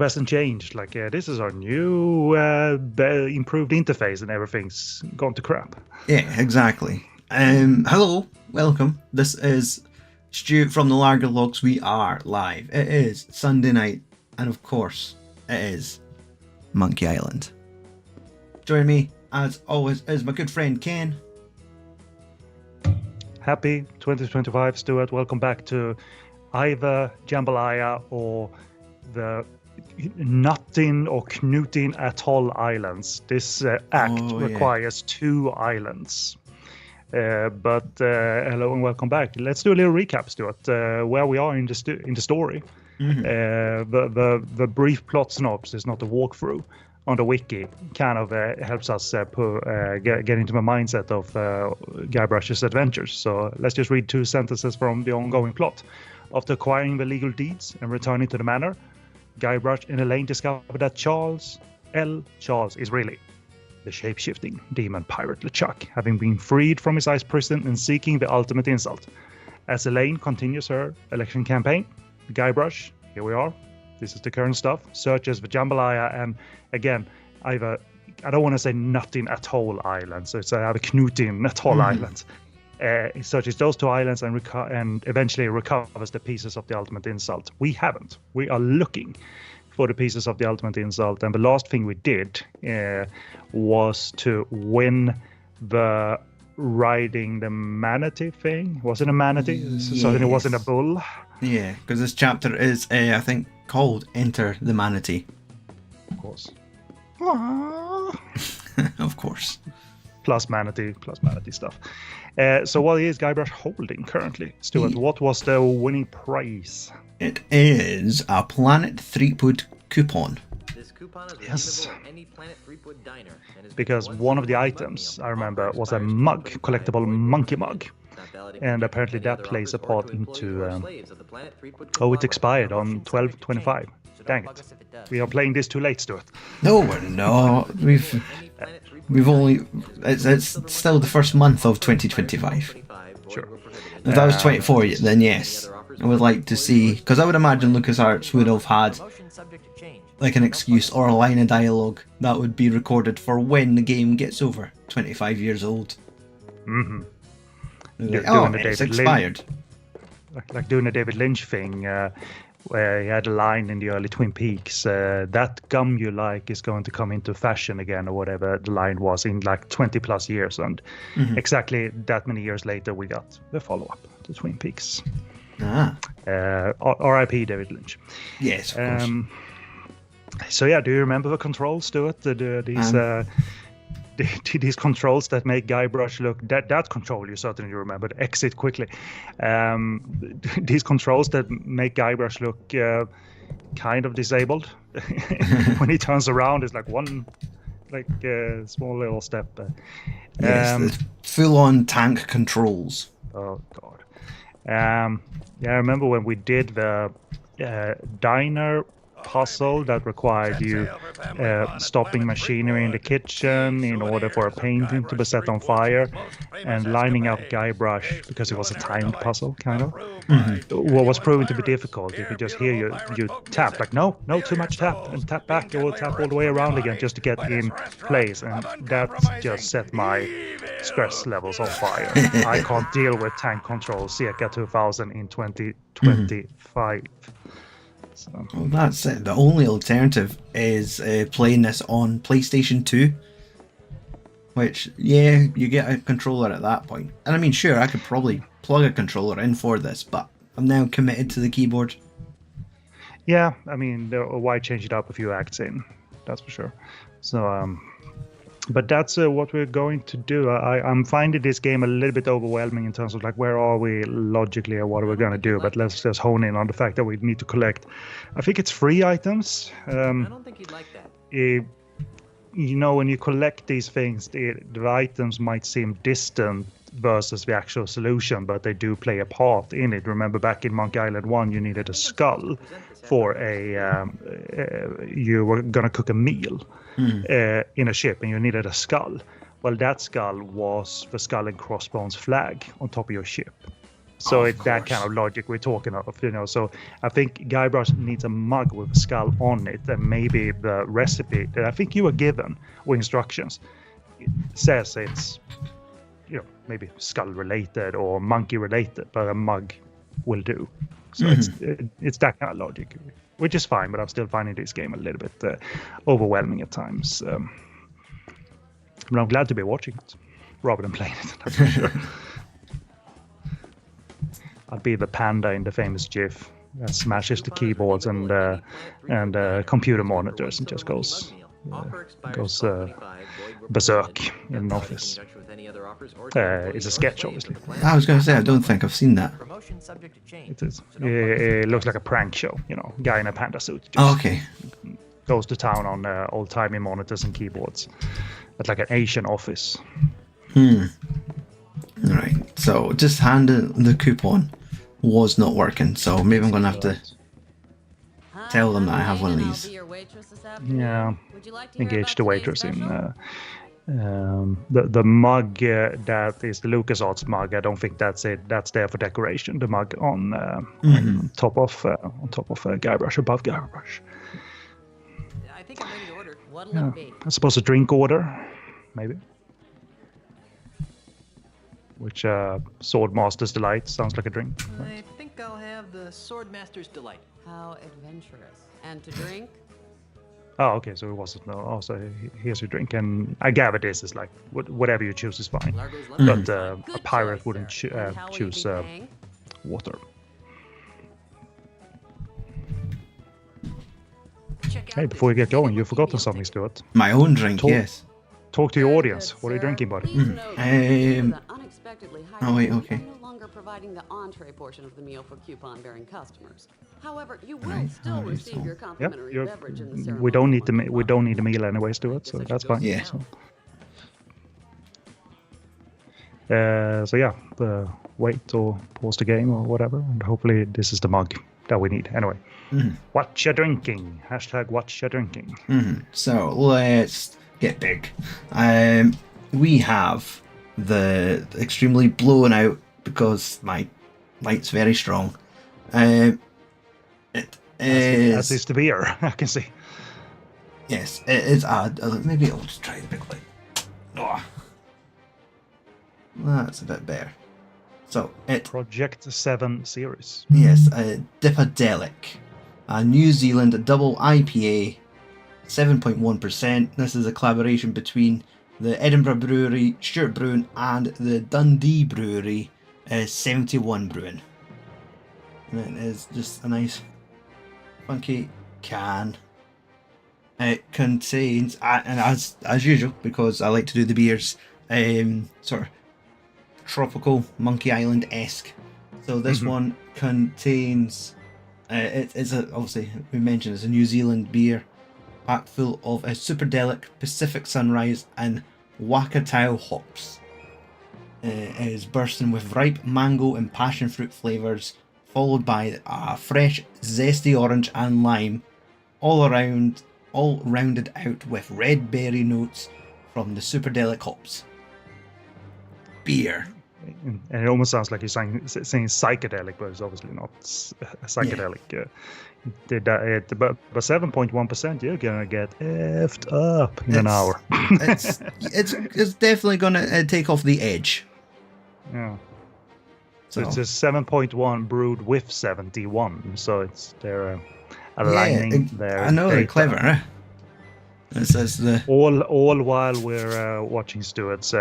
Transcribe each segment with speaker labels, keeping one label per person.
Speaker 1: hasn't changed. Like, this is our new improved interface, and everything's gone to crap.
Speaker 2: Yeah, exactly. Hello, welcome. This is Stu from the Larger Logs. We are live. It is Sunday night, and of course, it is Monkey Island. Joining me, as always, is my good friend Ken.
Speaker 1: Happy 2025, Stuart. Welcome back to either Jambalaya or the Knuttin or Knuttin Atoll Islands. This act requires 2 islands. But hello and welcome back. Let's do a little recap, Stuart, where we are in the story. The brief plot synopsis is not a walkthrough on the wiki. Kind of helps us get into the mindset of Guybrush's adventures. So let's just read 2 sentences from the ongoing plot. After acquiring the legal deeds and returning to the manor, Guybrush and Elaine discover that Charles is really the shape-shifting demon pirate LeChuck, having been freed from his ice prison and seeking the ultimate insult. As Elaine continues her election campaign, Guybrush, here we are, this is the current stuff, searches for Jambalaya and, again, I don't want to say Knuttin Atoll Island, so it's either Knuttin Atoll Island. He searches those 2 islands and eventually recovers the pieces of the ultimate insult. We haven't. We are looking for the pieces of the ultimate insult, and the last thing we did was to win the riding the manatee thing. Was it a manatee? Yes. So it wasn't a bull.
Speaker 2: Yeah, because this chapter is, I think, called Enter the Manatee.
Speaker 1: Of course.
Speaker 2: Of course.
Speaker 1: Plus manatee stuff. So what is Guybrush holding currently, Stuart? What was the winning prize?
Speaker 2: It is a Planet Threepwood coupon.
Speaker 3: This coupon is
Speaker 1: yes.
Speaker 3: at any Planet Threepwood diner, and
Speaker 1: because one of the items, I remember, was a mug, collectible monkey mug. And apparently that plays a part into... it expired on 12/25. Dang it. We are playing this too late, Stuart.
Speaker 2: No, we're not. We've only... It's still the first month of 2025.
Speaker 1: Sure.
Speaker 2: If that was 24, then yes. I would like to see... Because I would imagine LucasArts would have had like an excuse or a line of dialogue that would be recorded for when the game gets over 25 years old.
Speaker 1: Mm-hmm.
Speaker 2: Like, it's expired.
Speaker 1: Like doing a David Lynch thing, where he had a line in the early Twin Peaks, that gum you like is going to come into fashion again, or whatever the line was, in like 20 plus years. And exactly that many years later, we got the follow-up to Twin Peaks. R.I.P. David Lynch.
Speaker 2: Yes, of course.
Speaker 1: So yeah, do you remember the controls, Stuart? These controls that make Guybrush look... That control you certainly remember, exit quickly. These controls that make Guybrush look kind of disabled. When he turns around, it's like one small little step.
Speaker 2: Yes, the full-on tank controls.
Speaker 1: Oh, God. Yeah, I remember when we did the diner puzzle that required you stopping machinery in the kitchen in order for a painting to be set on fire, and lining up Guybrush, because it was a timed puzzle, kind of. What was proven to be difficult, if you just hear you tap, like, no, too much tap, and tap back, you will tap all the way around again just to get in place, and that just set my stress levels on fire. I can't deal with tank control circa 2000 in 2025. So.
Speaker 2: Well, that's it. The only alternative is playing this on PlayStation 2. Which, yeah, you get a controller at that point. And I mean, sure, I could probably plug a controller in for this, but I'm now committed to the keyboard.
Speaker 1: Yeah, I mean, why change it up a few acts in? That's for sure. So, but that's what we're going to do. I'm finding this game a little bit overwhelming in terms of like, where are we logically or what are we going to do? But let's just hone in on the fact that we need to collect, I think it's 3 items.
Speaker 3: I don't think you'd like that.
Speaker 1: When you collect these things, the items might seem distant versus the actual solution, but they do play a part in it. Remember back in Monkey Island 1, you needed a skull for you were going to cook a meal. In a ship, and you needed a skull. Well, that skull was the skull and crossbones flag on top of your ship. So
Speaker 2: Of
Speaker 1: it's that
Speaker 2: course.
Speaker 1: kind of logic we're talking of, you know. So I think Guybrush needs a mug with a skull on it, and maybe the recipe that I think you were given or instructions says it's, you know, maybe skull related or monkey related, but a mug will do. So it's that kind of logic, which is fine. But I'm still finding this game a little bit overwhelming at times. But I'm glad to be watching it rather than playing it. That's for sure. I'd be the panda in the famous GIF that smashes the keyboards and computer monitors and just goes berserk in an office. It's a sketch, obviously.
Speaker 2: I was going to say, I don't think I've seen that.
Speaker 3: Promotion subject to change.
Speaker 1: It is. It looks like a prank show, you know, guy in a panda suit. Just
Speaker 2: Oh, okay.
Speaker 1: goes to town on old-timey monitors and keyboards. It's like an Asian office.
Speaker 2: Right. So just handing the coupon was not working. So maybe I'm going to have to tell them that I have one of these.
Speaker 1: Yeah, engage the waitress in the mug that is the LucasArts mug. I don't think that's it. That's there for decoration. The mug on top of Guybrush, above Guybrush.
Speaker 3: I think I'm ready to order. What'll
Speaker 1: Yeah.
Speaker 3: it be?
Speaker 1: I suppose a drink order, maybe. Which Swordmaster's Delight sounds like a drink.
Speaker 3: I think I'll have the Swordmaster's Delight.
Speaker 4: How adventurous. And to drink?
Speaker 1: Oh, okay. So it wasn't. No. Oh, so here's your drink, and I gather this is like whatever you choose is fine.
Speaker 3: Largo's lemon.
Speaker 1: But a
Speaker 4: Good
Speaker 1: pirate
Speaker 4: choice,
Speaker 1: wouldn't
Speaker 4: sir. And how will you
Speaker 1: choose
Speaker 4: be paying?
Speaker 1: water.
Speaker 3: Check out
Speaker 1: Hey, before you
Speaker 3: this
Speaker 1: get going,
Speaker 3: vegan
Speaker 1: you've forgotten
Speaker 3: meal
Speaker 1: something,
Speaker 3: ticket.
Speaker 1: Stuart.
Speaker 2: My own drink,
Speaker 1: Talk-
Speaker 2: yes.
Speaker 1: Talk to your
Speaker 4: Very
Speaker 1: audience.
Speaker 4: good,
Speaker 1: What are you
Speaker 4: sir.
Speaker 1: drinking, buddy?
Speaker 4: Please note that unexpectedly high
Speaker 2: Oh, wait,
Speaker 4: quality
Speaker 2: okay.
Speaker 4: are no longer providing the entree portion of the meal for coupon-bearing customers. However, you will
Speaker 2: Right,
Speaker 4: still
Speaker 2: alright,
Speaker 4: receive
Speaker 2: so-
Speaker 4: your complimentary beverage in the
Speaker 1: we
Speaker 4: ceremony.
Speaker 1: don't need we don't need a meal anyway, Stuart. So that's fine.
Speaker 2: Yeah.
Speaker 1: So yeah, wait or pause the game or whatever, and hopefully this is the mug that we need. Anyway, what you drinking? Hashtag what you drinking.
Speaker 2: So let's get big. We have the extremely blown out because my light's very strong. It
Speaker 1: As
Speaker 2: is
Speaker 1: is the beer, I can see.
Speaker 2: yes. It is. Maybe I'll just try the big light. Oh, that's a bit better. So it
Speaker 1: Project 7 series.
Speaker 2: yes, Dipadelic, a New Zealand double IPA, 7.1%. This is a collaboration between the Edinburgh Brewery, Stuart Brewing, and the Dundee Brewery, 71 Brewing. And it is just a nice, funky can. It contains, and as usual, because I like to do the beers, sort of tropical Monkey Island-esque. So this one contains, it's obviously we mentioned it's a New Zealand beer, packed full of a Superdelic, Pacific Sunrise, and Wakatao hops. It is bursting with ripe mango and passion fruit flavours, followed by fresh, zesty orange and lime, all rounded out with red berry notes from the Superdelic hops. Beer.
Speaker 1: And it almost sounds like you're saying psychedelic, but it's obviously not psychedelic. But 7.1%, you're gonna get effed up in an hour.
Speaker 2: It's definitely gonna take off the edge.
Speaker 1: Yeah. So
Speaker 2: So
Speaker 1: it's a 7.1 brewed with 71. So it's they're aligning their
Speaker 2: I know they're
Speaker 1: data.
Speaker 2: clever. Huh? This is the
Speaker 1: All while we're watching Stuart's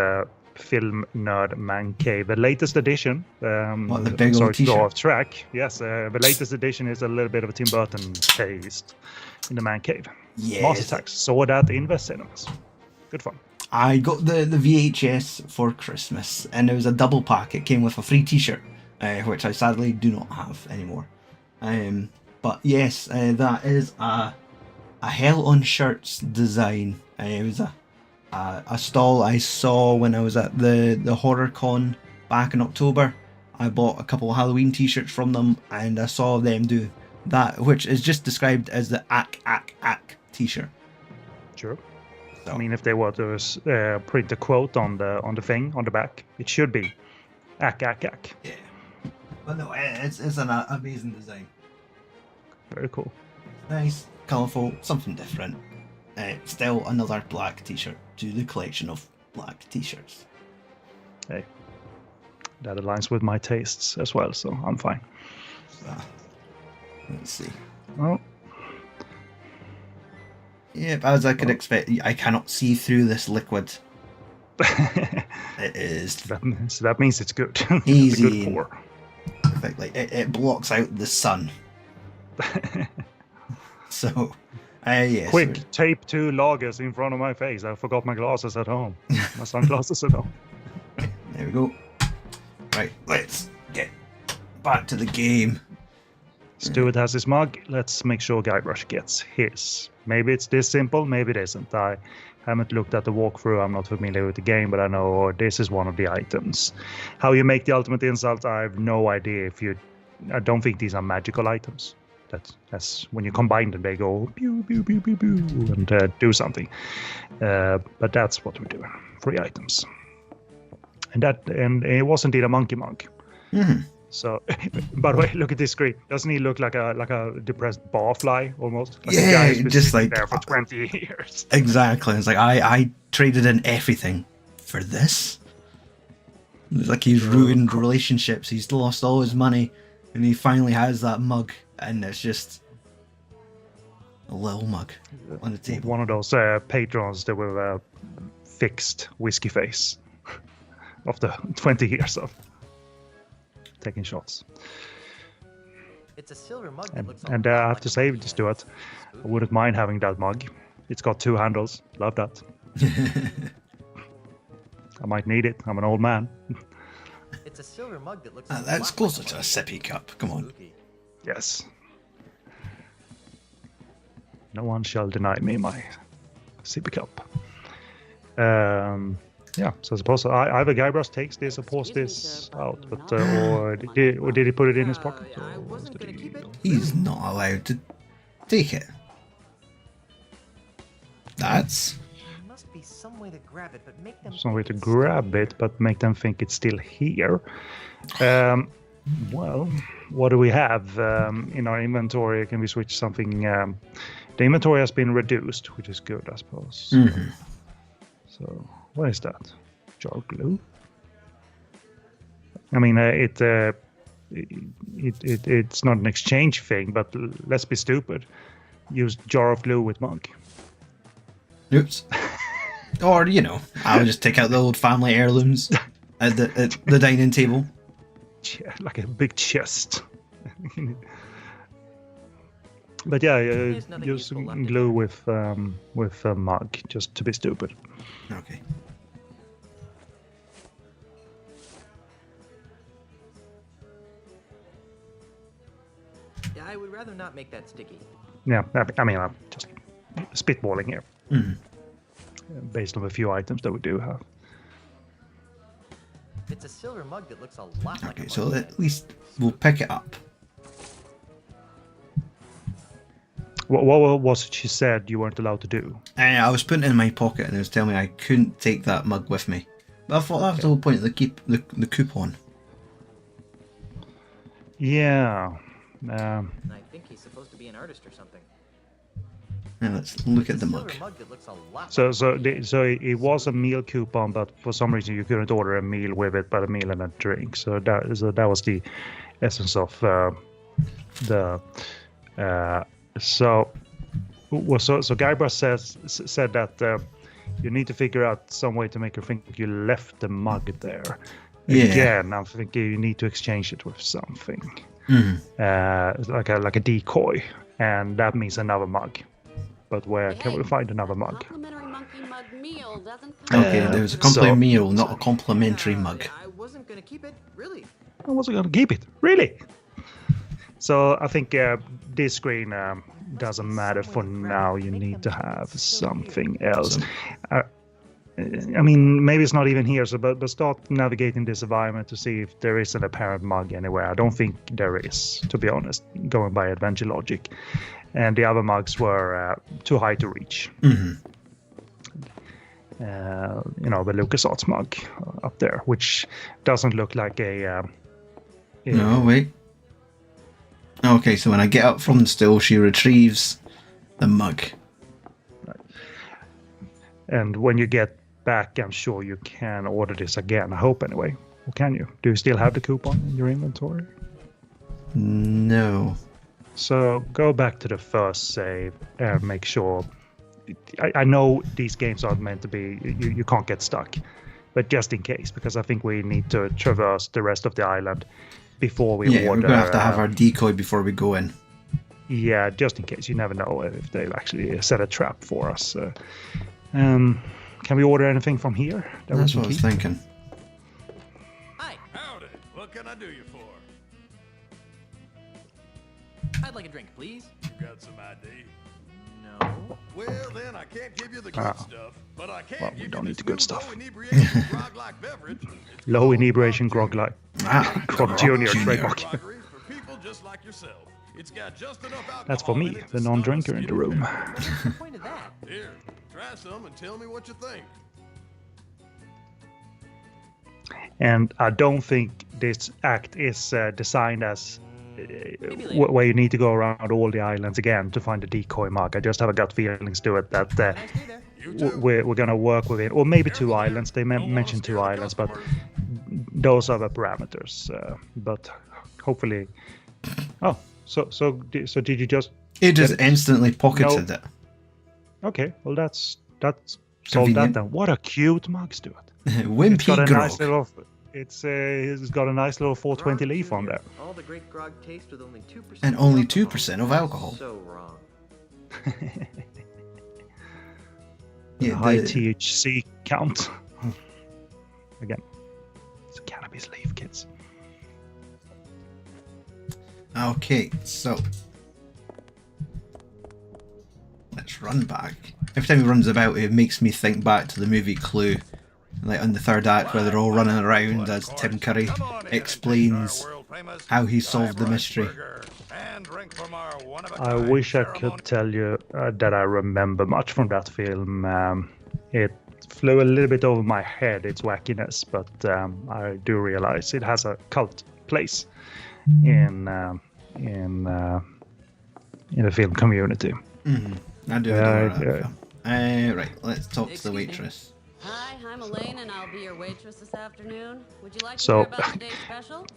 Speaker 1: film nerd man cave, the latest edition.
Speaker 2: What, the big old
Speaker 1: sorry to go
Speaker 2: t-shirt?
Speaker 1: off track. Yes, the latest edition is a little bit of a Tim Burton taste in the man cave.
Speaker 2: yes.
Speaker 1: Master Tax saw that in the cinemas. Good fun.
Speaker 2: I got the VHS for Christmas, and it was a double pack. It came with a free T-shirt, which I sadly do not have anymore. But yes, that is a Hell on Shirts design. It was a stall I saw when I was at the Horror Con back in October. I bought a couple of Halloween T-shirts from them, and I saw them do that, which is just described as the Ack T-shirt.
Speaker 1: Sure.
Speaker 2: So,
Speaker 1: I mean, if they were to print a quote on the thing on the back, it should be ack.
Speaker 2: yeah. But no, it's an amazing design.
Speaker 1: Very cool.
Speaker 2: Nice, colourful, something different. Still another black t-shirt to the collection of black t-shirts.
Speaker 1: Hey, that aligns with my tastes as well, so I'm fine.
Speaker 2: Let's see.
Speaker 1: Well,
Speaker 2: Yep, as I could expect, I cannot see through this liquid. It is
Speaker 1: so that means it's good. It's a
Speaker 2: easy.
Speaker 1: good pour.
Speaker 2: Perfectly. It blocks out the sun. So, yes.
Speaker 1: Quick, tape 2 lagers in front of my face. I forgot my glasses at home. My sunglasses at home.
Speaker 2: There we go. Right, let's get back to the game.
Speaker 1: Stuart has his mug. Let's make sure Guybrush gets his. Maybe it's this simple, maybe it isn't. I haven't looked at the walkthrough. I'm not familiar with the game, but I know this is one of the items. How you make the ultimate insult, I have no idea. I don't think these are magical items. That's when you combine them, they go pew pew pew pew pew and do something. But that's what we're doing. 3 items. And it was indeed a monkey mug.
Speaker 2: Mm-hmm.
Speaker 1: So, by the way, look at this screen. Doesn't he look like a depressed barfly almost? Like
Speaker 2: Yeah,
Speaker 1: a guy who's been
Speaker 2: just
Speaker 1: sitting
Speaker 2: like
Speaker 1: there for 20 years.
Speaker 2: Exactly. It's like I traded in everything for this. It's like he's ruined relationships. He's lost all his money, and he finally has that mug, and it's just a little mug on the table.
Speaker 1: One of those patrons that with a fixed whiskey face after 20 years of taking shots.
Speaker 3: It's a silver mug that looks
Speaker 1: And I have to say, Stuart, I wouldn't mind having that mug. It's got 2 handles. Love that. I might need it. I'm an old man.
Speaker 3: It's a silver mug that looks
Speaker 2: That's closer to a sippy cup. Come on.
Speaker 1: Yes. No one shall deny me my sippy cup. Yeah, so I suppose either Guybrush takes this or pours this out, but or did he put it in his pocket?
Speaker 3: I wasn't gonna keep it.
Speaker 2: He's not allowed to take it. That's
Speaker 3: There must be some way to grab it, but make them.
Speaker 1: Some way to grab it, but make them think it's still here. Well, what do we have in our inventory? Can we switch something? The inventory has been reduced, which is good, I suppose.
Speaker 2: Mhm.
Speaker 1: So, what is that? Jar of glue? I mean, it's not an exchange thing, but let's be stupid. Use jar of glue with mug.
Speaker 2: oops. Or I'll just take out the old family heirlooms at the dining table.
Speaker 1: Like a big chest. But yeah,
Speaker 3: There's nothing
Speaker 1: use
Speaker 3: useful left in
Speaker 1: glue with a mug, just to be stupid.
Speaker 2: Okay.
Speaker 3: Yeah, I would rather not make that sticky.
Speaker 1: Yeah, I mean, I'm just spitballing here,
Speaker 2: Mhm.
Speaker 1: based on a few items that we do have.
Speaker 3: It's a silver mug that looks a lot like
Speaker 2: Okay,
Speaker 3: a
Speaker 2: so
Speaker 3: mug.
Speaker 2: at least we'll pick it up.
Speaker 1: What was it she said you weren't allowed to do?
Speaker 2: I was putting it in my pocket and it was telling me I couldn't take that mug with me. But I thought that was the whole point of the coupon.
Speaker 1: Yeah.
Speaker 3: And I think he's supposed to be an artist or something.
Speaker 2: Now let's look at
Speaker 3: It's
Speaker 2: the
Speaker 3: a
Speaker 2: mug.
Speaker 3: silver mug that looks a lot
Speaker 1: So
Speaker 3: like
Speaker 1: it was a meal coupon, but for some reason you couldn't order a meal with it, but a meal and a drink. So that was the essence of the. So Guybrush said that you need to figure out some way to make her think you left the mug there.
Speaker 2: Yeah.
Speaker 1: Again, I'm thinking you need to exchange it with something,
Speaker 2: Mhm.
Speaker 1: like a decoy, and that means another mug. But where can we find another mug?
Speaker 4: Complimentary monkey mug meal doesn't come.
Speaker 2: Okay, there was a complimentary meal, not a complimentary mug.
Speaker 3: I wasn't gonna keep it, really.
Speaker 1: I wasn't going to keep it, really. So I think this screen doesn't matter for now. You need to have something else. I mean, maybe it's not even here. So, but start navigating this environment to see if there is an apparent mug anywhere. I don't think there is, to be honest, going by adventure logic. And the other mugs were too high to reach.
Speaker 2: Mhm.
Speaker 1: The LucasArts mug up there, which doesn't look like a
Speaker 2: No, wait. Okay, so when I get up from the stool, she retrieves the mug.
Speaker 1: And when you get back, I'm sure you can order this again. I hope anyway. Or can you? Do you still have the coupon in your inventory?
Speaker 2: No.
Speaker 1: So go back to the first save and make sure. I know these games aren't meant to be. You can't get stuck, but just in case, because I think we need to traverse the rest of the island before we order.
Speaker 2: We're gonna have to have our decoy before we go in.
Speaker 1: Yeah, just in case. You never know if they'll actually set a trap for us. Can we order anything from here?
Speaker 2: That's what I was thinking.
Speaker 3: Hi.
Speaker 5: Howdy. What can I do you for?
Speaker 3: I'd like a drink, please.
Speaker 5: You got some ID?
Speaker 3: No.
Speaker 5: Well, then I can't give you the good stuff, but I can
Speaker 1: Well,
Speaker 5: give
Speaker 1: we
Speaker 5: you
Speaker 1: don't need
Speaker 5: this
Speaker 1: the good
Speaker 5: new
Speaker 1: stuff.
Speaker 5: low inebriation grog-like beverage. It's
Speaker 1: Low
Speaker 5: called
Speaker 1: inebriation
Speaker 5: Grog
Speaker 1: grog like
Speaker 2: Grog
Speaker 1: Junior
Speaker 2: Junior.
Speaker 1: trademark.
Speaker 5: Groggery for people just like yourself. It's got just enough alcohol
Speaker 1: That's for
Speaker 5: in
Speaker 1: me,
Speaker 5: it to
Speaker 1: the
Speaker 5: stop
Speaker 1: non-drinker
Speaker 5: a
Speaker 1: in the
Speaker 5: skinny
Speaker 1: room.
Speaker 5: fat.
Speaker 3: What's the point of that?
Speaker 5: Here, try some and tell me what you think.
Speaker 1: And I don't think this act is designed as
Speaker 3: Maybe later.
Speaker 1: where you need to go around all the islands again to find the decoy mug. I just have a gut feelings to it that
Speaker 3: Nice day there.
Speaker 5: You too.
Speaker 1: we're going to work with it, or maybe two
Speaker 5: Careful there.
Speaker 1: islands. They
Speaker 5: Don't wanna
Speaker 1: mentioned two
Speaker 5: scare the
Speaker 1: islands, but
Speaker 5: customers.
Speaker 1: those are the parameters. But hopefully, so did you just?
Speaker 2: It just
Speaker 1: Get it.
Speaker 2: instantly pocketed it.
Speaker 1: Okay, well that's solved that
Speaker 2: Convenient.
Speaker 1: then. What a cute mug, Stuart. It's
Speaker 2: Wimpy
Speaker 1: got a
Speaker 2: grog.
Speaker 1: nice little. It's got a nice little 420 leaf on there.
Speaker 3: All the great grog taste with only 2%.
Speaker 2: And only 2% of alcohol.
Speaker 3: So wrong.
Speaker 2: Yeah,
Speaker 1: High
Speaker 2: the-
Speaker 1: THC count. Again, it's a cannabis leaf, kids.
Speaker 2: Okay, so let's run back. Every time he runs about, it makes me think back to the movie Clue, like on the third act where they're all running around as Tim Curry
Speaker 5: Come on in and
Speaker 2: explains
Speaker 5: taste our world-famous
Speaker 2: how he solved the
Speaker 5: Guybrush
Speaker 2: mystery.
Speaker 5: burger and drink from our
Speaker 1: I
Speaker 5: one-of-a-kind
Speaker 1: wish I
Speaker 5: ceremony.
Speaker 1: could tell you that I remember much from that film. It flew a little bit over my head, its wackiness, but I do realize it has a cult place in the film community.
Speaker 2: I do adore that film. Right, let's talk to the
Speaker 3: Excuse me.
Speaker 2: waitress.
Speaker 4: Hi, I'm Elaine, and I'll be your waitress this afternoon. Would you like to
Speaker 1: So-
Speaker 4: hear about today's special?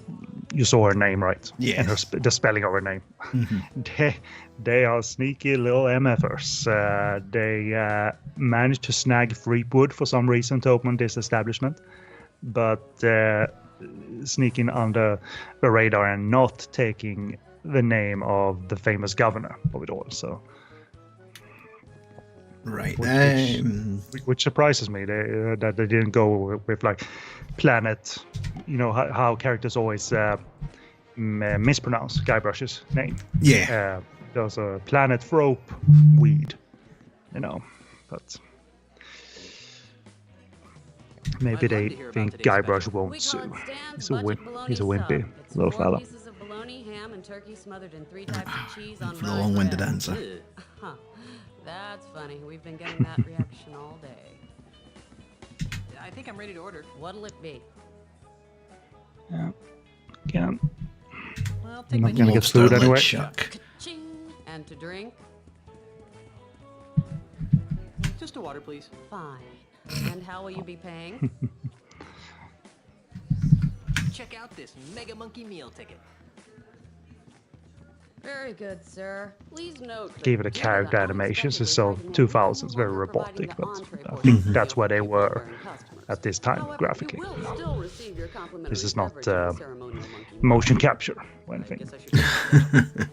Speaker 1: You saw her name, right?
Speaker 2: Yes.
Speaker 1: And the spelling of her name. They are sneaky little MFers. They managed to snag Threepwood for some reason to open this establishment, but sneaking under the radar and not taking the name of the famous governor of it all. So,
Speaker 2: Right.
Speaker 1: which surprises me that they didn't go with like planet. You know how characters always mispronounce Guybrush's name.
Speaker 2: Yeah.
Speaker 1: There's a planet Thrope weed, you know, but maybe
Speaker 3: I'd love
Speaker 1: they
Speaker 3: to hear about
Speaker 1: think
Speaker 3: today's
Speaker 1: Guybrush
Speaker 3: special.
Speaker 1: won't
Speaker 4: We
Speaker 1: sue.
Speaker 4: call it Stan's
Speaker 1: He's a
Speaker 4: Budget
Speaker 1: he's a
Speaker 4: Bologna
Speaker 1: wimpy
Speaker 4: sub. It's
Speaker 1: little
Speaker 4: 4
Speaker 1: fella.
Speaker 4: pieces of bologna, ham, and turkey smothered in 3 types of cheese on
Speaker 2: For the
Speaker 4: rye
Speaker 2: long-winded
Speaker 4: bread.
Speaker 2: answer.
Speaker 3: Ugh.
Speaker 4: Huh. That's funny. We've been getting that reaction all day.
Speaker 3: I think I'm ready to order.
Speaker 4: What'll it be?
Speaker 1: Yeah. Again,
Speaker 3: Well,
Speaker 1: You're
Speaker 3: take my
Speaker 1: not gonna get
Speaker 2: Lobster
Speaker 1: food anyway.
Speaker 2: Chuck.
Speaker 4: Ching. And to drink?
Speaker 3: Just a water, please.
Speaker 4: Fine. And how will you be paying?
Speaker 3: Check out this Mega Monkey meal ticket.
Speaker 4: Very good, sir. Please note. that
Speaker 1: gave it a
Speaker 4: given
Speaker 1: character
Speaker 4: the
Speaker 1: animations. It's
Speaker 4: unexpectedly
Speaker 1: so
Speaker 4: high demand,
Speaker 1: 2000s,
Speaker 4: we're
Speaker 1: very
Speaker 4: no longer
Speaker 1: robotic,
Speaker 4: providing
Speaker 1: but
Speaker 4: the entree
Speaker 1: I
Speaker 4: portion
Speaker 1: think
Speaker 4: of
Speaker 1: that's
Speaker 4: the
Speaker 1: where they
Speaker 4: meal
Speaker 1: were
Speaker 4: for customers.
Speaker 1: at this time
Speaker 4: However,
Speaker 1: graphically.
Speaker 4: you will still receive your complimentary
Speaker 1: This is not
Speaker 4: beverage in the ceremonial monkey
Speaker 1: motion
Speaker 4: mug.
Speaker 1: capture or
Speaker 3: I
Speaker 1: anything.
Speaker 3: guess I should.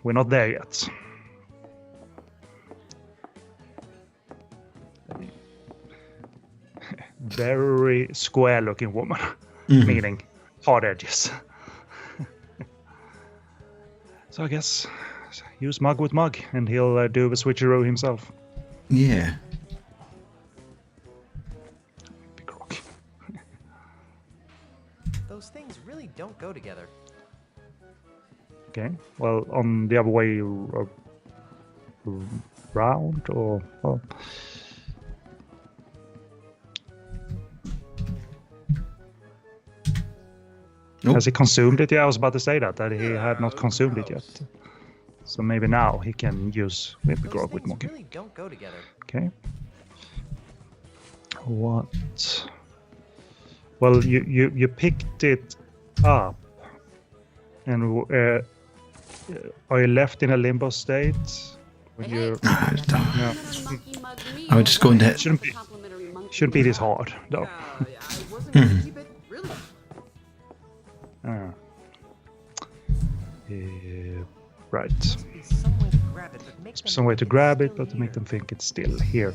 Speaker 1: We're not there yet. Very square looking woman, meaning hard edges. So I guess use mug with mug and he'll do the switcheroo himself.
Speaker 2: Yeah.
Speaker 1: Big rock.
Speaker 3: Those things really don't go together.
Speaker 1: Okay, well, on the other way round or well,
Speaker 2: Nope.
Speaker 1: Has he consumed it? Yeah, I was about to say that he had not consumed it yet. So maybe now he can use Wee Grog with Monkey.
Speaker 3: really don't go together.
Speaker 1: Okay. What? Well, you picked it up, and are you left in a limbo state when you? No.
Speaker 2: I was just going to hit.
Speaker 1: Shouldn't be this hard though.
Speaker 3: I wasn't gonna keep it, really.
Speaker 1: Right.
Speaker 3: Must be some way to grab it, but make them
Speaker 1: Some way to
Speaker 3: think
Speaker 1: grab
Speaker 3: it's
Speaker 1: it, but to
Speaker 3: still
Speaker 1: make them
Speaker 3: here.
Speaker 1: think it's still here.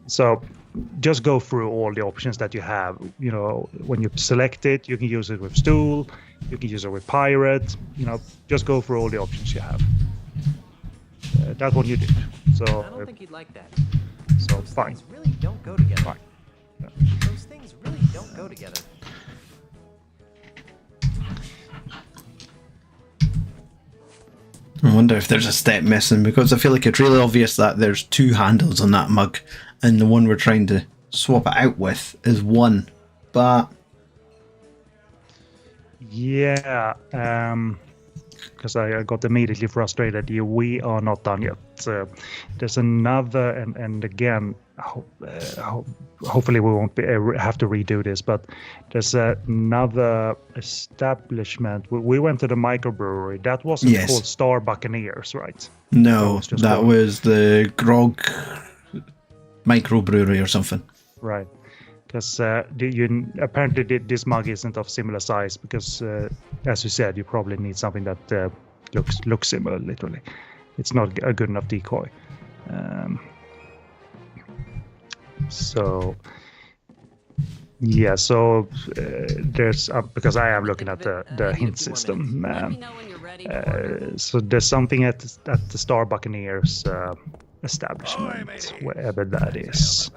Speaker 1: So just go through all the options that you have. You know, when you select it, you can use it with stool, you can use it with pirate. You know, just go through all the options you have. That's what you did.
Speaker 3: I
Speaker 1: So,
Speaker 3: don't think he'd like that.
Speaker 1: so
Speaker 3: Those
Speaker 1: fine.
Speaker 3: things really don't go together.
Speaker 1: Fine. Yeah.
Speaker 3: Those things really don't go together.
Speaker 2: I wonder if there's a step missing, because I feel like it's really obvious that there's 2 handles on that mug, and the one we're trying to swap it out with is 1. But
Speaker 1: Yeah, because I got immediately frustrated. We are not done yet. There's another, and again, hopefully we won't have to redo this, but there's another establishment. We went to the microbrewery. That wasn't
Speaker 2: Yes.
Speaker 1: called StarBuccaneers, right?
Speaker 2: no,
Speaker 1: it's just
Speaker 2: that
Speaker 1: one.
Speaker 2: was the Grog microbrewery or something.
Speaker 1: Right. Because apparently this mug isn't of similar size because, as you said, you probably need something that looks similar, literally. It's not a good enough decoy. So, yeah, so there's, because I am looking at the hint system.
Speaker 4: Let me know when you're ready for it.
Speaker 1: So there's something at the StarBuccaneers establishment, wherever that is.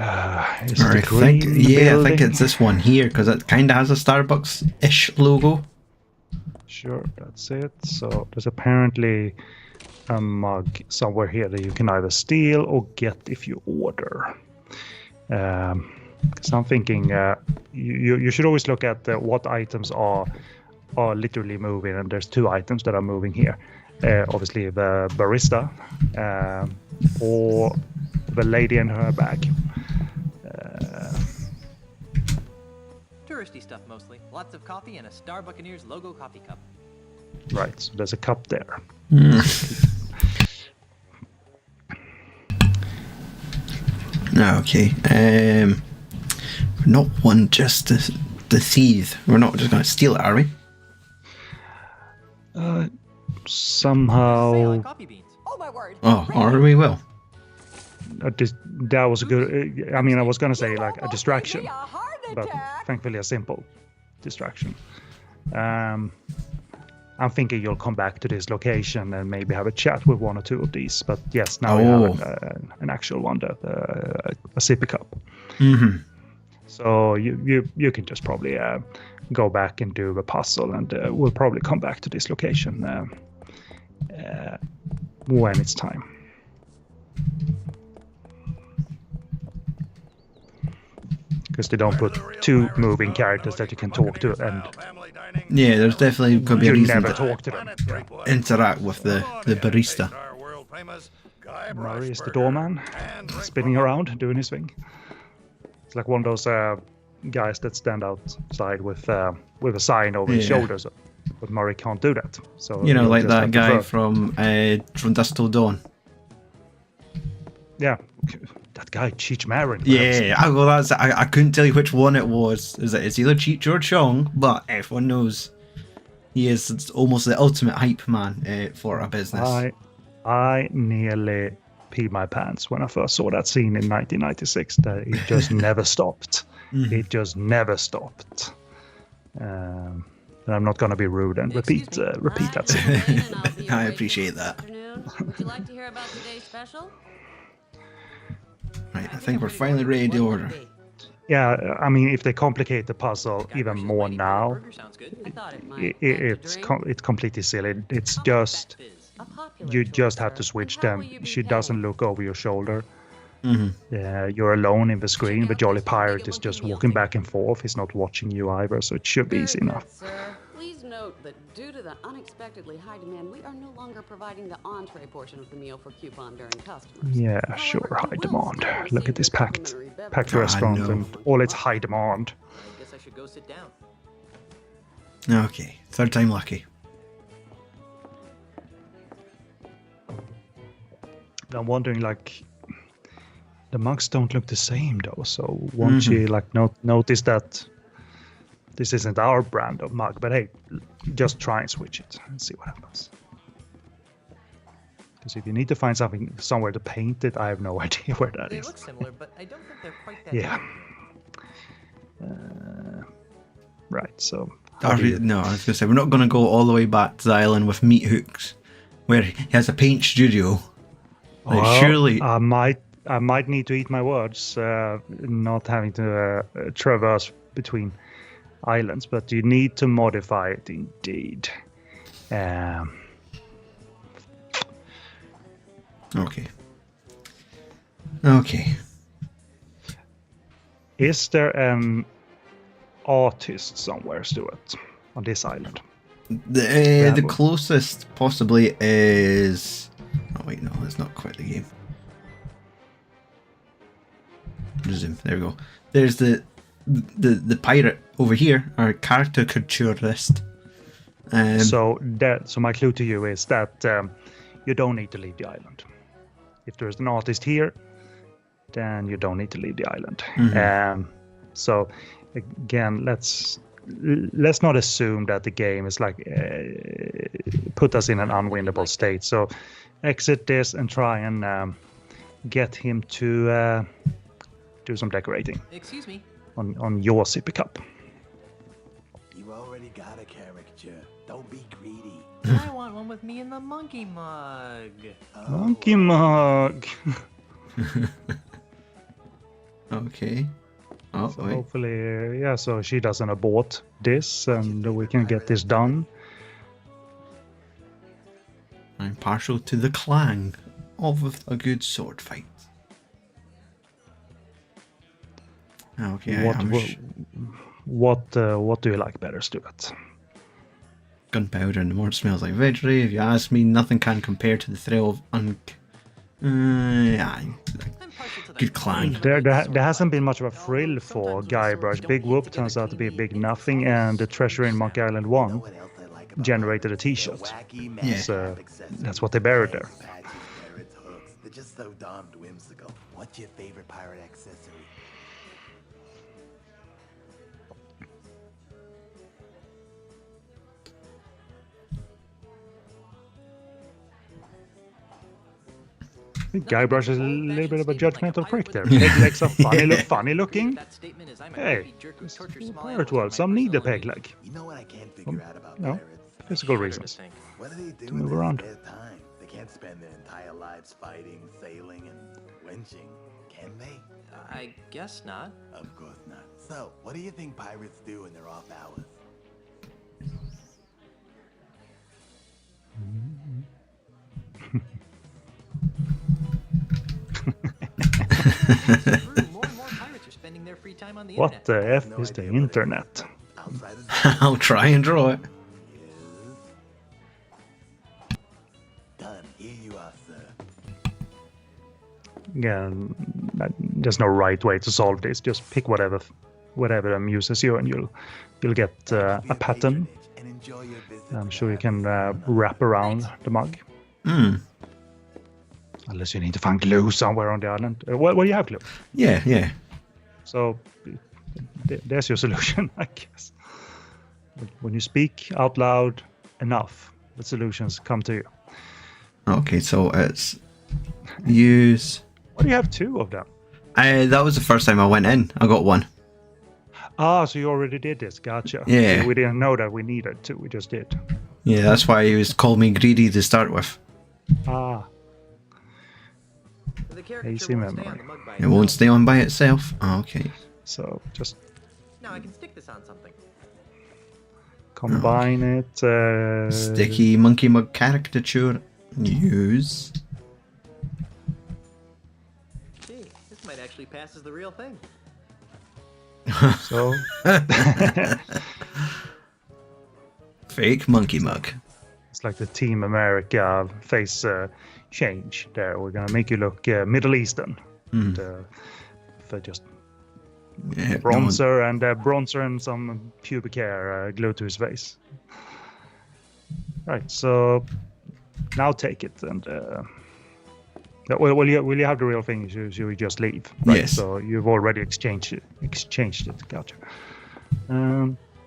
Speaker 1: Is
Speaker 2: Or
Speaker 1: it
Speaker 2: I
Speaker 1: the green
Speaker 2: think, I think
Speaker 1: building?
Speaker 2: it's this one here, because it kind of has a Starbucks-ish logo.
Speaker 1: Sure, that's it. So there's apparently a mug somewhere here that you can either steal or get if you order. So I'm thinking you should always look at what items are literally moving, and there's 2 items that are moving here. Obviously the barista or the lady in her bag.
Speaker 3: Touristy stuff mostly. Lots of coffee and a StarBuccaneers logo coffee cup.
Speaker 1: Right, so there's a cup there.
Speaker 2: Okay. We're not one just to thieve. We're not just going to steal it, are we?
Speaker 3: Say I
Speaker 1: Somehow
Speaker 3: like coffee beans.
Speaker 4: Oh my word.
Speaker 2: Oh, or we will.
Speaker 1: that was a good. I mean, I was gonna say like a distraction,
Speaker 4: A heart
Speaker 1: but
Speaker 4: attack.
Speaker 1: thankfully a simple distraction. I'm thinking you'll come back to this location and maybe have a chat with 1 or 2 of these. But yes, now we have an actual one, a sippy cup.
Speaker 2: Mm-hmm.
Speaker 1: So you can just probably go back and do the puzzle, and we'll probably come back to this location when it's time. Because they don't put 2 moving characters that you can talk to, and
Speaker 2: Yeah, there's definitely could be a
Speaker 1: you
Speaker 2: reason
Speaker 1: never
Speaker 2: to
Speaker 1: talk to them. Yeah.
Speaker 2: interact with the barista.
Speaker 1: Murray is the doorman, spinning around, doing his thing. It's like one of those guys that stand outside with a sign over his
Speaker 2: Yeah.
Speaker 1: shoulders, but Murray can't do that. So
Speaker 2: You know,
Speaker 1: he'll
Speaker 2: like
Speaker 1: just
Speaker 2: that
Speaker 1: have to
Speaker 2: guy
Speaker 1: throw-
Speaker 2: from Dusk Till Dawn.
Speaker 1: Yeah, that guy Cheech Marin.
Speaker 2: Yeah, I couldn't tell you which one it was. It's either Cheech or Chong, but everyone knows he is almost the ultimate hype man for a business.
Speaker 1: I nearly peed my pants when I first saw that scene in 1996. That it just never stopped. It just never stopped. And I'm not going to be rude and repeat that scene.
Speaker 2: I appreciate that.
Speaker 4: Would you like to hear about today's special?
Speaker 2: Right, I think we're finally ready to order.
Speaker 1: Yeah, I mean, if they complicate the puzzle even more now,
Speaker 3: Burger sounds good.
Speaker 4: I thought it might.
Speaker 1: it's completely silly. It's just you just have to switch them. She doesn't look over your shoulder. You're alone in the screen. The jolly pirate is just walking back and forth. He's not watching you either, so it should be easy enough.
Speaker 4: Sir, please note that due to the unexpectedly high demand, we are no longer providing the entree portion of the meal for coupon-bearing customers.
Speaker 1: Yeah,
Speaker 4: However,
Speaker 1: sure,
Speaker 4: you
Speaker 1: high
Speaker 4: will
Speaker 1: demand.
Speaker 4: still
Speaker 1: Look
Speaker 4: receive
Speaker 1: at this
Speaker 4: your
Speaker 1: packed
Speaker 4: complimentary beverage.
Speaker 1: restaurant
Speaker 2: no.
Speaker 1: and all its high demand.
Speaker 3: I guess I should go sit down.
Speaker 2: Okay, third time lucky.
Speaker 1: I'm wondering, like, the mugs don't look the same though. So won't she like notice that this isn't our brand of mug? But hey, just try and switch it and see what happens. Because if you need to find something somewhere to paint it, I have no idea where that
Speaker 3: They
Speaker 1: is.
Speaker 3: look similar, but I don't think they're quite that
Speaker 1: Yeah.
Speaker 3: different.
Speaker 1: Right. So how do you-
Speaker 2: No, I was going to say, we're not going to go all the way back to the island with meat hooks, where he has a paint studio. Like,
Speaker 1: Well,
Speaker 2: surely.
Speaker 1: I might need to eat my words, not having to traverse between islands, but you need to modify it indeed.
Speaker 2: Okay. Okay.
Speaker 1: Is there an artist somewhere, Stuart, on this island?
Speaker 2: The closest possibly is. Oh wait, no, that's not quite the game. Resume. There we go. There's the pirate over here, our caricaturist.
Speaker 1: So my clue to you is that you don't need to leave the island. If there's an artist here, then you don't need to leave the island. So again, let's not assume that the game is like put us in an unwinnable state. So exit this and try and get him to do some decorating
Speaker 3: Excuse me.
Speaker 1: on your sippy cup.
Speaker 6: You already got a caricature. Don't be greedy.
Speaker 3: I want one with me in the monkey mug.
Speaker 1: Monkey mug.
Speaker 2: Okay. Oh,
Speaker 1: So
Speaker 2: wait.
Speaker 1: hopefully, so she doesn't abort this and we can get this done.
Speaker 2: I'm partial to the clang of a good sword fight. Okay,
Speaker 1: What do you like better, Stuart?
Speaker 2: gunpowder and the more it smells like veggie. If you ask me, nothing can compare to the thrill of
Speaker 3: I'm partial to the
Speaker 2: good clang.
Speaker 1: There hasn't been much of a thrill for Guybrush. Big Whoop turns out to be a big nothing, and the treasure in Monkey Island 1 generated a t-shirt.
Speaker 2: Yeah.
Speaker 1: So that's what they buried there.
Speaker 6: They're just so darned whimsical. What's your favorite pirate accessory?
Speaker 1: I think Guybrush is a little bit of a judgmental prick there. Peg legs are funny looking.
Speaker 3: That statement is I'm a
Speaker 1: Hey,
Speaker 3: creepy jerk who
Speaker 1: this
Speaker 3: tortures
Speaker 1: is a
Speaker 3: small
Speaker 1: pirate
Speaker 3: animals
Speaker 1: world.
Speaker 3: for
Speaker 1: Some
Speaker 3: my
Speaker 1: need a
Speaker 3: personal
Speaker 1: peg
Speaker 3: gain.
Speaker 1: leg.
Speaker 6: You know what I can't figure out about
Speaker 1: No.
Speaker 6: pirates?
Speaker 1: Physical
Speaker 3: Shudder to
Speaker 1: reasons.
Speaker 3: think.
Speaker 6: What do they do
Speaker 1: To
Speaker 6: in
Speaker 1: move
Speaker 6: their
Speaker 1: around.
Speaker 6: spare time? They can't spend their entire lives fighting, sailing, and wenching, can they?
Speaker 3: I guess not.
Speaker 6: Of course not. So, what do you think pirates do in their off hours?
Speaker 3: True, more and more pirates are spending their free time on the
Speaker 1: What
Speaker 3: internet.
Speaker 1: the F
Speaker 6: No
Speaker 1: is the
Speaker 6: idea what it
Speaker 1: internet?
Speaker 6: Outside of
Speaker 2: I'll try and draw it.
Speaker 6: Yes. Done. Here you are, sir.
Speaker 1: Again, there's no right way to solve this. Just pick whatever amuses you, and you'll get a pattern.
Speaker 6: And enjoy your visit
Speaker 1: I'm
Speaker 6: to
Speaker 1: sure you
Speaker 6: the
Speaker 1: can
Speaker 6: Admiral.
Speaker 1: wrap around the mug. Unless you need to find glue somewhere on the island. Well, you have glue.
Speaker 2: Yeah.
Speaker 1: So there's your solution, I guess. When you speak out loud enough, the solutions come to you.
Speaker 2: Okay, so it's use.
Speaker 1: Why do you have two of them?
Speaker 2: That was the first time I went in. I got one.
Speaker 1: Ah, so you already did this. Gotcha.
Speaker 2: Yeah.
Speaker 1: We didn't know that we needed two. We just did.
Speaker 2: Yeah, that's why he was called me greedy to start with.
Speaker 1: Ah,
Speaker 3: The
Speaker 1: Easy
Speaker 3: caricature won't stay
Speaker 1: memory.
Speaker 3: on the mug by
Speaker 2: It won't
Speaker 3: itself.
Speaker 2: stay on by itself. Okay.
Speaker 1: so just
Speaker 3: Now I can stick this on something.
Speaker 1: combine it.
Speaker 2: Sticky monkey mug caricature. Use.
Speaker 3: Gee, might actually pass as the real thing.
Speaker 1: So
Speaker 2: Fake monkey mug.
Speaker 1: it's like the Team America face change there. We're gonna make you look Middle Eastern. And, for just
Speaker 2: Yeah,
Speaker 1: bronzer and some pubic hair glued to his face. Right, so now take it and will you have the real thing? Should we just leave? Right,
Speaker 2: Yes.
Speaker 1: So you've already exchanged it. Gotcha.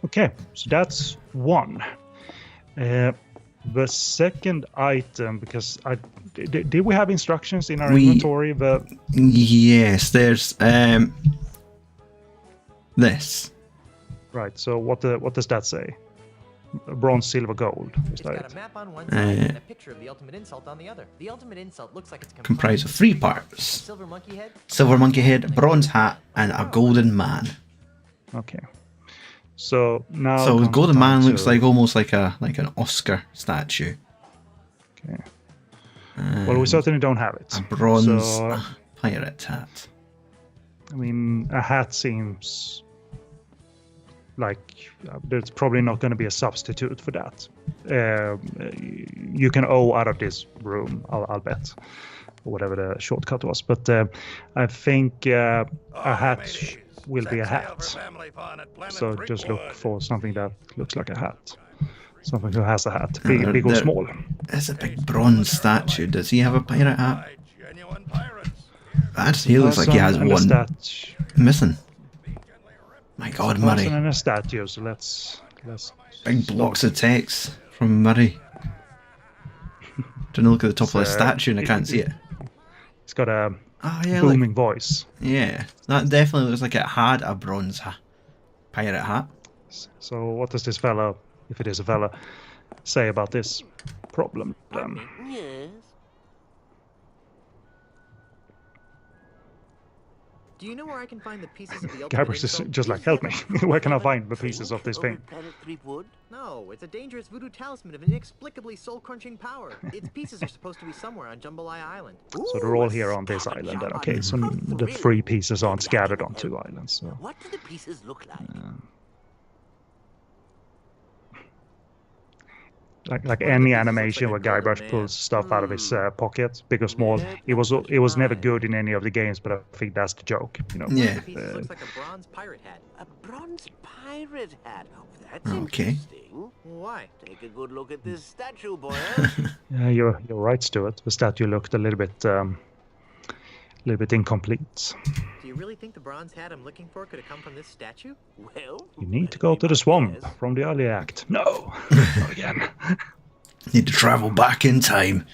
Speaker 1: Okay, so that's one. The second item, because did we have instructions in our inventory?
Speaker 2: Yes, there's this.
Speaker 1: Right. So what does that say? Bronze, silver, gold. Is
Speaker 3: It's
Speaker 1: that
Speaker 3: got
Speaker 1: it?
Speaker 3: a map on one side and a picture of the ultimate insult on the other. The ultimate insult looks like it's
Speaker 2: Comprised of 3 parts:
Speaker 3: silver monkey head,
Speaker 2: silver monkey head, bronze hat, and a golden man.
Speaker 1: Okay. So now.
Speaker 2: So the
Speaker 1: comes
Speaker 2: golden
Speaker 1: time
Speaker 2: man looks
Speaker 1: to-
Speaker 2: like almost like an Oscar statue.
Speaker 1: Okay. Well, we certainly don't have it.
Speaker 2: A bronze
Speaker 1: So,
Speaker 2: pirate hat.
Speaker 1: I mean, a hat seems like there's probably not going to be a substitute for that. You can owe out of this room, I'll bet, or whatever the shortcut was. But I think a hat will be a hat. So just look for something that looks like a hat. Something who has a hat, big or small.
Speaker 2: It's a big bronze statue. Does he have a pirate hat? He looks like he has
Speaker 1: Person and a
Speaker 2: one
Speaker 1: statue.
Speaker 2: missing. My God,
Speaker 1: Person
Speaker 2: Murray.
Speaker 1: and a statue. So let's
Speaker 2: Big blocks of text from Murray. Don't look at the top of the statue and I can't see it.
Speaker 1: It's got a
Speaker 2: Oh yeah,
Speaker 1: booming voice.
Speaker 2: yeah. That definitely looks like it had a bronze pirate hat.
Speaker 1: So what does this fella, if it is a fella, say about this problem?
Speaker 7: Yes.
Speaker 3: Do you know where I can find the pieces of the ultimate
Speaker 1: Gabriel's
Speaker 3: insult?
Speaker 1: just like, help me. Where can I find the pieces of this thing?
Speaker 7: Planet Threepwood?
Speaker 3: No, it's a dangerous voodoo talisman of inexplicably soul-crunching power. Its pieces are supposed to be somewhere on Jambalaya Island.
Speaker 1: So they're all here on this island then. Okay, so the 3 pieces aren't scattered on 2 islands. So.
Speaker 7: What do the pieces look like?
Speaker 1: Like any animation where Guybrush pulls stuff out of his pocket, big or small, it was never good in any of the games, but I think that's the joke, you know.
Speaker 2: Yeah.
Speaker 3: The pieces looks like a bronze pirate hat.
Speaker 7: A bronze pirate hat. Oh, that's
Speaker 2: Okay.
Speaker 7: interesting.
Speaker 3: Why?
Speaker 7: Take a good look at this statue, boy.
Speaker 1: Yeah, you're right, Stuart. The statue looked a little bit incomplete.
Speaker 3: Do you really think the bronze hat I'm looking for could have come from this statue?
Speaker 7: Well,
Speaker 1: You need to go to the swamp from the early act. No, not again.
Speaker 2: Need to travel back in time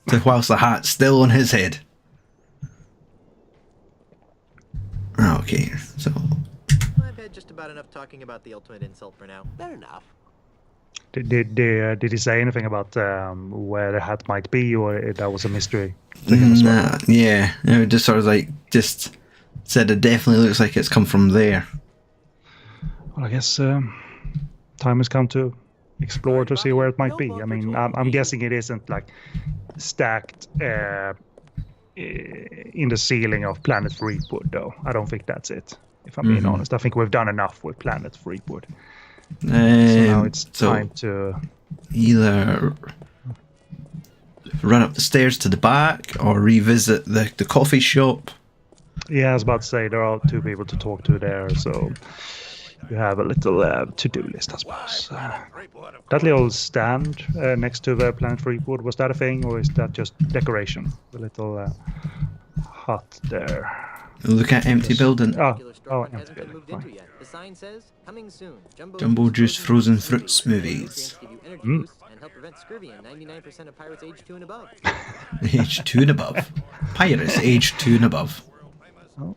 Speaker 2: to whilst the hat's still on his head. Okay, so
Speaker 3: I've had just about enough talking about the ultimate insult for now.
Speaker 7: fair enough.
Speaker 1: Did he say anything about where the hat might be, or that was a mystery to him as well?
Speaker 2: nah, yeah, it just sort of like just said it definitely looks like it's come from there.
Speaker 1: Well, I guess time has come to explore to see where it might be. I mean, I'm guessing it isn't like stacked in the ceiling of Planet Threepwood, though. I don't think that's it. If I'm being honest, I think we've done enough with Planet Threepwood. So now it's time to
Speaker 2: either run up the stairs to the back or revisit the coffee shop.
Speaker 1: Yeah, I was about to say there are 2 people to talk to there, so you have a little to-do list, I suppose. That little stand next to the Planet Threepwood, was that a thing, or is that just decoration? The little hut there.
Speaker 2: Look at empty building.
Speaker 3: Regular storefront
Speaker 1: empty
Speaker 3: hasn't been
Speaker 1: building,
Speaker 3: moved into
Speaker 1: fine.
Speaker 3: yet. The sign says, coming soon.
Speaker 2: Jumbo Juice Frozen Fruit Smoothies.
Speaker 3: Give you energy boosts and help prevent scurvy in 99% of pirates age 2 and above.
Speaker 2: Age 2 and above. Pirates age 2 and above.
Speaker 1: Oh.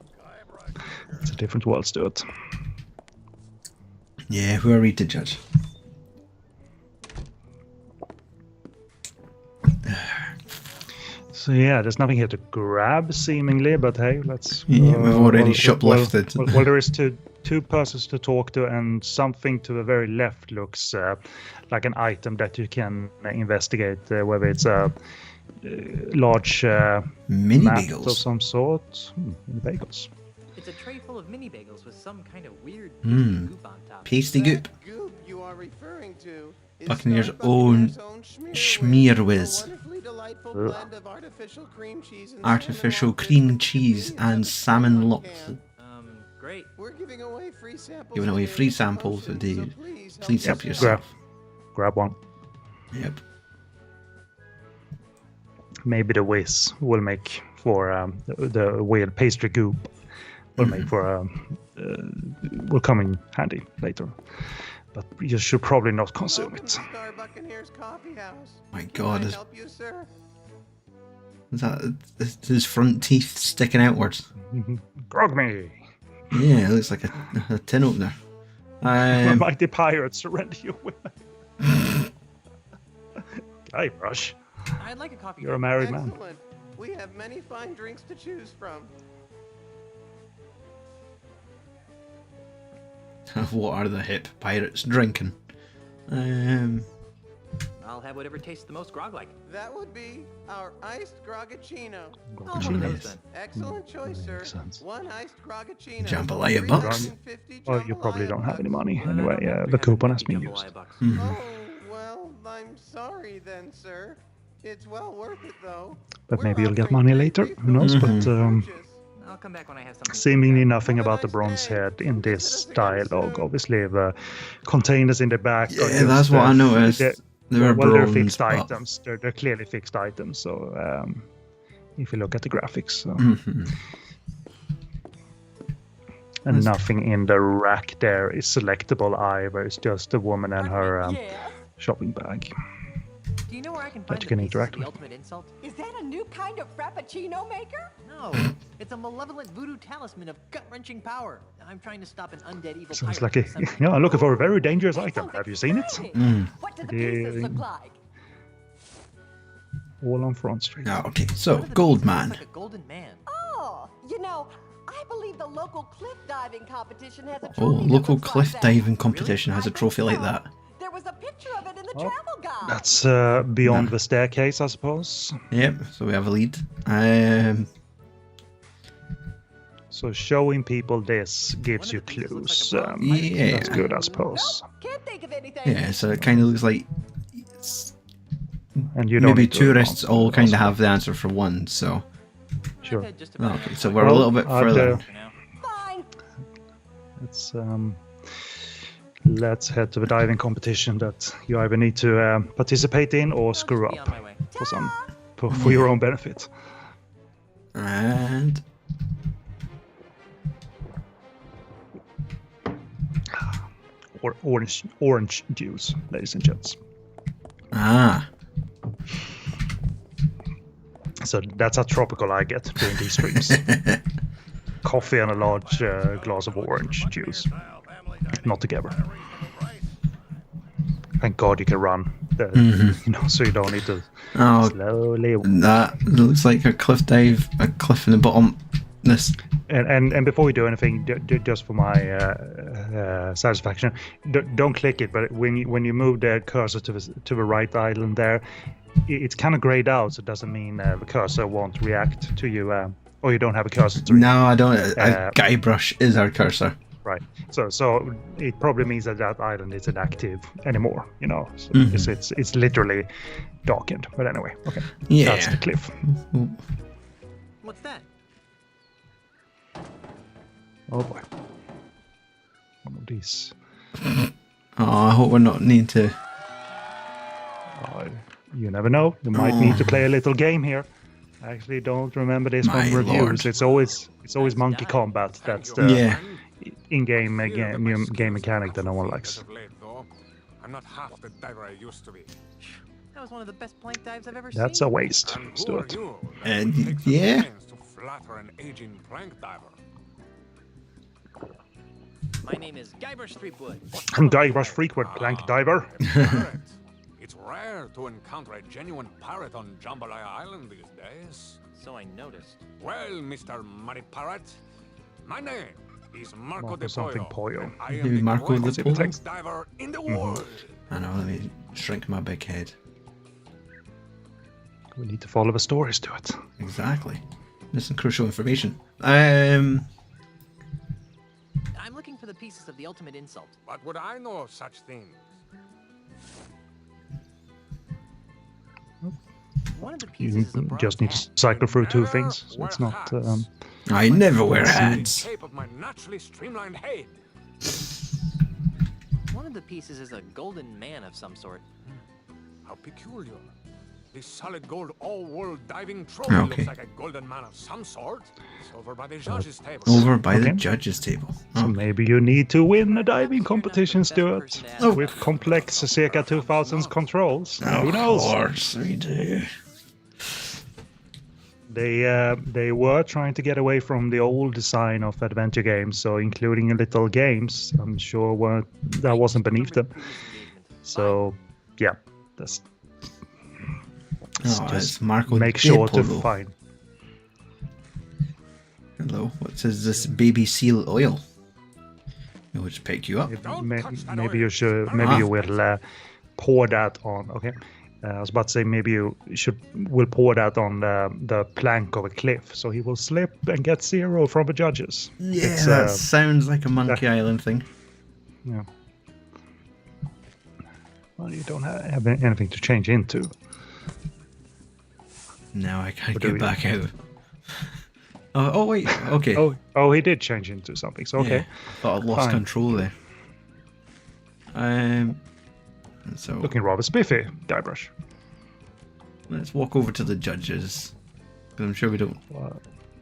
Speaker 1: It's a different world, Stuart.
Speaker 2: Yeah, who are we to judge?
Speaker 1: So yeah, there's nothing here to grab, seemingly, but hey, let's...
Speaker 2: Yeah, we've already shoplifted.
Speaker 1: Well, there is two persons to talk to, and something to the very left looks like an item that you can investigate, whether it's a large
Speaker 2: Mini
Speaker 1: mat of
Speaker 2: bagels.
Speaker 1: some sort. Bagels.
Speaker 3: It's a tray full of mini bagels with some kind of weird
Speaker 2: Mm.
Speaker 3: goop on top.
Speaker 2: Pasty goop.
Speaker 8: Goop you are referring to is
Speaker 2: Buccaneers' own Schmear Whiz.
Speaker 8: a wonderfully delightful
Speaker 1: Ugh.
Speaker 8: blend of artificial cream cheese and
Speaker 2: Artificial
Speaker 8: salmon
Speaker 2: cream
Speaker 8: lobsters
Speaker 2: cheese
Speaker 8: convenience
Speaker 2: and
Speaker 8: of
Speaker 2: salmon
Speaker 8: one
Speaker 2: lobster.
Speaker 8: can.
Speaker 3: Great.
Speaker 8: We're giving away free samples.
Speaker 2: Giving away
Speaker 8: today
Speaker 2: free
Speaker 8: with the
Speaker 2: samples
Speaker 8: promotion,
Speaker 2: today.
Speaker 8: so
Speaker 2: Please help
Speaker 8: yourself.
Speaker 2: yourself.
Speaker 1: Grab one.
Speaker 2: Yep.
Speaker 1: Maybe the whiz will make for the weird pastry goop will make for will come in handy later. But you should probably not consume
Speaker 8: Welcome
Speaker 1: it.
Speaker 8: to StarBuccaneers Coffee House.
Speaker 2: My
Speaker 8: Can
Speaker 2: God,
Speaker 8: I
Speaker 2: is
Speaker 8: help you, sir?
Speaker 2: is his front teeth sticking outwards?
Speaker 1: Grog me!
Speaker 2: Yeah, it looks like a tin opener.
Speaker 1: Mighty pirates surrender your women. Guybrush,
Speaker 3: I'd like a coffee.
Speaker 1: you're a married man.
Speaker 8: Excellent. We have many fine drinks to choose from.
Speaker 2: What are the hip pirates drinking?
Speaker 3: I'll have whatever tastes the most grog-like.
Speaker 8: That would be our iced grogacino.
Speaker 3: Oh, one of those
Speaker 2: Yes.
Speaker 3: then.
Speaker 8: Excellent choice, sir.
Speaker 1: Makes sense.
Speaker 8: One iced grogacino.
Speaker 2: Jambalaya bucks.
Speaker 8: 350
Speaker 1: Well, you probably
Speaker 8: jambalaya
Speaker 1: don't have any
Speaker 8: bucks.
Speaker 1: money
Speaker 3: Well, then I
Speaker 1: anyway.
Speaker 3: don't have
Speaker 1: The coupon has
Speaker 3: 350
Speaker 1: been used.
Speaker 3: jambalaya bucks.
Speaker 8: Oh, well, I'm sorry then, sir. It's well worth it, though.
Speaker 1: But
Speaker 8: We're
Speaker 1: maybe you'll get
Speaker 8: offering
Speaker 1: money
Speaker 8: free
Speaker 1: later.
Speaker 8: refills
Speaker 1: Who knows?
Speaker 8: on
Speaker 1: But
Speaker 8: purchase.
Speaker 3: I'll come back when I have something.
Speaker 1: seemingly nothing
Speaker 8: Have a
Speaker 1: about the
Speaker 8: nice
Speaker 1: bronze
Speaker 8: day.
Speaker 1: head in this
Speaker 8: Visit us again
Speaker 1: dialogue.
Speaker 8: soon.
Speaker 1: Obviously, the containers in the back. are
Speaker 2: Yeah,
Speaker 1: just,
Speaker 2: that's what I noticed. They were
Speaker 1: well, they're
Speaker 2: bronze,
Speaker 1: fixed
Speaker 2: but-
Speaker 1: items. They're clearly fixed items. So if you look at the graphics, so.
Speaker 2: Mhm.
Speaker 1: And nothing in the rack there is selectable either. It's just the woman and her shopping bag.
Speaker 3: Do you know where I can find
Speaker 1: you
Speaker 3: the
Speaker 1: can
Speaker 3: pieces
Speaker 1: interact
Speaker 3: of the
Speaker 1: with.
Speaker 3: ultimate insult?
Speaker 9: Is that a new kind of frappuccino maker?
Speaker 3: No, it's a malevolent voodoo talisman of gut-wrenching power. I'm trying to stop an undead evil
Speaker 1: Sounds
Speaker 3: pirate
Speaker 1: like a.
Speaker 3: from assembling
Speaker 1: Yeah, I'm looking for a very
Speaker 9: Ooh,
Speaker 1: dangerous
Speaker 9: that
Speaker 1: item.
Speaker 9: sounds
Speaker 1: Have you seen it?
Speaker 9: exciting. What do the pieces
Speaker 1: Yeah.
Speaker 9: look like?
Speaker 1: All on Front Street.
Speaker 2: Ah, okay, so
Speaker 3: One of the
Speaker 2: Gold
Speaker 3: pieces looks
Speaker 2: Man.
Speaker 3: like a golden man.
Speaker 9: Oh, you know, I believe the local cliff diving competition has a
Speaker 2: Oh,
Speaker 9: trophy that
Speaker 2: local
Speaker 9: looks like
Speaker 2: cliff
Speaker 9: that.
Speaker 2: diving competition has a
Speaker 9: I think
Speaker 2: trophy like
Speaker 9: so.
Speaker 2: that.
Speaker 9: There was a picture of it in the
Speaker 1: Oh,
Speaker 9: travel guide.
Speaker 1: That's beyond the staircase, I suppose.
Speaker 2: Yep, so we have a lead.
Speaker 1: So showing people this gives you
Speaker 3: One of the pieces
Speaker 1: clues.
Speaker 3: looks like a bronze pirate.
Speaker 2: Yeah.
Speaker 1: That's good, I suppose.
Speaker 9: Nope, can't think of anything.
Speaker 2: Yeah, so it kind of looks like it's
Speaker 1: And you don't
Speaker 2: maybe
Speaker 1: need to
Speaker 2: tourists
Speaker 1: answer
Speaker 2: all
Speaker 1: it
Speaker 2: kind of
Speaker 1: also.
Speaker 2: have the answer for one, so...
Speaker 1: Sure.
Speaker 3: I've had just about
Speaker 2: Okay,
Speaker 3: every
Speaker 2: so
Speaker 3: toy.
Speaker 2: we're a
Speaker 1: Well,
Speaker 2: little bit
Speaker 1: I'd,
Speaker 2: further.
Speaker 3: For now.
Speaker 9: Fine.
Speaker 1: Let's head to the diving competition that you either need to participate in or
Speaker 3: I'll
Speaker 1: screw
Speaker 3: just be
Speaker 1: up
Speaker 3: on my way.
Speaker 1: for your own benefit.
Speaker 2: And...
Speaker 1: Or orange juice, ladies and gents.
Speaker 2: Ah.
Speaker 1: So that's how tropical I get during these streams. Coffee and a large glass of orange juice. Not together. Thank God you can run, so you don't need to
Speaker 2: Oh,
Speaker 1: slowly.
Speaker 2: that looks like a cliff dive, a cliff in the bottom. This.
Speaker 1: And before we do anything, just for my satisfaction, don't click it. But when you move the cursor to the right island there, it's kind of grayed out. So it doesn't mean the cursor won't react to you, or you don't have a cursor to it.
Speaker 2: No, I don't. Guybrush is our cursor.
Speaker 1: Right. So it probably means that island isn't active anymore. So because it's literally darkened. But anyway, okay.
Speaker 2: Yeah.
Speaker 1: That's the cliff.
Speaker 3: What's that?
Speaker 1: Oh boy. One of these.
Speaker 2: Oh, I hope we're not need to.
Speaker 1: You never know. You might need to play a little game here. I actually don't remember this
Speaker 2: My
Speaker 1: from reviews.
Speaker 2: lord.
Speaker 1: It's always monkey combat. That's the
Speaker 2: Yeah.
Speaker 1: in-game game mechanic that no one likes.
Speaker 5: I'm not half the diver I used to be.
Speaker 3: That was one of the best plank dives I've ever
Speaker 1: That's
Speaker 3: seen.
Speaker 1: a waste,
Speaker 5: And who are
Speaker 1: Stuart.
Speaker 5: you?
Speaker 2: And
Speaker 5: That takes
Speaker 2: yeah.
Speaker 5: pains to flatter an aging plank diver.
Speaker 3: My name is Guybrush Threepwood.
Speaker 1: I'm Guybrush Frequent Plank Diver.
Speaker 5: Pirate. It's rare to encounter a genuine pirate on Jambalaya Island these days.
Speaker 3: So I noticed.
Speaker 5: Well, Mr. Muddy Pirate, my name is Marco
Speaker 1: Marco
Speaker 5: de
Speaker 1: something
Speaker 5: Pollo.
Speaker 1: Pollo.
Speaker 5: and I
Speaker 2: Maybe
Speaker 5: am the
Speaker 2: Marco de
Speaker 5: greatest
Speaker 2: Pollo?
Speaker 5: plank diver in the world.
Speaker 2: I know. Let me shrink my big head.
Speaker 1: We need to follow the stories to it.
Speaker 2: Exactly. Missing crucial information.
Speaker 3: I'm looking for the pieces of the ultimate insult.
Speaker 5: But would I know of such things?
Speaker 3: One of the
Speaker 1: You
Speaker 3: pieces is a bronze
Speaker 1: just need to
Speaker 3: hat.
Speaker 1: cycle through two
Speaker 5: Never
Speaker 1: things. So
Speaker 5: wear
Speaker 1: it's not.
Speaker 5: hats.
Speaker 2: I never wear hats.
Speaker 5: Shape of my naturally streamlined head.
Speaker 3: One of the pieces is a golden man of some sort.
Speaker 5: How peculiar. The solid gold all-world diving trophy
Speaker 2: Okay.
Speaker 5: looks like a golden man of some sort. It's over by the judge's table.
Speaker 2: Over by the
Speaker 1: Okay.
Speaker 2: judge's table.
Speaker 1: So
Speaker 2: Oh.
Speaker 1: maybe you need to win a diving competition, Stuart,
Speaker 3: Best person to ask.
Speaker 1: with complex circa 2000s controls. Who
Speaker 2: Of
Speaker 1: knows?
Speaker 2: course we do.
Speaker 1: They were trying to get away from the old design of adventure games, so including little games, I'm sure that wasn't beneath them. So, yeah, that's
Speaker 2: Oh, it's Marco
Speaker 1: make sure to
Speaker 2: Polo.
Speaker 1: find.
Speaker 2: Hello, what is this baby seal oil? It will just pick you up.
Speaker 1: Maybe you should. Maybe you will pour that on. Okay, I was about to say maybe you will pour that on the plank of a cliff, so he will slip and get 0 from the judges.
Speaker 2: Yeah,
Speaker 1: It's,
Speaker 2: that sounds like a Monkey Island thing.
Speaker 1: Yeah. Well, you don't have anything to change into.
Speaker 2: Now I can't
Speaker 1: What do
Speaker 2: get
Speaker 1: we-
Speaker 2: back out. Oh wait, okay.
Speaker 1: Oh, he did change into something. So okay.
Speaker 2: Yeah, thought I lost
Speaker 1: Fine.
Speaker 2: control there. So
Speaker 1: Looking rather spiffy, Guybrush.
Speaker 2: let's walk over to the judges. 'Cause I'm sure we don't.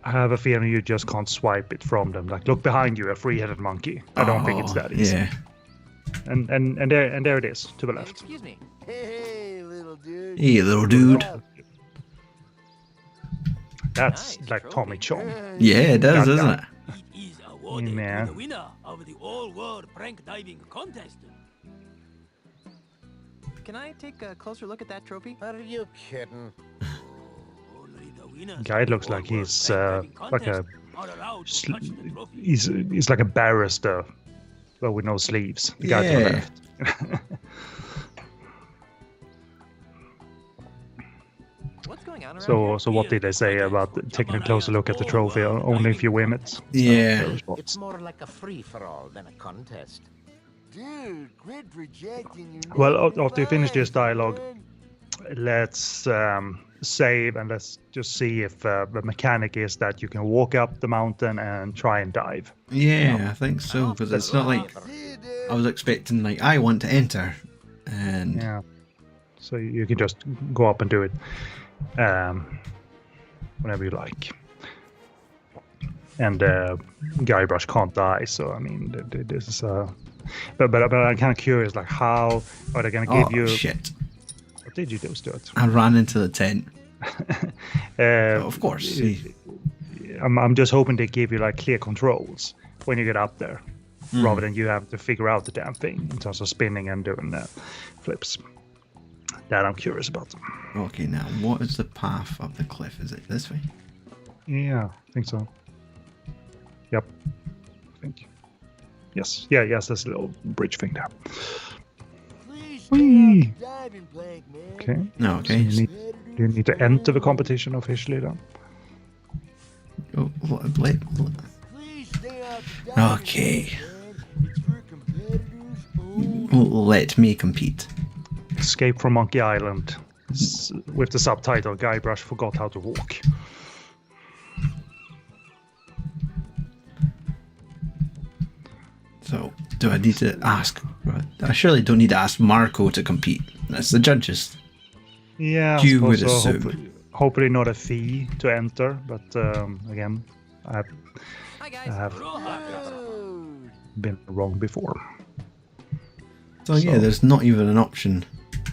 Speaker 1: I have a feeling you just can't swipe it from them. Like, look behind you, a three-headed monkey. I don't think it's that easy.
Speaker 2: Yeah.
Speaker 1: And there it is to the left.
Speaker 3: Excuse me.
Speaker 6: Hey, little dude.
Speaker 2: Hey, little dude.
Speaker 1: That's
Speaker 3: Nice
Speaker 1: like
Speaker 3: trophy.
Speaker 1: Tommy Chong.
Speaker 2: Yeah, it does,
Speaker 1: Yeah,
Speaker 2: doesn't
Speaker 1: yeah.
Speaker 2: it?
Speaker 10: It is awarded
Speaker 1: Man.
Speaker 10: to the winner of the all-world prank diving contest.
Speaker 3: Can I take a closer look at that trophy?
Speaker 6: Are you kidding?
Speaker 10: Only the winners
Speaker 1: Guy
Speaker 10: of the
Speaker 1: looks like
Speaker 10: all-world
Speaker 1: he's
Speaker 10: prank diving
Speaker 1: like a
Speaker 10: contest are allowed to touch the trophy.
Speaker 1: he's like a barrister, but with no sleeves. The guy to the
Speaker 2: Yeah.
Speaker 1: left.
Speaker 3: What's going on around
Speaker 1: So what did they say about taking a closer look at the trophy? Only if you win it.
Speaker 2: Yeah.
Speaker 6: It's more like a free-for-all than a contest.
Speaker 8: Dude, quit projecting your
Speaker 1: Well,
Speaker 8: negative
Speaker 1: after you finish this
Speaker 8: vibes,
Speaker 1: dialogue,
Speaker 8: man.
Speaker 1: let's save and let's just see if the mechanic is that you can walk up the mountain and try and dive.
Speaker 2: Yeah, I think so. Because it's not like
Speaker 8: See you, dude.
Speaker 2: I was expecting. Like I want to enter, and
Speaker 1: Yeah. So you can just go up and do it whenever you like. And Guybrush can't die, so I mean, this is but I'm kind of curious, like how are they going to give
Speaker 2: oh
Speaker 1: you?
Speaker 2: shit!
Speaker 1: What did you do, Stuart?
Speaker 2: I ran into the tent. Of course.
Speaker 1: I'm just hoping they give you like clear controls when you get up there, rather than you have to figure out the damn thing in terms of spinning and doing flips. That I'm curious about.
Speaker 2: Okay, now what is the path up the cliff? Is it this way?
Speaker 1: Yeah, I think so. Yep, I think. Yes, yes, there's a little bridge thing there.
Speaker 8: Please stay off
Speaker 1: Whee!
Speaker 8: the diving plank, man.
Speaker 1: Okay.
Speaker 2: No, okay.
Speaker 1: Do you need to enter the competition officially then?
Speaker 2: Oh,
Speaker 8: Please stay off the diving
Speaker 2: Okay.
Speaker 8: plank, man. It's for competitors only.
Speaker 2: Let me compete.
Speaker 1: Escape from Monkey Island with the subtitle Guybrush forgot how to walk.
Speaker 2: So, do I need to ask? I surely don't need to ask Marco to compete. That's the judges.
Speaker 1: Yeah, I
Speaker 2: You would
Speaker 1: suppose so.
Speaker 2: assume.
Speaker 1: Hopefully not a fee to enter, but again,
Speaker 3: Hi
Speaker 1: I
Speaker 3: guys.
Speaker 1: have
Speaker 8: Dude.
Speaker 1: been wrong before.
Speaker 2: So yeah, there's not even an option.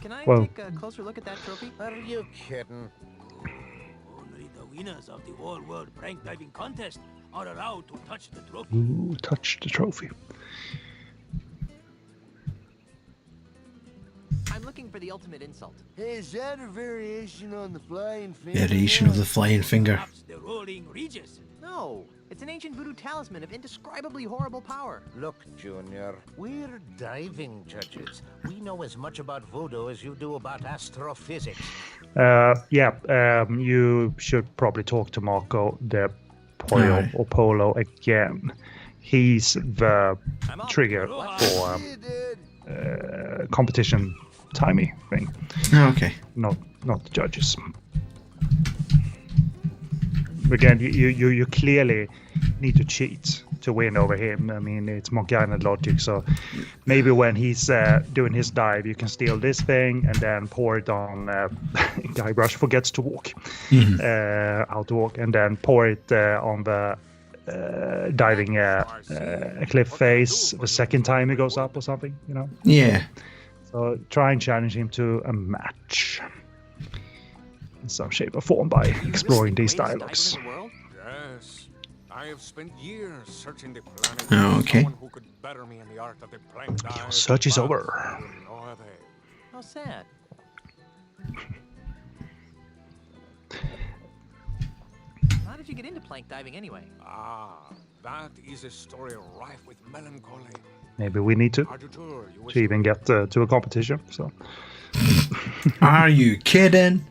Speaker 3: Can I
Speaker 1: Well-
Speaker 3: take a closer look at that trophy?
Speaker 6: Are you kidding?
Speaker 10: Only the winners of the all-world prank diving contest are allowed to touch the trophy.
Speaker 1: Ooh, touch the trophy.
Speaker 3: I'm looking for the ultimate insult.
Speaker 8: Hey, is that a variation on the flying finger?
Speaker 2: Variation of the flying finger.
Speaker 10: Perhaps the rolling Regis.
Speaker 3: No, It's an ancient voodoo talisman of indescribably horrible power.
Speaker 7: Look, Junior, we're diving judges. We know as much about voodoo as you do about astrophysics.
Speaker 1: You should probably talk to Marco de Pollo or Polo again. He's the trigger for competition timey thing.
Speaker 2: Okay.
Speaker 1: Not the judges. Again, you clearly need to cheat to win over him. I mean, it's Monkey Island logic. So maybe when he's doing his dive, you can steal this thing and then pour it on. Guybrush forgets to walk, how to walk, and then pour it on the diving cliff face the second time he goes up or something. You know.
Speaker 2: Yeah.
Speaker 1: So try and challenge him to a match in some shape or form by exploring these dialogues.
Speaker 5: Yes, I have spent years searching the planet
Speaker 2: Oh,
Speaker 5: for
Speaker 2: okay.
Speaker 5: someone who could better me in the art of the plank dive.
Speaker 1: Your search is
Speaker 5: but
Speaker 1: over.
Speaker 5: to no avail.
Speaker 3: How sad. How did you get into plank diving anyway?
Speaker 5: Ah, that is a story rife with melancholy.
Speaker 1: Maybe we need to even get to a competition. So.
Speaker 2: Are you kidding?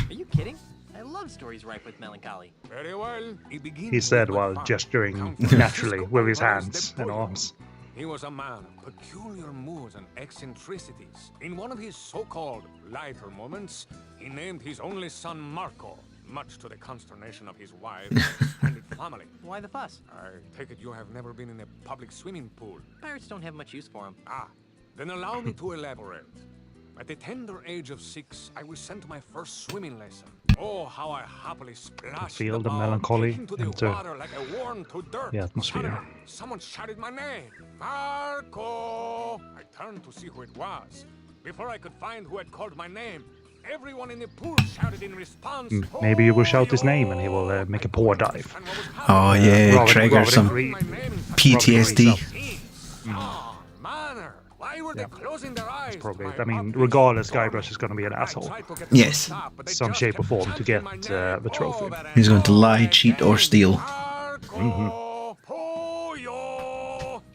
Speaker 3: Are you kidding? I love stories ripe with melancholy.
Speaker 5: Very well.
Speaker 1: He said while gesturing naturally with his hands and arms.
Speaker 5: He was a man of peculiar moods and eccentricities. In one of his so-called lighter moments, he named his only son Marco, much to the consternation of his wife and his family.
Speaker 3: Why the fuss?
Speaker 5: I take it you have never been in a public swimming pool.
Speaker 3: Pirates don't have much use for them.
Speaker 5: Ah, then allow me to elaborate. At the tender age of 6, I was sent to my first swimming lesson. Oh, how I happily splashed
Speaker 1: Feel the
Speaker 5: ball
Speaker 1: melancholy
Speaker 5: into the
Speaker 1: into
Speaker 5: water like a worm to dirt.
Speaker 1: the atmosphere.
Speaker 5: Suddenly, someone shouted my name, Marco. I turned to see who it was. Before I could find who had called my name, everyone in the pool shouted in response.
Speaker 1: Maybe you will shout his name and he will make a poor dive.
Speaker 2: Oh yeah, trigger some PTSD.
Speaker 5: Oh, manner. Why were they closing their eyes?
Speaker 1: That's probably it. I mean, regardless, Guybrush is going to be an asshole.
Speaker 2: Yes.
Speaker 1: Some shape or form to get the trophy.
Speaker 2: He's going to lie, cheat, or steal.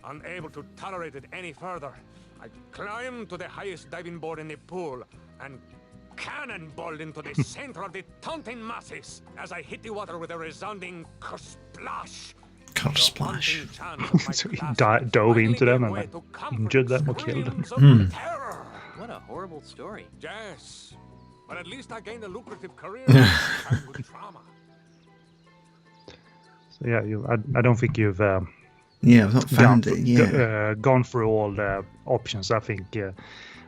Speaker 5: Unable to tolerate it any further, I climbed to the highest diving board in the pool and cannonballed into the center of the taunting masses as I hit the water with a resounding kersplash.
Speaker 2: Kersplash.
Speaker 1: So he dove into them and injured them or killed them.
Speaker 3: What a horrible story.
Speaker 5: Yes, but at least I gained a lucrative career in childhood trauma.
Speaker 1: So yeah, I don't think you've
Speaker 2: yeah, I've not found it. Yeah,
Speaker 1: gone through all the options. I think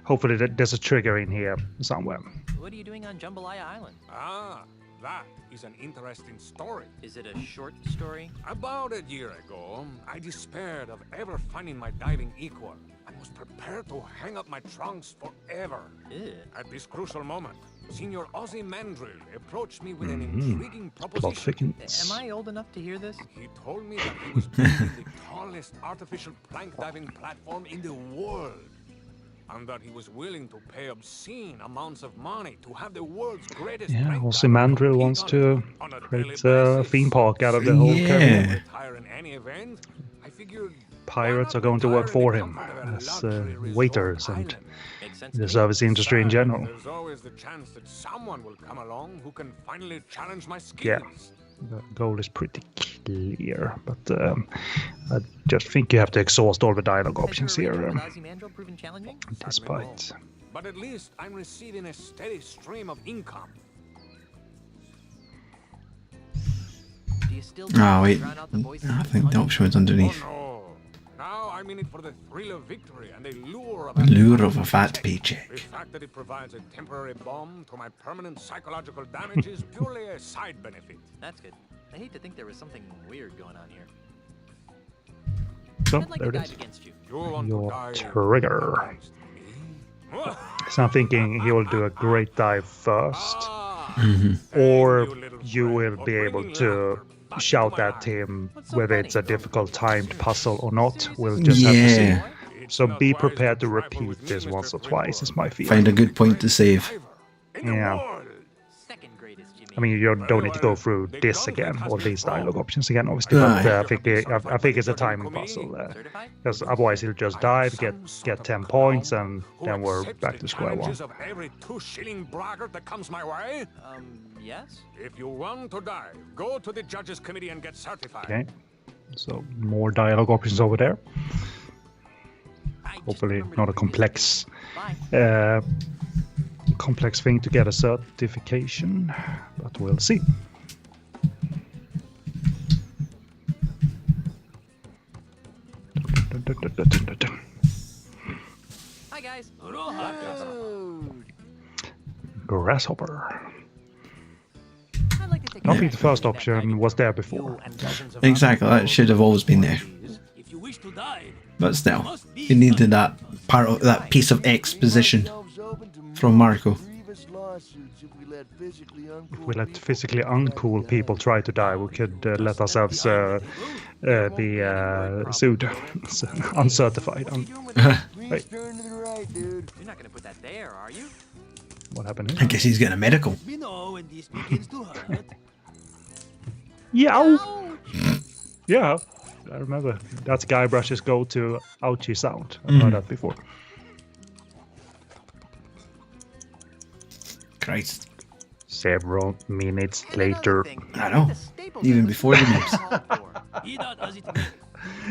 Speaker 1: hopefully there's a trigger in here somewhere.
Speaker 3: What are you doing on Jambalaya Island?
Speaker 5: Ah, that is an interesting story.
Speaker 3: Is it a short story?
Speaker 5: About a year ago, I despaired of ever finding my diving equal and was prepared to hang up my trunks forever.
Speaker 3: Ew.
Speaker 5: At this crucial moment, Senior Ozzy Mandrill approached me with an intriguing proposition.
Speaker 3: Am I old enough to hear this?
Speaker 5: He told me that he was building the tallest artificial plank diving platform in the world, and that he was willing to pay obscene amounts of money to have the world's greatest.
Speaker 1: Yeah, Ozzy Mandrill wants to create a theme park out of the whole career.
Speaker 5: In any event, I figured
Speaker 1: Pirates are going to work for him as waiters and the service industry in general.
Speaker 5: There's always the chance that someone will come along who can finally challenge my skills.
Speaker 1: Yeah, the goal is pretty clear, but I just think you have to exhaust all the dialogue options here. Despite.
Speaker 5: But at least I'm receiving a steady stream of income.
Speaker 3: Do you still
Speaker 2: oh wait, I think the option was underneath.
Speaker 5: Oh, no. Now I'm in it for the thrill of victory and the lure of
Speaker 2: a fat paycheck.
Speaker 5: The fact that it provides a temporary bomb to my permanent psychological damage is purely a side benefit.
Speaker 3: That's good. I hate to think there was something weird going on here.
Speaker 1: So
Speaker 3: I'd like
Speaker 1: there
Speaker 3: to
Speaker 1: it
Speaker 3: dive
Speaker 1: is.
Speaker 3: against you.
Speaker 1: Your trigger. So I'm thinking he will do a great dive first, or you will be able to shout at him whether it's a difficult timed puzzle or not. We'll just have to see. So be prepared to repeat this once or twice, is my feeling.
Speaker 2: Find a good point to save.
Speaker 1: Yeah.
Speaker 3: Second greatest
Speaker 1: I mean, you don't need to go through this again, or these dialogue options again, obviously. But I think it's a timing puzzle, because otherwise he'll just dive, get 10 points, and then we're back to square one.
Speaker 5: Of every 2-shilling braggart that comes my way?
Speaker 3: Yes?
Speaker 5: If you want to dive, go to the judges committee and get certified.
Speaker 1: Okay, so more dialogue options over there. Hopefully not a complex thing to get a certification, but we'll see.
Speaker 3: Hi, guys.
Speaker 1: Grasshopper.
Speaker 3: I'd like to take
Speaker 1: I think the first option was there before.
Speaker 2: Exactly, that should have always been there.
Speaker 10: If you wish to dive,
Speaker 2: But still, you needed that part of that piece of exposition from Marco.
Speaker 1: If we let physically uncool people try to die, we could let ourselves be sued, uncertified. Wait,
Speaker 3: You're not gonna put that there, are you?
Speaker 1: what happened
Speaker 2: I
Speaker 1: here?
Speaker 2: guess he's getting a medical.
Speaker 10: we know when this begins to hurt.
Speaker 1: Yeah. Yeah, I remember. That's Guybrush's go-to ouchie sound. I've heard that before.
Speaker 2: Christ.
Speaker 1: Several minutes later.
Speaker 2: I know. Even before the news.
Speaker 10: Be that as it may,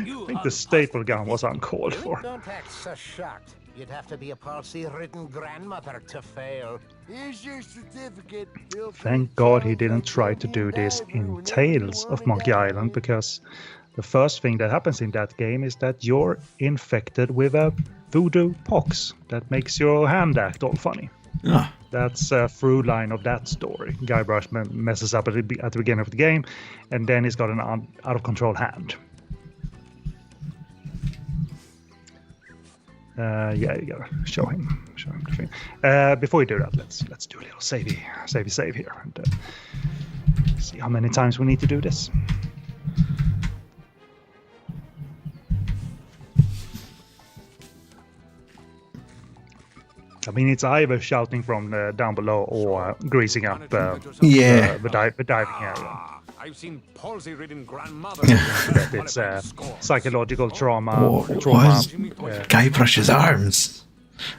Speaker 10: you
Speaker 1: I think
Speaker 10: are
Speaker 1: the staple gun was uncalled for.
Speaker 7: Don't act so shocked. You'd have to be a palsy-ridden grandmother to fail.
Speaker 11: Here's your certificate.
Speaker 1: Thank God he didn't try to do this in Tales of Monkey Island, because the first thing that happens in that game is that you're infected with a voodoo pox that makes your hand act all funny.
Speaker 2: Ah.
Speaker 1: That's a through line of that story. Guybrush messes up at the beginning of the game, and then he's got an out of control hand. Yeah, you gotta show him the thing. Before we do that, let's do a little save here, and see how many times we need to do this. I mean, it's either shouting from down below or greasing up the diving area.
Speaker 5: I've seen palsy-ridden grandmother.
Speaker 1: That it's psychological trauma.
Speaker 2: Guybrush's arms.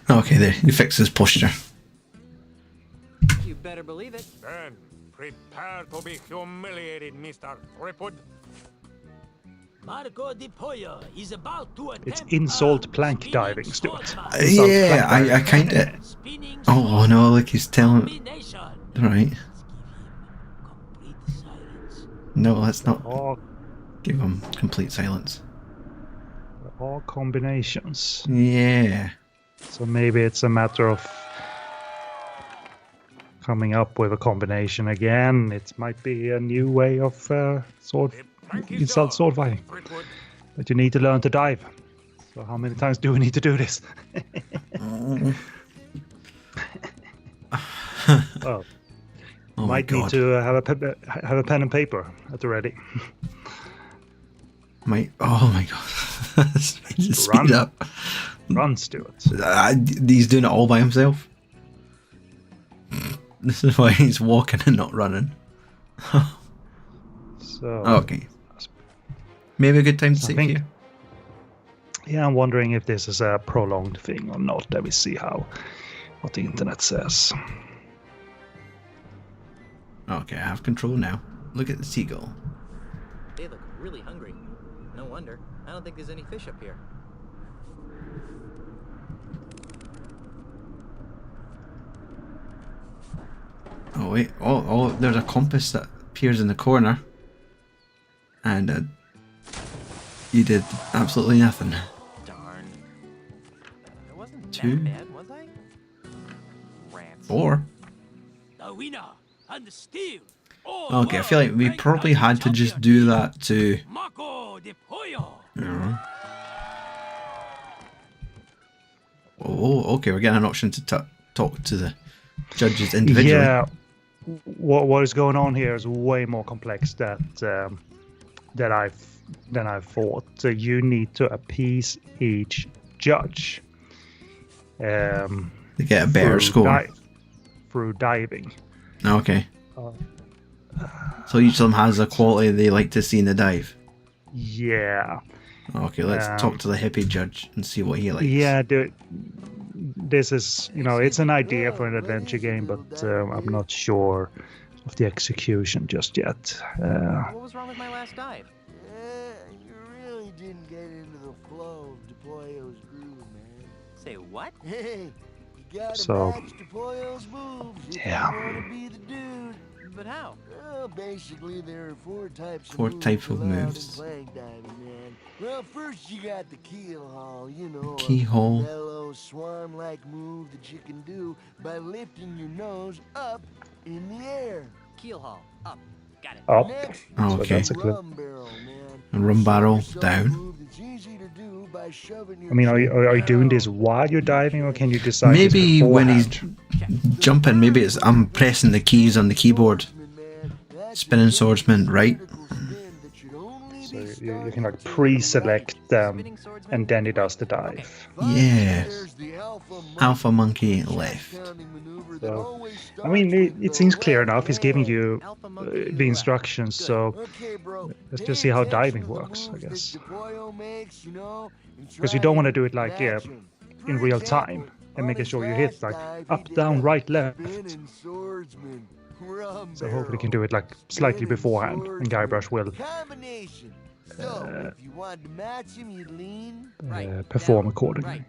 Speaker 2: Okay, there. He fixed his posture.
Speaker 3: You better believe it.
Speaker 5: Then prepare to be humiliated, Mr. Threepwood.
Speaker 10: Marco Di Pollo is about to attempt
Speaker 1: It's insult plank diving, Stuart.
Speaker 2: Yeah, I kind of. Oh no! Look, he's telling. Right. No, let's not give him complete silence.
Speaker 1: All combinations.
Speaker 2: Yeah.
Speaker 1: So maybe it's a matter of coming up with a combination again. It might be a new way of insult sword fighting. But you need to learn to dive. So how many times do we need to do this? Well, might need to have a pen and paper at the ready.
Speaker 2: Oh my god. Speed up.
Speaker 1: Run, Stuart.
Speaker 2: He's doing it all by himself. This is why he's walking and not running.
Speaker 1: So
Speaker 2: okay. Maybe a good time to save here.
Speaker 1: Yeah, I'm wondering if this is a prolonged thing or not. Let me see what the internet says.
Speaker 2: Okay, I have control now. Look at the seagull.
Speaker 3: They look really hungry. No wonder. I don't think there's any fish up here.
Speaker 2: Oh wait, oh, there's a compass that appears in the corner. And you did absolutely nothing.
Speaker 3: Darn. I wasn't
Speaker 2: Two.
Speaker 3: that bad, was I? Rants.
Speaker 2: 4.
Speaker 10: the winner and the steal.
Speaker 2: Okay, I feel like we probably had to just do that to...
Speaker 10: Marco Di Pollo.
Speaker 2: Oh, okay, we're getting an option to talk to the judges individually.
Speaker 1: Yeah, what is going on here is way more complex than I thought. So you need to appease each judge.
Speaker 2: To get a better score.
Speaker 1: Through diving.
Speaker 2: Okay. So each of them has a quality they like to see in the dive.
Speaker 1: Yeah.
Speaker 2: Okay, let's talk to the hippie judge and see what he likes.
Speaker 1: Yeah, this is, it's an idea for an adventure game, but I'm not sure of the execution just yet.
Speaker 3: What was wrong with my last dive?
Speaker 11: You really didn't get into the flow of DePollo's groove, man.
Speaker 3: Say what?
Speaker 11: Hey, you gotta
Speaker 1: So,
Speaker 11: match DePollo's moves if
Speaker 1: yeah.
Speaker 11: you want to be the dude.
Speaker 3: But how?
Speaker 11: Well, basically, there are four types
Speaker 2: Four
Speaker 11: of moves
Speaker 2: types of
Speaker 11: allowed
Speaker 2: moves.
Speaker 11: in plank diving, man. Well, first you got the keel haul,
Speaker 2: Keyhole.
Speaker 11: a mellow swan-like move that you can do by lifting your nose up in the air.
Speaker 3: Keel haul. Up. Got it.
Speaker 1: Up.
Speaker 11: Next,
Speaker 2: Oh,
Speaker 1: So
Speaker 2: okay.
Speaker 1: that's a clip.
Speaker 11: rum barrel, man.
Speaker 2: A rum barrel
Speaker 11: Yourself a
Speaker 2: down.
Speaker 11: move that's easy to do by shoving your
Speaker 1: I mean, are you doing this
Speaker 11: chin
Speaker 1: while you're diving, or can you decide this
Speaker 2: Maybe when he's
Speaker 1: beforehand?
Speaker 2: jumping, maybe it's I'm pressing the keys on the keyboard. Spinning swordsman, right?
Speaker 1: So you can like pre-select them, and then it does the dive.
Speaker 2: Yes. Alpha monkey left.
Speaker 1: So, I mean, it seems clear enough. He's giving you the instructions, so let's just see how diving works, I guess. Because you don't want to do it like in real time and making sure you hit like up, down, right, left. So hopefully you can do it like slightly beforehand, and Guybrush will perform accordingly.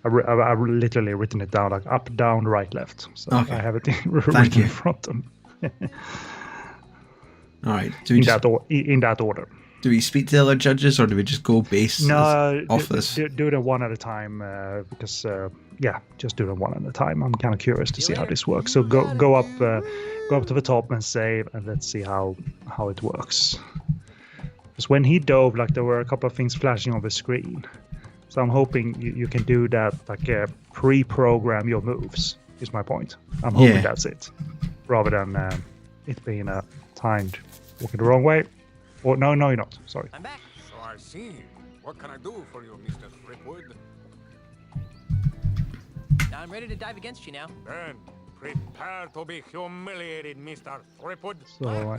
Speaker 1: I've literally written it down like up, down, right, left. So
Speaker 2: Okay.
Speaker 1: I have it written
Speaker 2: you.
Speaker 1: in front of me.
Speaker 2: All right. Do we
Speaker 1: In that order.
Speaker 2: do we speak to the other judges, or do we just go based
Speaker 1: No,
Speaker 2: off this?
Speaker 1: do them one at a time because just do them one at a time. I'm kind of curious to see how this works. So go up to the top and save, and let's see how it works. Because when he dove, like there were a couple of things flashing on the screen. So I'm hoping you can do that, like pre-program your moves. Is my point. I'm hoping that's it, rather than it being a timed walking the wrong way. Or no, you're not. Sorry.
Speaker 3: I'm back.
Speaker 5: So I see. What can I do for you, Mr. Threepwood?
Speaker 3: Now I'm ready to dive against you now.
Speaker 5: Then prepare to be humiliated, Mr. Threepwood.
Speaker 1: So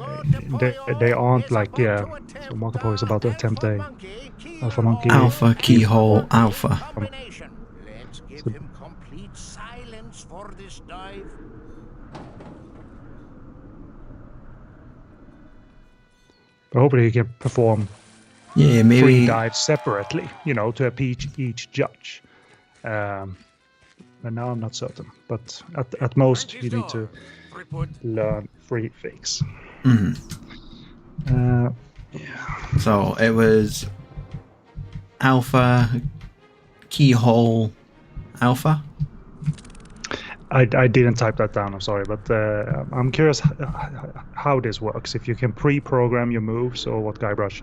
Speaker 1: they aren't like So Marco Polo is about to attempt a alpha monkey.
Speaker 2: Alpha keyhole alpha.
Speaker 7: Let's give him complete silence for this dive.
Speaker 1: But hopefully you can perform
Speaker 2: Yeah,
Speaker 1: 3
Speaker 2: maybe.
Speaker 1: dives separately, to appease each judge. But now I'm not certain. But at most you need to learn 3 things.
Speaker 2: So it was alpha keyhole alpha.
Speaker 1: I didn't type that down, I'm sorry, but I'm curious how this works. If you can pre-program your moves, or what Guybrush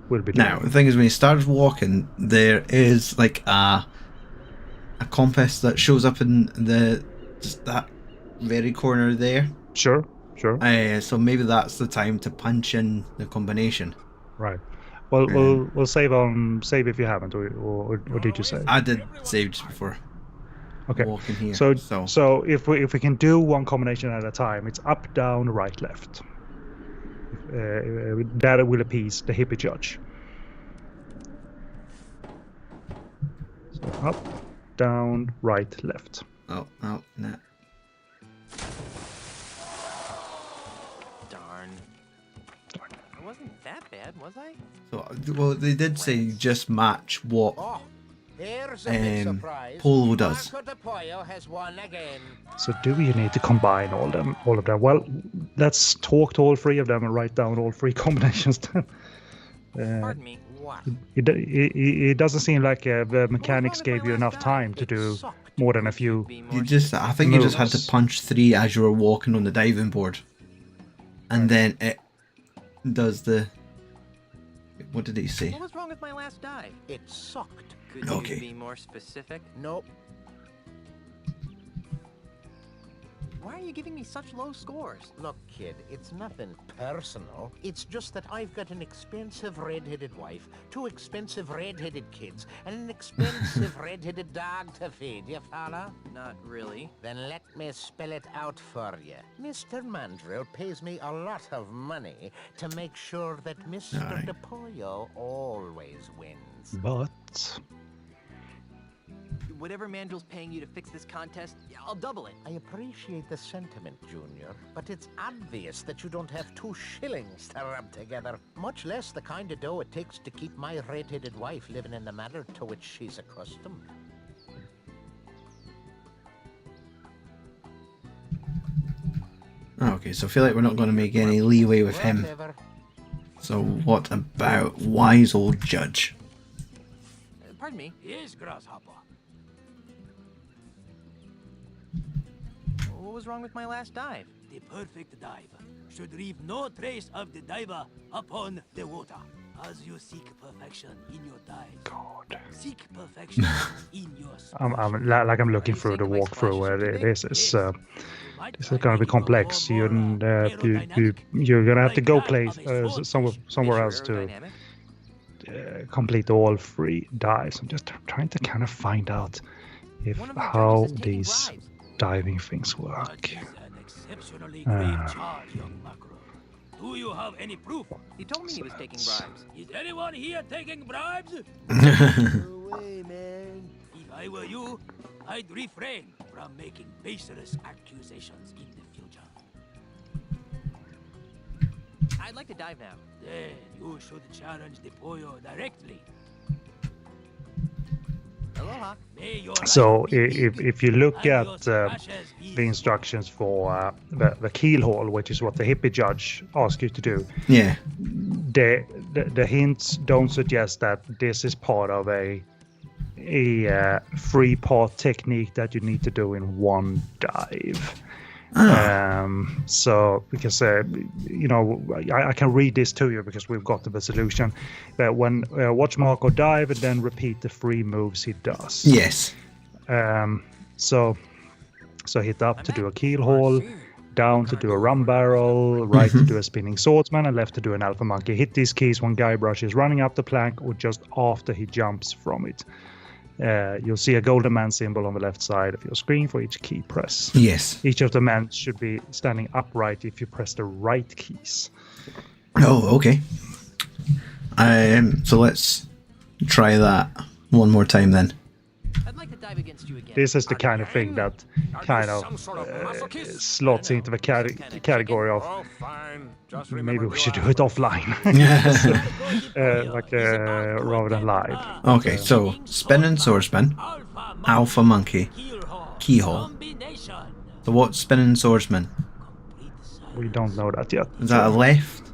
Speaker 1: will be doing.
Speaker 2: Now the thing is, when he starts walking, there is like a compass that shows up in just that very corner there.
Speaker 1: Sure.
Speaker 2: So maybe that's the time to punch in the combination.
Speaker 1: Right. Well, we'll save if you haven't, or did you save?
Speaker 2: I did save just before.
Speaker 1: Okay.
Speaker 2: Walking here.
Speaker 1: So if we can do one combination at a time, it's up, down, right, left. That will appease the hippie judge. So up, down, right, left.
Speaker 2: Oh, nah.
Speaker 3: Darn. I wasn't that bad, was I?
Speaker 2: So, well, they did say just match what
Speaker 7: Here's a big surprise.
Speaker 2: Polo does.
Speaker 7: Marco de Pollo has won again.
Speaker 1: So do you need to combine all of them? Well, let's talk to all 3 of them and write down all 3 combinations then.
Speaker 3: Pardon me. What?
Speaker 1: It doesn't seem like the mechanics gave you enough time to do more than a few.
Speaker 2: I think you just had to punch 3 as you were walking on the diving board, and then it does the. What did he say?
Speaker 3: What was wrong with my last dive?
Speaker 7: It sucked.
Speaker 3: Could
Speaker 2: Okay.
Speaker 3: you be more specific?
Speaker 7: Nope.
Speaker 3: Why are you giving me such low scores?
Speaker 7: Look, kid, it's nothing personal. It's just that I've got an expensive red-headed wife, 2 expensive red-headed kids, and an expensive red-headed dog to feed. You follow?
Speaker 3: Not really.
Speaker 7: Then let me spell it out for you. Mr. Mandrill pays me a lot of money to make sure that Mr. DePollo always wins.
Speaker 1: But
Speaker 3: Whatever Mandrill's paying you to fix this contest, I'll double it.
Speaker 7: I appreciate the sentiment, Junior, but it's obvious that you don't have 2 shillings to rub together, much less the kind of dough it takes to keep my red-headed wife living in the manner to which she's accustomed.
Speaker 2: Okay, so I feel like we're not going to make any leeway with him.
Speaker 7: Whatever.
Speaker 2: So what about wise old judge?
Speaker 3: Pardon me?
Speaker 10: Yes, Grasshopper.
Speaker 3: What was wrong with my last dive?
Speaker 10: The perfect dive should leave no trace of the diver upon the water. As you seek perfection in your dive,
Speaker 1: God.
Speaker 10: seek perfection in your
Speaker 1: I'm looking through the walkthrough. This is going to be complex. You're going to have to go somewhere else to complete all 3 dives. I'm just trying to kind of find out how these diving things work.
Speaker 10: Exceptionally grave charge, young mackerel. Do you have any proof?
Speaker 3: He told me he was taking bribes.
Speaker 10: Is anyone here taking bribes?
Speaker 11: No way, man.
Speaker 10: If I were you, I'd refrain from making baseless accusations in the future.
Speaker 3: I'd like to dive now.
Speaker 10: Then you should challenge the Pollo directly.
Speaker 3: Aloha.
Speaker 1: So if you look at the instructions for the keel haul, which is what the hippie judge asked you to do,
Speaker 2: yeah,
Speaker 1: the hints don't suggest that this is part of a 3-part technique that you need to do in one dive. So because I can read this to you because we've got the solution. But when watch Marco dive and then repeat the 3 moves he does.
Speaker 2: Yes.
Speaker 1: So hit up to do a keel haul, down to do a rum barrel, right to do a spinning swordsman, and left to do an alpha monkey. Hit these keys when Guybrush is running up the plank or just after he jumps from it. You'll see a golden man symbol on the left side of your screen for each key press.
Speaker 2: Yes.
Speaker 1: Each of the men should be standing upright if you press the right keys.
Speaker 2: Oh, okay. So let's try that one more time then.
Speaker 3: I'd like to dive against you again.
Speaker 1: This is the kind of thing that kind of slots into the category of maybe we should do it offline, rather than live.
Speaker 2: Okay, so spinning swordsman, alpha monkey, keyhole. So what's spinning swordsman?
Speaker 1: We don't know that yet.
Speaker 2: Is that a left?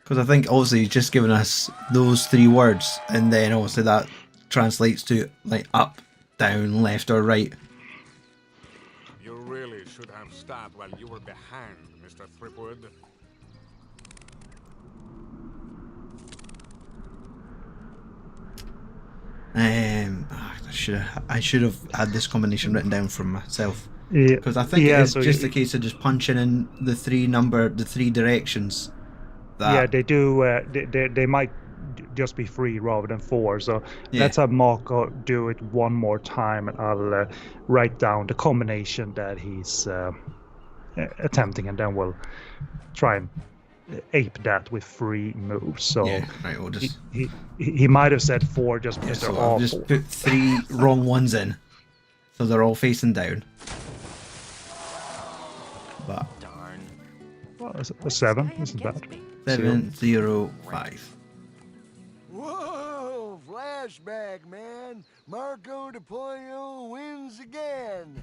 Speaker 2: Because I think obviously he's just given us those 3 words, and then obviously that translates to like up, down, left, or right.
Speaker 5: You really should have stopped while you were behind, Mr. Threepwood.
Speaker 2: I should have had this combination written down for myself.
Speaker 1: Yeah,
Speaker 2: because I think it's just a case of just punching in the 3 directions.
Speaker 1: Yeah, they do. They might just be 3 rather than 4. So let's have Marco do it one more time, and I'll write down the combination that he's attempting, and then we'll try and ape that with 3 moves. So
Speaker 2: right, we'll just...
Speaker 1: he might have said 4 just because they're all
Speaker 2: just
Speaker 1: 4.
Speaker 2: Put 3 wrong ones in, so they're all facing down. But
Speaker 3: darn.
Speaker 1: Well, a 7 isn't bad.
Speaker 2: 705.
Speaker 11: Whoa! Flashback, man. Marco de Pollo wins again.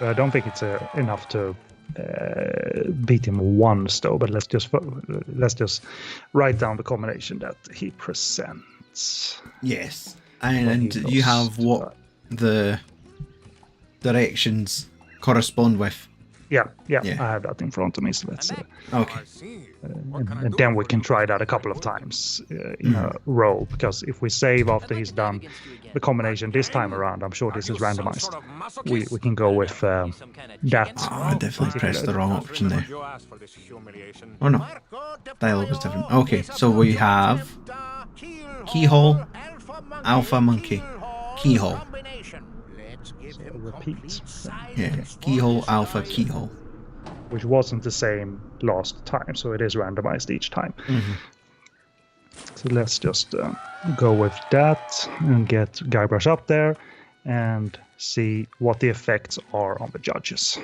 Speaker 1: I don't think it's enough to beat him once though. But let's just write down the combination that he presents.
Speaker 2: Yes, and you have what the directions correspond with.
Speaker 1: Yeah, I have that in front of me. So let's.
Speaker 2: Okay.
Speaker 1: And then we can try that a couple of times in a row, because if we save after he's done the combination this time around, I'm sure this is randomized. We can go with that.
Speaker 2: Oh, I definitely pressed the wrong option there. Oh no, dialogue was different. Okay, so we have keyhole, alpha monkey, keyhole.
Speaker 1: So repeat.
Speaker 2: Yeah, keyhole, alpha, keyhole.
Speaker 1: Which wasn't the same last time, so it is randomized each time. So let's just go with that and get Guybrush up there and see what the effects are on the judges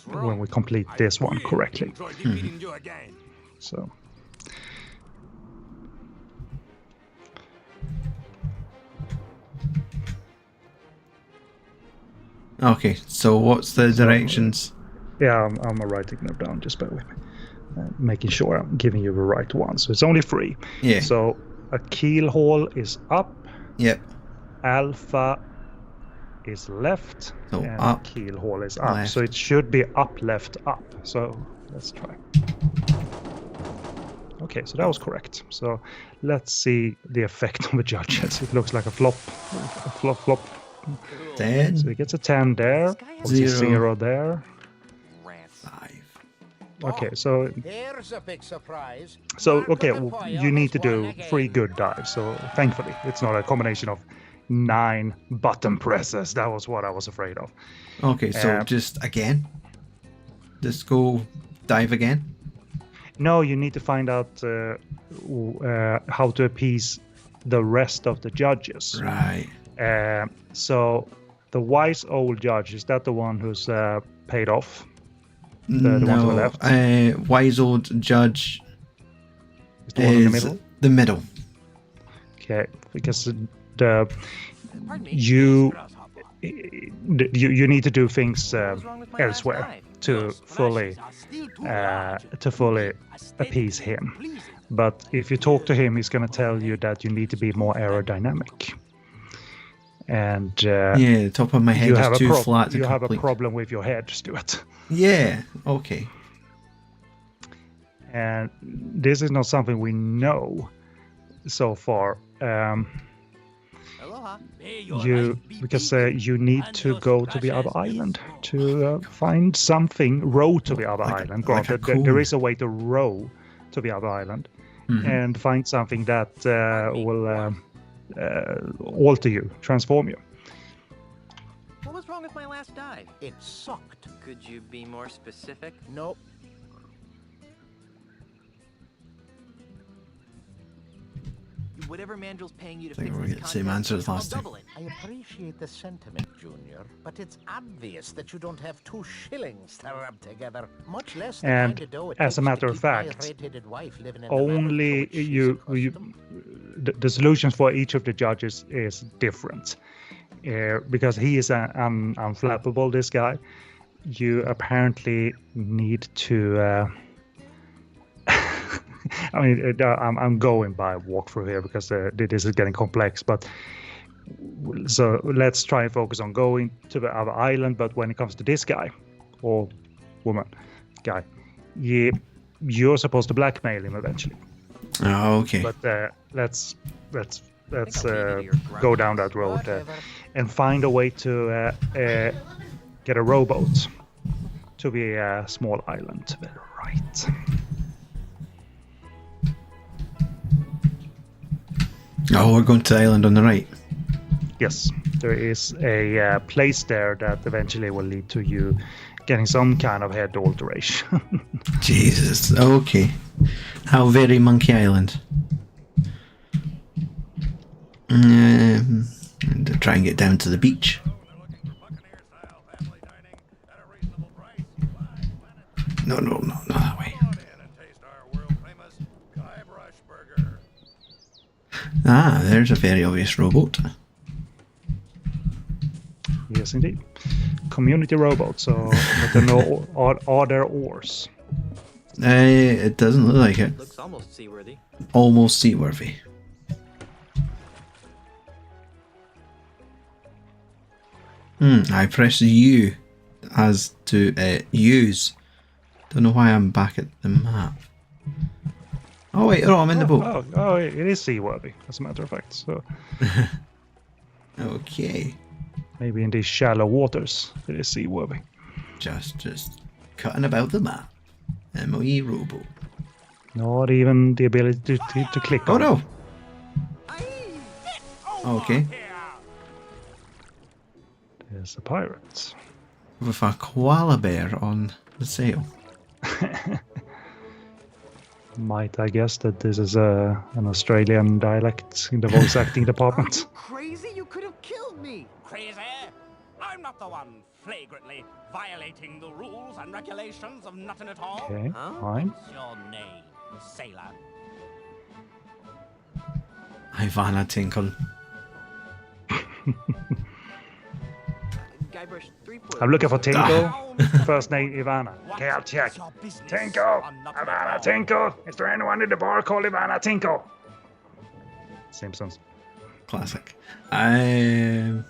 Speaker 1: when we complete this one correctly. So.
Speaker 2: Okay, so what's the directions?
Speaker 1: Yeah, I'm writing them down, just bear with me. Making sure I'm giving you the right one. So it's only 3.
Speaker 2: Yeah.
Speaker 1: So a keyhole is up.
Speaker 2: Yep.
Speaker 1: Alpha is left.
Speaker 2: So
Speaker 1: and
Speaker 2: up,
Speaker 1: keyhole is up.
Speaker 2: left.
Speaker 1: So it should be up, left, up. So let's try. Okay, so that was correct. So let's see the effect on the judges. It looks like a flop. A flop.
Speaker 2: 10.
Speaker 1: So he gets a 10 there. 0 there.
Speaker 2: 5.
Speaker 1: Okay, so
Speaker 7: There's a big surprise.
Speaker 1: So, okay, you need to do 3 good dives. So, thankfully, it's not a combination of 9 button presses. That was what I was afraid of.
Speaker 2: Okay, so just again? Just go dive again?
Speaker 1: No, you need to find out how to appease the rest of the judges.
Speaker 2: Right.
Speaker 1: So, the wise old judge, is that the one who's paid off?
Speaker 2: No,
Speaker 1: one to the left?
Speaker 2: wise old judge
Speaker 1: is the one in the middle.
Speaker 2: The middle.
Speaker 1: Okay, because you need to do things elsewhere to fully appease him. But if you talk to him, he's going to tell you that you need to be more aerodynamic. And
Speaker 2: yeah, the top of my head is too flat to
Speaker 1: you
Speaker 2: complete.
Speaker 1: have a problem with your head, Stuart.
Speaker 2: Yeah, okay.
Speaker 1: And this is not something we know so far. Because you need to go to the other island to find something, row to the other island. Granted, there is a way to row to the other island and find something that will alter you, transform you.
Speaker 3: What was wrong with my last dive?
Speaker 7: It sucked.
Speaker 3: Could you be more specific?
Speaker 7: Nope.
Speaker 3: Whatever Mandrill's paying you to
Speaker 2: I think
Speaker 3: fix
Speaker 2: we're
Speaker 3: this
Speaker 2: getting the same
Speaker 3: contest,
Speaker 2: answer as
Speaker 3: I'll
Speaker 2: last time.
Speaker 3: double it.
Speaker 7: I appreciate the sentiment, Junior, but it's obvious that you don't have 2 shillings to rub together, much less the
Speaker 1: And
Speaker 7: kind of dough it
Speaker 1: as a
Speaker 7: takes
Speaker 1: matter
Speaker 7: to
Speaker 1: of
Speaker 7: keep my
Speaker 1: fact,
Speaker 7: red-headed wife living in
Speaker 1: only
Speaker 7: the manor to which she's
Speaker 1: the solutions for each of the judges is different. Because he is unflappable, this guy. You apparently need to I mean, I'm going by walkthrough here because this is getting complex, but so let's try and focus on going to the other island. But when it comes to this guy or woman guy, you're supposed to blackmail him eventually.
Speaker 2: Oh, okay.
Speaker 1: But let's go down that road and find a way to get a rowboat to the small island to the right.
Speaker 2: Oh, we're going to the island on the right.
Speaker 1: Yes, there is a place there that eventually will lead to you getting some kind of head alteration.
Speaker 2: Jesus, okay. How very Monkey Island. And to try and get down to the beach. No, not that way. Ah, there's a very obvious rowboat.
Speaker 1: Yes, indeed. Community rowboat, so are there oars?
Speaker 2: It doesn't look like it.
Speaker 3: Looks almost seaworthy.
Speaker 2: Almost seaworthy. I press U has to use. Don't know why I'm back at the map. Oh wait, oh, I'm in the boat.
Speaker 1: Oh, it is seaworthy, as a matter of fact. So
Speaker 2: okay.
Speaker 1: Maybe in these shallow waters, it is seaworthy.
Speaker 2: Just cutting about the map. MOE rowboat.
Speaker 1: Not even the ability to click on.
Speaker 2: Oh no! Okay.
Speaker 1: There's a pirate.
Speaker 2: With a koala bear on the sail.
Speaker 1: Might I guess that this is an Australian dialect in the voice acting department?
Speaker 3: Are you crazy? You could have killed me.
Speaker 10: Crazy? I'm not the one flagrantly violating the rules and regulations of Knuttin Atoll.
Speaker 1: Okay, fine.
Speaker 10: What's your name, sailor?
Speaker 2: Ivana Tinkle.
Speaker 3: Guybrush Threepwood.
Speaker 1: I'm looking for Tinkle. First name Ivana. Okay, I'll check. Tinkle! Ivana Tinkle! Is there anyone in the bar called Ivana Tinkle? Simpsons.
Speaker 2: Classic.
Speaker 3: I'm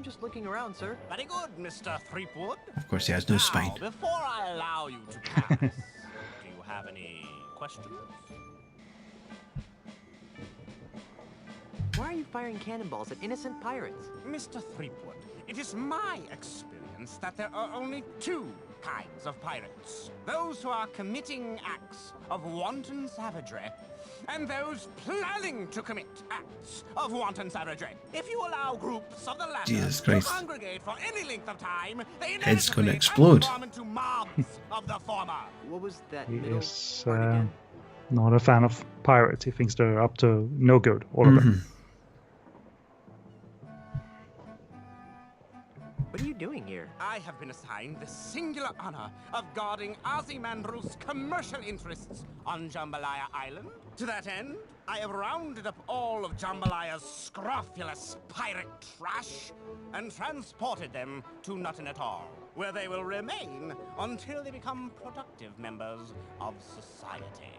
Speaker 3: just looking around, sir.
Speaker 10: Very good, Mr. Threepwood.
Speaker 2: Of course, he has no spine.
Speaker 10: Now, before I allow you to pass, do you have any questions?
Speaker 3: Why are you firing cannonballs at innocent pirates?
Speaker 10: Mr. Threepwood, it is my experience that there are only two kinds of pirates. Those who are committing acts of wanton savagery, and those planning to commit acts of wanton savagery. If you allow groups of the latter
Speaker 2: Jesus
Speaker 10: to
Speaker 2: Christ.
Speaker 10: congregate for any length of time, they
Speaker 2: Head's gonna
Speaker 10: inevitably
Speaker 2: explode.
Speaker 10: transform into mobs of the former.
Speaker 3: What was that
Speaker 1: He
Speaker 3: middle
Speaker 1: is
Speaker 3: part again?
Speaker 1: not a fan of pirates. He thinks they're up to no good, all of them.
Speaker 3: What are you doing here?
Speaker 10: I have been assigned the singular honor of guarding Ozymandias' commercial interests on Jambalaya Island. To that end, I have rounded up all of Jambalaya's scrofulous pirate trash and transported them to Knuttin Atoll, where they will remain until they become productive members of society.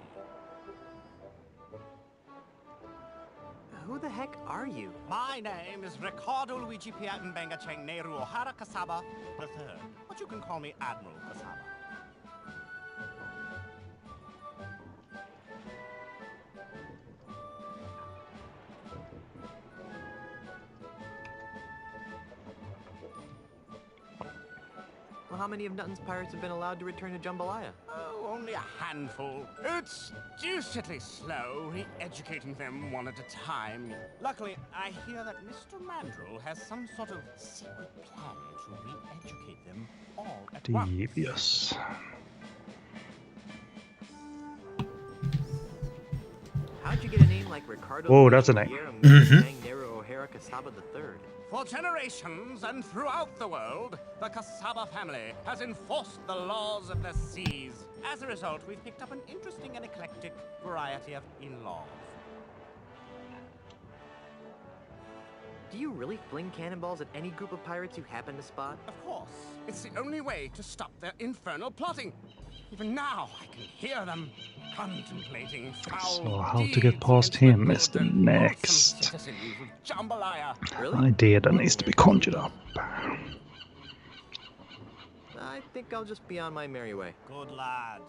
Speaker 3: Who the heck are you?
Speaker 10: My name is Ricardo Luigi Piattenbenga Chengneru O'Hara Casaba III, but you can call me Admiral Casaba.
Speaker 3: Well, how many of Knuttin's pirates have been allowed to return to Jambalaya?
Speaker 10: Oh, only a handful. It's deucedly slow, re-educating them one at a time. Luckily, I hear that Mr. Mandrill has some sort of secret plan to re-educate them all at once.
Speaker 1: Devious.
Speaker 3: How'd you get a name like Ricardo?
Speaker 1: Whoa, that's a name.
Speaker 3: Nero O'Hara Casaba III.
Speaker 10: For generations and throughout the world, the Casaba family has enforced the laws of the seas. As a result, we've picked up an interesting and eclectic variety of in-laws.
Speaker 3: Do you really fling cannonballs at any group of pirates you happen to spot?
Speaker 10: Of course. It's the only way to stop their infernal plotting. Even now, I can hear them contemplating foul
Speaker 1: So how to get past him is the next idea that needs to be conjured up.
Speaker 3: I think I'll just be on my merry way.
Speaker 10: Good lad.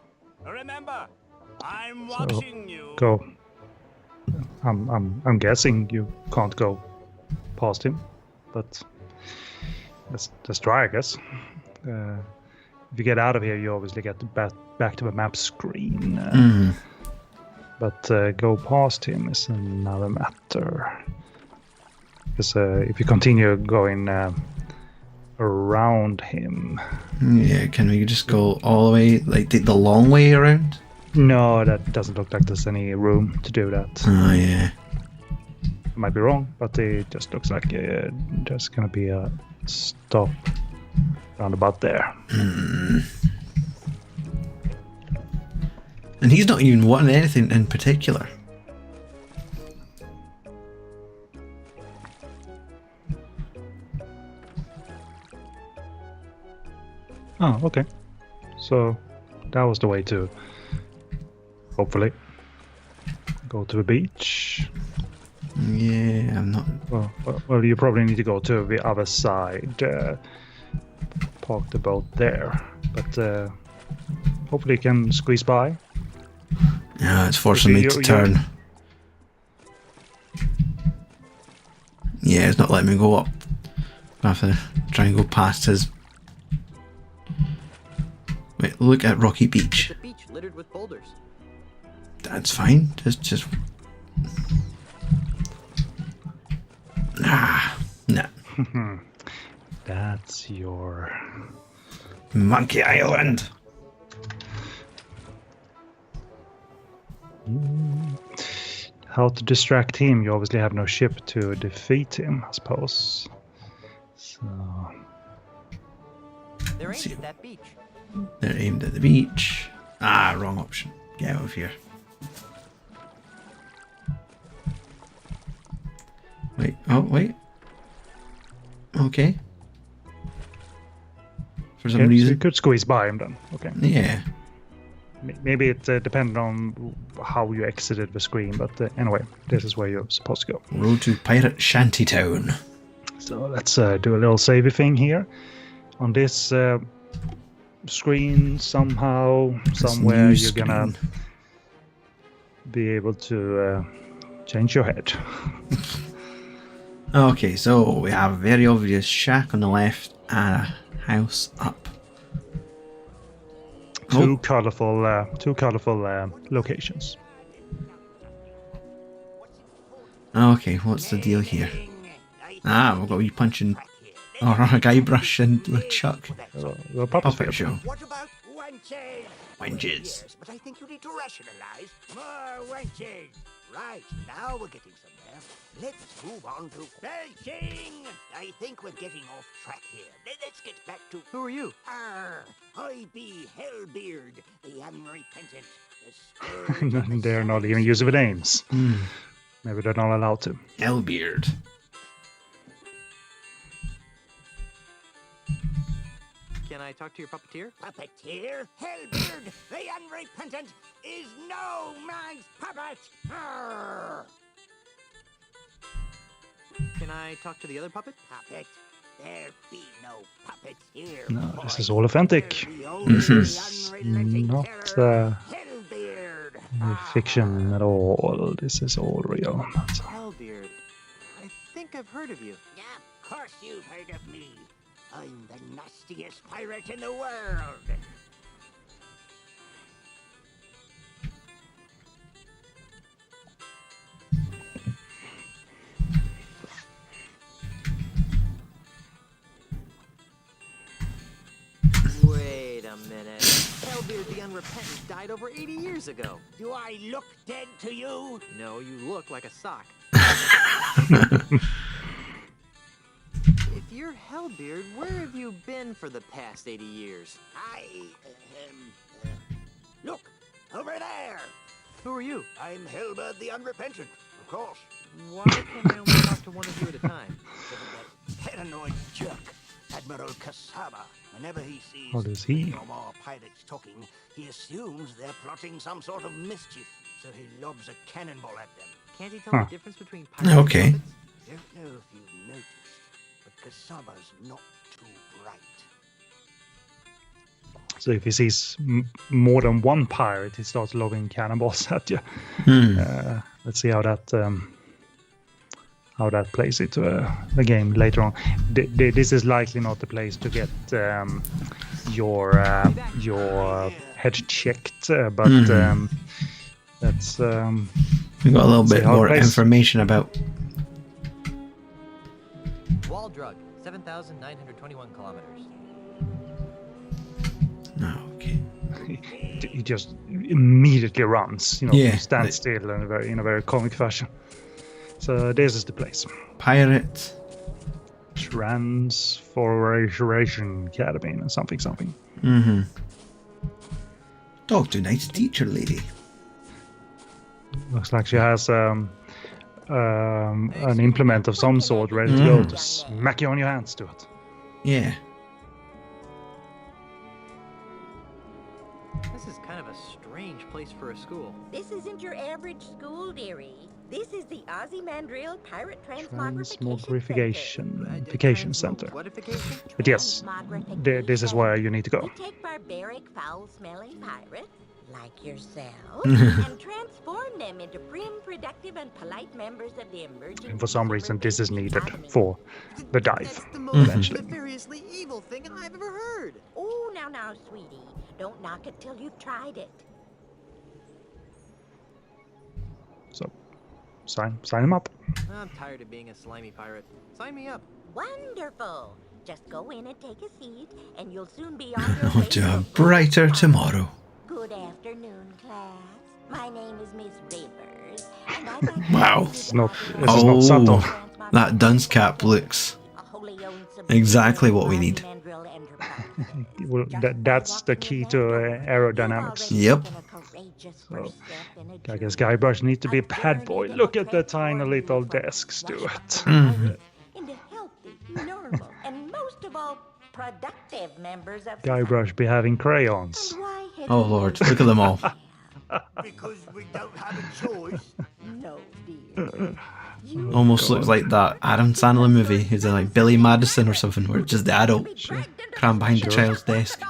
Speaker 10: Remember, I'm watching you.
Speaker 1: Go. I'm guessing you can't go past him, but let's try, I guess. If you get out of here, you obviously get back to the map screen. But go past him is another matter. Because if you continue going around him...
Speaker 2: Yeah, can we just go all the way, like the long way around?
Speaker 1: No, that doesn't look like there's any room to do that.
Speaker 2: Oh, yeah.
Speaker 1: I might be wrong, but it just looks like there's going to be a stop round about there.
Speaker 2: And he's not even wanting anything in particular.
Speaker 1: Oh, okay. So that was the way to hopefully go to the beach.
Speaker 2: Yeah, I'm not...
Speaker 1: Well, you probably need to go to the other side. park the boat there, but hopefully you can squeeze by.
Speaker 2: Yeah, it's forcing me to turn. Yeah, it's not letting me go up. I have to try and go past his. Wait, look at Rocky Beach.
Speaker 3: It's a beach littered with boulders.
Speaker 2: That's fine. Just. No.
Speaker 1: That's your
Speaker 2: Monkey Island.
Speaker 1: How to distract him? You obviously have no ship to defeat him, I suppose. So
Speaker 3: They're aimed at that beach.
Speaker 2: They're aimed at the beach. Ah, wrong option. Get out of here. Wait. Oh, wait. Okay. For some reason.
Speaker 1: You could squeeze by him then. Okay.
Speaker 2: Yeah.
Speaker 1: Maybe it depended on how you exited the screen, but anyway, this is where you're supposed to go.
Speaker 2: Road to Pirate Shantytown.
Speaker 1: So let's do a little savey thing here. On this screen, somehow, somewhere, you're gonna be able to change your head.
Speaker 2: Okay, so we have a very obvious shack on the left and a house up.
Speaker 1: Two colorful locations.
Speaker 2: Okay, what's the deal here? Ah, we've got a wee punching, or a Guybrush and LeChuck.
Speaker 1: The
Speaker 2: puppet show.
Speaker 7: What about wenches?
Speaker 2: Wenches.
Speaker 7: Yes, but I think you need to rationalize. More wenches. Right, now we're getting somewhere. Let's move on to belching. I think we're getting off track here. Let's get back to...
Speaker 3: Who are you?
Speaker 7: I be Hellbeard, the unrepentant.
Speaker 1: They're not even using the names. Maybe they're not allowed to.
Speaker 2: Hellbeard.
Speaker 3: Can I talk to your puppeteer?
Speaker 7: Puppeteer? Hellbeard, the unrepentant, is no man's puppet! Arr!
Speaker 3: Can I talk to the other puppet?
Speaker 7: Puppet? There be no puppets here.
Speaker 1: No, this is all authentic. This is not fiction at all. This is all real.
Speaker 3: Hellbeard. I think I've heard of you.
Speaker 7: Yeah, of course you've heard of me. I'm the nastiest pirate in the world.
Speaker 3: Wait a minute. Hellbeard the Unrepentant died over 80 years ago.
Speaker 7: Do I look dead to you?
Speaker 3: No, you look like a sock. If you're Hellbeard, where have you been for the past 80 years?
Speaker 7: Look, over there.
Speaker 3: Who are you?
Speaker 7: I'm Hellbeard the Unrepentant, of course.
Speaker 3: Why can I only talk to one of you at a time?
Speaker 7: That paranoid jerk, Admiral Casaba. Whenever he sees
Speaker 1: What is he?
Speaker 7: three or more pirates talking, he assumes they're plotting some sort of mischief, so he lobs a cannonball at them.
Speaker 3: Can't he tell the difference between pirates
Speaker 2: Okay.
Speaker 3: and puppets?
Speaker 7: Don't know if you've noticed, but Casaba's not too bright.
Speaker 1: So if he sees more than one pirate, he starts lobbing cannonballs at you. Let's see how that plays into the game later on. This is likely not the place to get your head checked, but that's
Speaker 2: we got a little bit more information about.
Speaker 3: Wall drug, 7,921 kilometers.
Speaker 2: Okay.
Speaker 1: He just immediately runs,
Speaker 2: Yeah.
Speaker 1: stands still in a very comic fashion. So this is the place.
Speaker 2: Pirate.
Speaker 1: Transmogrification Academy and something.
Speaker 2: Talk to nice teacher lady.
Speaker 1: Looks like she has an implement of some sort ready to go to smack you on your hands to it.
Speaker 2: Yeah.
Speaker 3: This is kind of a strange place for a school.
Speaker 12: This isn't your average school, dearie.
Speaker 9: This is the Ozymandial Pirate Transmogrification
Speaker 1: Transmogrification Center. But yes, this is where you need to go.
Speaker 9: We take barbaric, foul-smelling pirates, like yourself, and transform them into prim, productive, and polite members of the emerging...
Speaker 1: And for some reason, this is needed for the dive,
Speaker 3: That's the most
Speaker 1: eventually.
Speaker 3: nefariously evil thing I've ever heard.
Speaker 9: Oh, now, sweetie. Don't knock it till you've tried it.
Speaker 1: So, sign him up.
Speaker 3: I'm tired of being a slimy pirate. Sign me up.
Speaker 9: Wonderful. Just go in and take a seat, and you'll soon be on your way
Speaker 2: To a brighter tomorrow.
Speaker 9: Good afternoon, class. My name is Miss Rivers, and I'd like
Speaker 2: Wow.
Speaker 1: It's not subtle.
Speaker 2: That Dunce Cap looks exactly what we need.
Speaker 1: Well, that's the key to aerodynamics.
Speaker 2: Yep.
Speaker 1: So, I guess Guybrush needs to be a pad boy. Look at the tiny little desks to it.
Speaker 9: into healthy, normal, and most of all, productive members of
Speaker 1: Guybrush be having crayons.
Speaker 2: Oh Lord, look at them all.
Speaker 6: Because we don't have a choice.
Speaker 9: No, dear.
Speaker 2: Almost looks like that Adam Sandler movie. Is it like Billy Madison or something, where it's just the adult crammed behind the child's desk?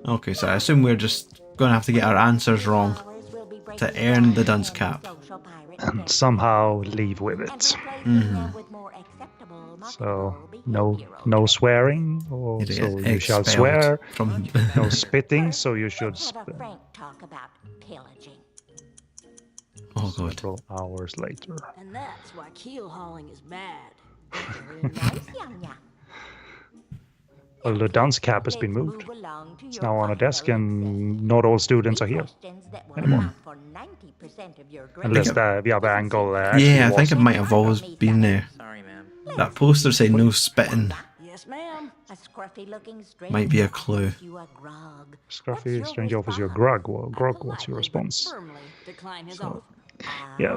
Speaker 2: Okay, so I assume we're just gonna have to get our answers wrong to earn the Dunce Cap.
Speaker 1: And somehow leave with it. So no swearing, or
Speaker 2: It
Speaker 1: so
Speaker 2: is
Speaker 1: you shall
Speaker 2: expelled
Speaker 1: swear.
Speaker 2: from
Speaker 1: No spitting, so you should.
Speaker 2: Oh god.
Speaker 1: Several hours later.
Speaker 12: And that's why keel hauling is bad.
Speaker 1: Well, the Dunce Cap has been moved. It's now on a desk, and not all students are here anymore. Unless the other angle.
Speaker 2: Yeah, I think it might have always been there.
Speaker 3: Sorry, ma'am.
Speaker 2: That poster saying no spitting
Speaker 12: Yes, ma'am.
Speaker 2: might be a clue.
Speaker 1: Scruffy strange offers you a grog. Well, grog, what's your response?
Speaker 12: Firmly decline his
Speaker 1: So,
Speaker 12: offer.
Speaker 1: yeah,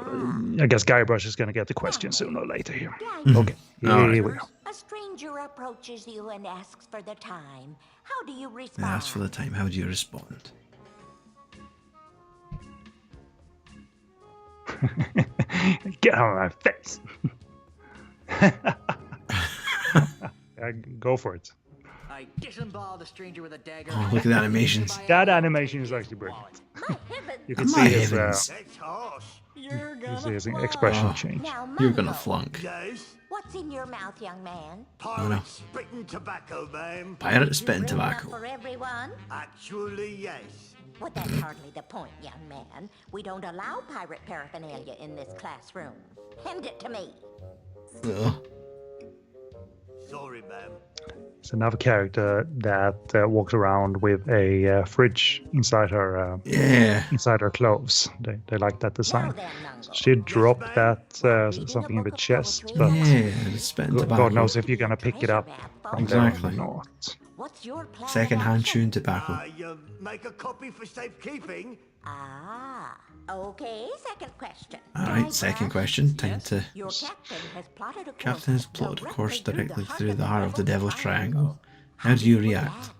Speaker 1: I guess Guybrush is going to get the question sooner or later here. Okay,
Speaker 2: Alright.
Speaker 1: here we go.
Speaker 9: A stranger approaches you and asks for the time. How do you respond?
Speaker 2: Ask for the time. How do you respond?
Speaker 1: Get out of my face! Go for it.
Speaker 3: I disembowel the stranger with a dagger.
Speaker 2: Oh, look at the animations.
Speaker 1: That animation is actually brilliant. You can
Speaker 2: My
Speaker 1: see his,
Speaker 2: heavens.
Speaker 6: That's harsh.
Speaker 12: You're
Speaker 1: you see
Speaker 12: gonna
Speaker 1: his
Speaker 12: fly.
Speaker 1: expression
Speaker 2: Oh.
Speaker 1: change.
Speaker 9: Now,
Speaker 2: You're gonna
Speaker 9: Mungo,
Speaker 2: flunk.
Speaker 6: Yes.
Speaker 9: what's in your mouth, young man?
Speaker 6: Pirate spitting tobacco, ma'am.
Speaker 2: Pirate spitting
Speaker 9: Bring enough
Speaker 2: tobacco.
Speaker 9: for everyone?
Speaker 6: Actually, yes.
Speaker 9: Well, that's hardly the point, young man. We don't allow pirate paraphernalia in this classroom. Hand it to me.
Speaker 2: Ugh.
Speaker 6: Sorry, ma'am.
Speaker 1: It's another character that walks around with a fridge inside her
Speaker 2: Yeah.
Speaker 1: inside her clothes. They like that
Speaker 9: Now
Speaker 1: design.
Speaker 9: then, Mungo.
Speaker 1: She dropped that something in the chest, but
Speaker 2: Yeah, the spitting tobacco.
Speaker 1: God knows if you're gonna pick it up from there or
Speaker 2: Exactly.
Speaker 1: not.
Speaker 9: What's your plan?
Speaker 2: Second-hand
Speaker 9: of action?
Speaker 2: chewing tobacco.
Speaker 6: I make a copy for safekeeping.
Speaker 9: Ah, okay. Second question.
Speaker 2: Alright, second question. Time to.
Speaker 9: Your captain has plotted a course
Speaker 2: Captain has plotted a course directly through the heart of the Devil's Triangle. How do you react?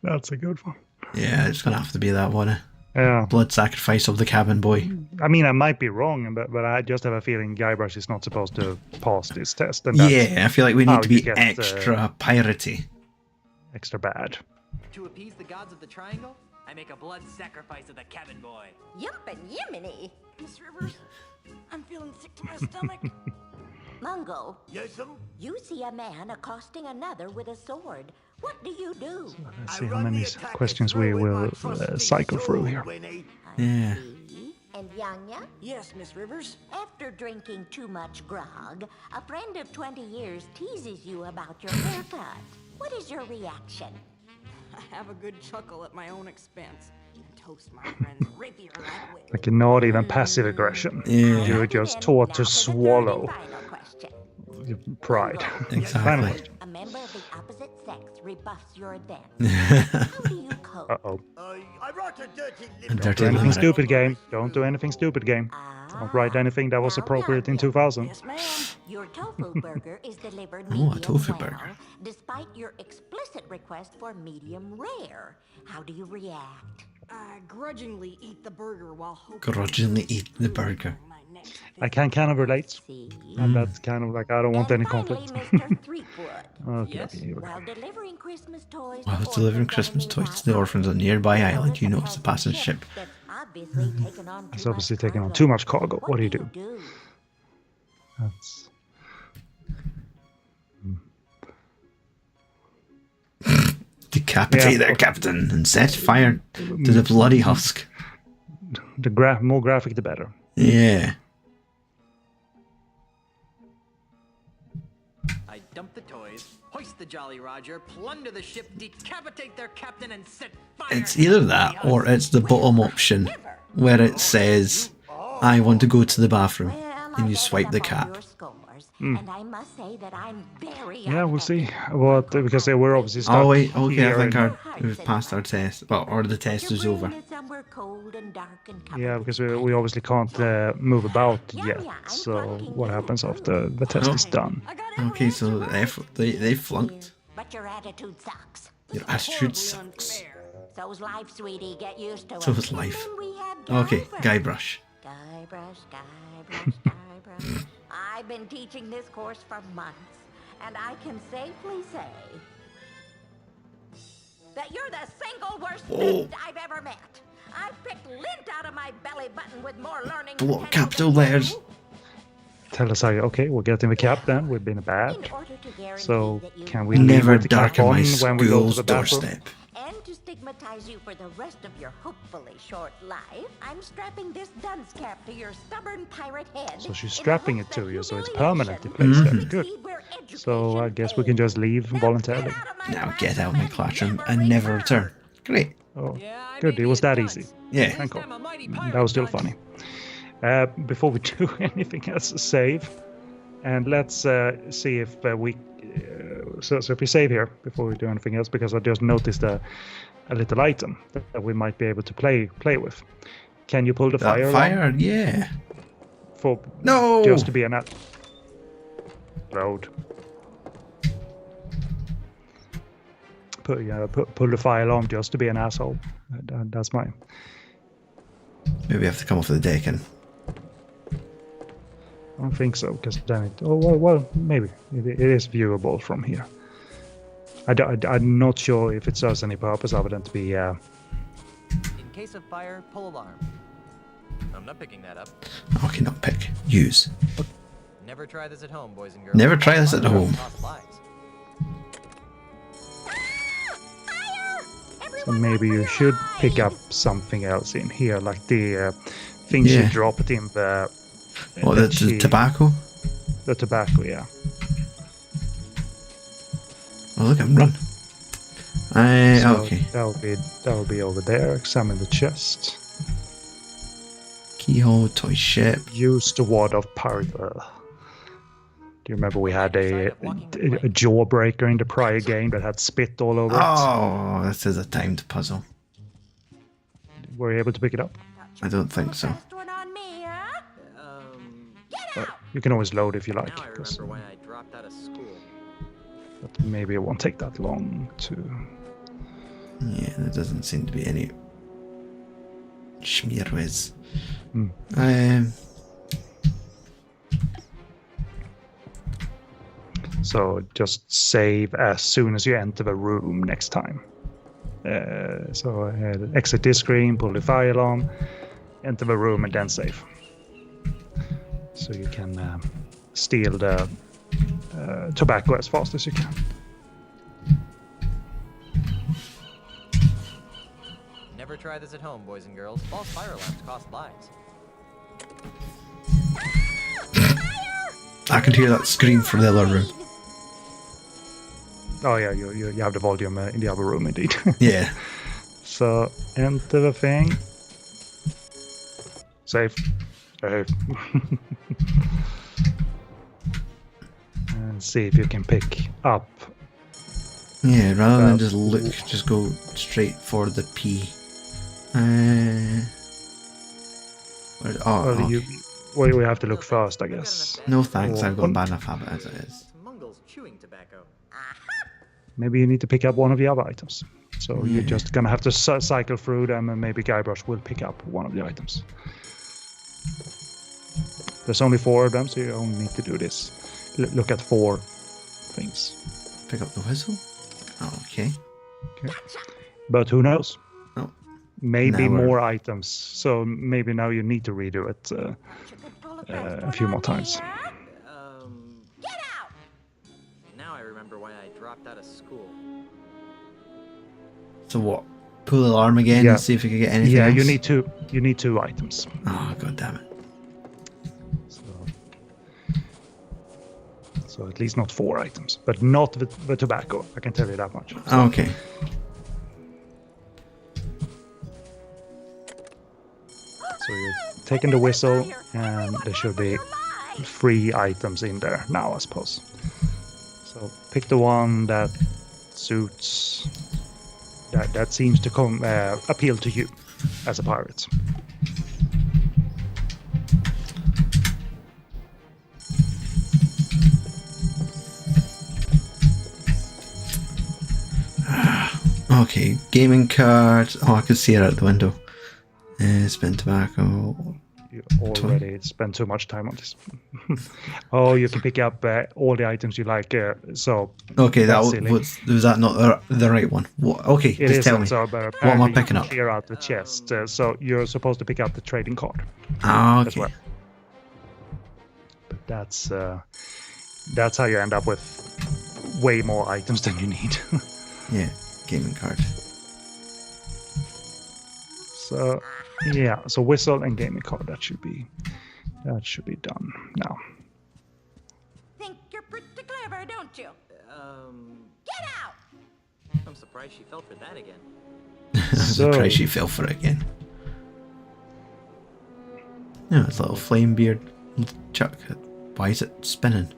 Speaker 1: That's a good one.
Speaker 2: Yeah, it's gonna have to be that one.
Speaker 1: Yeah.
Speaker 2: Blood sacrifice of the cabin boy.
Speaker 1: I mean, I might be wrong, but I just have a feeling Guybrush is not supposed to pass this test. And that's
Speaker 2: Yeah, I feel like we
Speaker 1: how
Speaker 2: need to
Speaker 1: you
Speaker 2: be
Speaker 1: get,
Speaker 2: extra piratey.
Speaker 1: extra bad.
Speaker 3: To appease the gods of the triangle, I make a blood sacrifice of the cabin boy.
Speaker 9: Yumpin' Yiminy.
Speaker 12: Miss Rivers, I'm feeling sick to my stomach.
Speaker 9: Mungo,
Speaker 6: Yes'm.
Speaker 9: you see a man accosting another with a sword. What do you do?
Speaker 1: Let's see how many questions we will cycle through here.
Speaker 2: Yeah.
Speaker 9: See? And Yanya,
Speaker 12: Yes, Miss Rivers.
Speaker 9: after drinking too much grog, a friend of 20 years teases you about your haircut. What is your reaction?
Speaker 12: I have a good chuckle at my own expense and toast my friend's rapier that way.
Speaker 1: Like not even passive aggression.
Speaker 2: Yeah.
Speaker 1: You're just taught to swallow.
Speaker 9: Final question.
Speaker 1: Pride.
Speaker 2: Exactly.
Speaker 9: A member of the opposite sex rebuffs your advance. How do you cope?
Speaker 1: Uh-oh.
Speaker 6: I wrote a dirty
Speaker 2: And
Speaker 1: Don't
Speaker 2: dirty
Speaker 1: do anything
Speaker 2: limerick.
Speaker 1: stupid, game. Don't do anything stupid, game. Don't write anything that was appropriate in 2000.
Speaker 12: Yes, ma'am.
Speaker 9: Your tofu burger is delivered
Speaker 2: Oh, a
Speaker 9: medium
Speaker 2: tofu
Speaker 9: well,
Speaker 2: burger.
Speaker 9: despite your explicit request for medium rare. How do you react?
Speaker 12: I grudgingly eat the burger while hoping
Speaker 2: Grudgingly eat the burger.
Speaker 1: I can kind of relate.
Speaker 9: See?
Speaker 1: And that's kind of like, I don't want any
Speaker 9: Finally,
Speaker 1: conflict.
Speaker 9: Mr. Threepwood.
Speaker 1: Okay, here we go.
Speaker 9: While delivering Christmas toys
Speaker 2: While I was
Speaker 9: to
Speaker 2: delivering
Speaker 9: orphans
Speaker 2: Christmas
Speaker 9: on a
Speaker 2: toys to the orphans on a nearby island, you notice a passing ship.
Speaker 9: that's obviously taken on
Speaker 1: It's
Speaker 9: too
Speaker 1: obviously
Speaker 9: much
Speaker 1: taking on
Speaker 9: cargo.
Speaker 1: too much cargo. What do you do? That's...
Speaker 2: Decapitate
Speaker 1: Yeah.
Speaker 2: their captain and set fire to the bloody husk.
Speaker 1: The more graphic, the better.
Speaker 2: Yeah.
Speaker 3: I dump the toys, hoist the Jolly Roger, plunder the ship, decapitate their captain, and set fire.
Speaker 2: It's either that or it's the bottom option where it says, I want to go to the bathroom, and you swipe the cap.
Speaker 9: And I must say that I'm very
Speaker 1: Yeah, we'll see. What, because they were obviously stuck.
Speaker 2: Oh wait, okay, I
Speaker 1: here
Speaker 2: think
Speaker 1: in-
Speaker 2: we've passed our test. Well, or the test is over.
Speaker 9: somewhere cold and dark and
Speaker 1: Yeah, because we obviously can't move about yet. So what happens after the test is done?
Speaker 2: Okay, so they flunked.
Speaker 9: But your attitude sucks.
Speaker 2: Your attitude sucks.
Speaker 9: So's life, sweetie. Get used to it.
Speaker 2: So is life.
Speaker 9: And then we have
Speaker 2: Okay,
Speaker 9: Guybrush.
Speaker 2: Guybrush.
Speaker 9: Guybrush, Guybrush, Guybrush. I've been teaching this course for months, and I can safely say that you're the single worst student I've ever met. I've picked lint out of my belly button with more learning.
Speaker 2: Block capital letters.
Speaker 1: Tell us how you... Okay, we're getting the cap then. We've been back. So can we leave
Speaker 2: Never
Speaker 1: with the cap
Speaker 2: darken
Speaker 1: on
Speaker 2: my
Speaker 1: when we go to
Speaker 2: school's
Speaker 1: the bathroom?
Speaker 2: doorstep.
Speaker 9: And to stigmatize you for the rest of your hopefully short life, I'm strapping this dunce cap to your stubborn pirate head.
Speaker 1: So she's strapping it to you, so it's permanently placed there. Good. So I guess we can just leave voluntarily.
Speaker 2: Now get out of my classroom and never return. Great.
Speaker 1: Oh, good. It was that easy.
Speaker 2: Yeah.
Speaker 1: Thank God. That was still funny. Before we do anything else, save. And let's see if we... So if we save here before we do anything else, because I just noticed a little item that we might be able to play with. Can you pull the fire alarm?
Speaker 2: Fire, yeah.
Speaker 1: For
Speaker 2: No!
Speaker 1: Just to be an road. Pull the fire alarm just to be an asshole. That's mine.
Speaker 2: Maybe we have to come off the deck and...
Speaker 1: I don't think so, because then it... Oh, well, maybe. It is viewable from here. I'm not sure if it serves any purpose other than to be...
Speaker 3: In case of fire, pull alarm. I'm not picking that up.
Speaker 2: Okay, not pick. Use.
Speaker 3: Never try this at home, boys and girls.
Speaker 2: Never try this at home.
Speaker 1: So maybe you should pick up something else in here, like the things you dropped in the...
Speaker 2: What, the tobacco?
Speaker 1: The tobacco, yeah.
Speaker 2: Oh, look at him run. Okay.
Speaker 1: That will be over there. Examine the chest.
Speaker 2: Keyhole, toy ship.
Speaker 1: Use the ward of pirate. Do you remember we had a jawbreaker in the prior game that had spit all over it?
Speaker 2: Oh, this is a timed puzzle.
Speaker 1: Were you able to pick it up?
Speaker 2: I don't think so.
Speaker 1: You can always load if you like.
Speaker 3: Now I remember why I dropped out of school.
Speaker 1: But maybe it won't take that long to...
Speaker 2: Yeah, there doesn't seem to be any... Schmear Whiz.
Speaker 1: So just save as soon as you enter the room next time. So exit this screen, pull the fire alarm, enter the room, and then save. So you can steal the tobacco as fast as you can.
Speaker 3: Never try this at home, boys and girls. False fire alarms cost lives.
Speaker 2: I can hear that scream from the other room.
Speaker 1: Oh yeah, you have the volume in the other room indeed.
Speaker 2: Yeah.
Speaker 1: So enter the thing. Save. and see if you can pick up.
Speaker 2: Yeah, rather than just look, just go straight for the P.
Speaker 1: We have to look first, I guess.
Speaker 2: No thanks, I've got a bad enough habit as it is.
Speaker 3: Mungle's chewing tobacco.
Speaker 1: Maybe you need to pick up one of the other items. So you're just gonna have to cycle through them, and maybe Guybrush will pick up one of the items. There's only 4 of them, so you only need to do this. Look at 4 things.
Speaker 2: Pick up the whistle? Oh, okay.
Speaker 1: But who knows?
Speaker 2: Oh.
Speaker 1: Maybe more items. So maybe now you need to redo it a few more times.
Speaker 3: Get out! Now I remember why I dropped out of school.
Speaker 2: So what? Pull the alarm again and see if you can get anything else?
Speaker 1: You need 2 items.
Speaker 2: Oh, god damn it.
Speaker 1: So at least not 4 items, but not the tobacco. I can tell you that much.
Speaker 2: So. Okay.
Speaker 1: So you're taking the whistle, and there should be 3 items in there now, I suppose. So pick the one that suits, that seems to appeal to you as a pirate.
Speaker 2: Okay, gaming card. Oh, I could see it out the window. Spend tobacco.
Speaker 1: You already spent too much time on this. Oh, you can pick up all the items you like. So
Speaker 2: okay, was that not the right one? What? Okay,
Speaker 1: it
Speaker 2: just tell me.
Speaker 1: So,
Speaker 2: what am I picking up?
Speaker 1: Clear out the chest. So you're supposed to pick up the trading card.
Speaker 2: Ah, okay.
Speaker 1: As well. But that's how you end up with way more items than you need.
Speaker 2: Yeah, gaming card.
Speaker 1: So yeah, so whistle and gaming card, that should be done now.
Speaker 9: Think you're pretty clever, don't you? Get out!
Speaker 3: I'm surprised she fell for that again.
Speaker 2: I'm surprised she fell for it again. Yeah, it's a little flame beard chuck. Why is it spinning?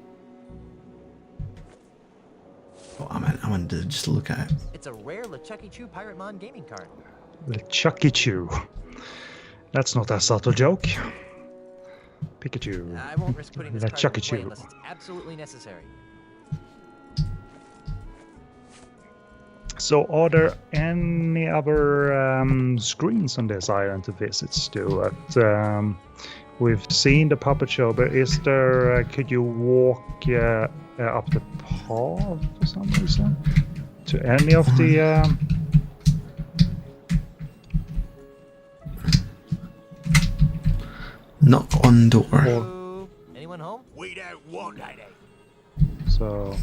Speaker 2: Oh, I wanted to just look at it.
Speaker 3: It's a rare LeChucky Chew Pirate Mon gaming card.
Speaker 1: LeChucky Chew. That's not a subtle joke. Pikachu.
Speaker 3: I won't risk putting this card in play unless it's absolutely necessary.
Speaker 1: So are there any other screens on this island to visit, Stuart? We've seen the puppet show, but is there? Could you walk up the path for some reason to any of the?
Speaker 2: Knock on door.
Speaker 3: Anyone home? We don't want any.
Speaker 1: So,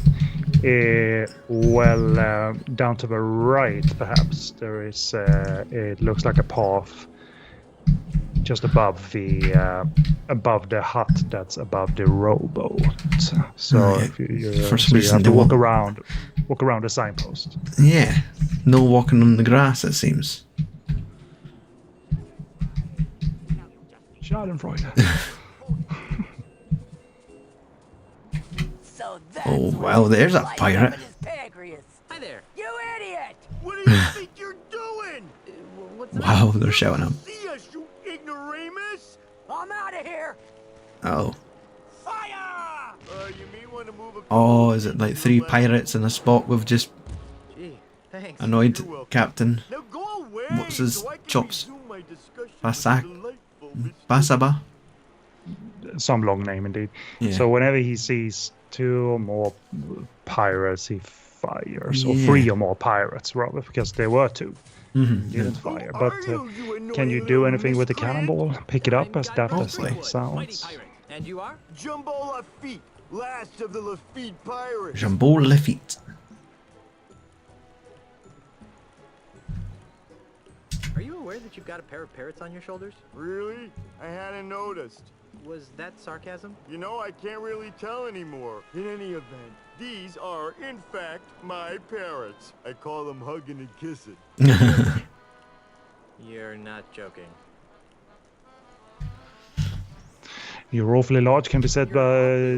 Speaker 1: down to the right, perhaps there is. It looks like a path just above the hut that's above the rowboat. So if you have to walk around the signpost.
Speaker 2: Yeah, no walking on the grass, it seems.
Speaker 1: Schadenfreude.
Speaker 2: Oh wow, there's a pirate.
Speaker 3: Hi there.
Speaker 9: You idiot!
Speaker 11: What do you think you're doing?
Speaker 2: Wow, they're shouting him.
Speaker 11: See us, you ignoramus!
Speaker 9: I'm out of here!
Speaker 2: Oh.
Speaker 11: Fire! You may want to move a
Speaker 2: Oh, is it like 3 pirates in a spot with just annoyed Captain? What's his chops? Casaba?
Speaker 1: Some long name indeed.
Speaker 2: Yeah.
Speaker 1: So whenever he sees 2 or more pirates, he fires, or 3 or more pirates rather, because there were 2.
Speaker 2: Mm-hmm.
Speaker 1: Didn't fire. But can you do anything with the cannonball? Pick it up as that sounds.
Speaker 3: And you are?
Speaker 11: Jumbeaux Lafeet, last of the Lafeet pirates.
Speaker 2: Jumbeaux Lafeet.
Speaker 3: Are you aware that you've got a pair of parrots on your shoulders?
Speaker 11: Really? I hadn't noticed.
Speaker 3: Was that sarcasm?
Speaker 11: You know, I can't really tell anymore. In any event, these are, in fact, my parrots. I call them hugging and kissing.
Speaker 3: You're not joking.
Speaker 1: You're awfully large can be said by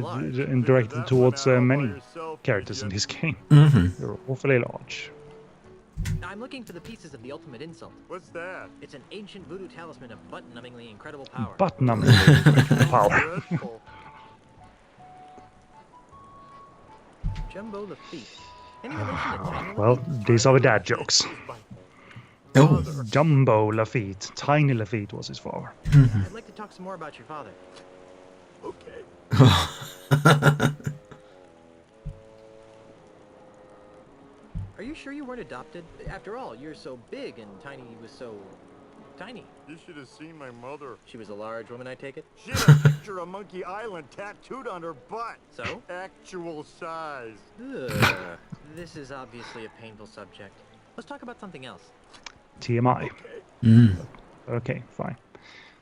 Speaker 1: directed towards many characters in this game. You're awfully large.
Speaker 3: I'm looking for the pieces of the ultimate insult.
Speaker 11: What's that?
Speaker 3: It's an ancient voodoo talisman of butt-numbingly incredible power.
Speaker 1: Butt-numbingly power.
Speaker 3: Jumbeaux Lafeet. Any relation to Tiny
Speaker 1: Well,
Speaker 3: Lafeet?
Speaker 1: these are the dad jokes.
Speaker 2: Oh.
Speaker 1: Jumbeaux Lafeet. Tiny Lafeet was his father.
Speaker 3: I'd like to talk some more about your father.
Speaker 11: Okay.
Speaker 3: Are you sure you weren't adopted? After all, you're so big and Tiny was so... tiny.
Speaker 11: You should have seen my mother.
Speaker 3: She was a large woman, I take it?
Speaker 11: She had a picture of Monkey Island tattooed on her butt.
Speaker 3: So?
Speaker 11: Actual size.
Speaker 3: Ugh. This is obviously a painful subject. Let's talk about something else.
Speaker 1: TMI. Okay, fine.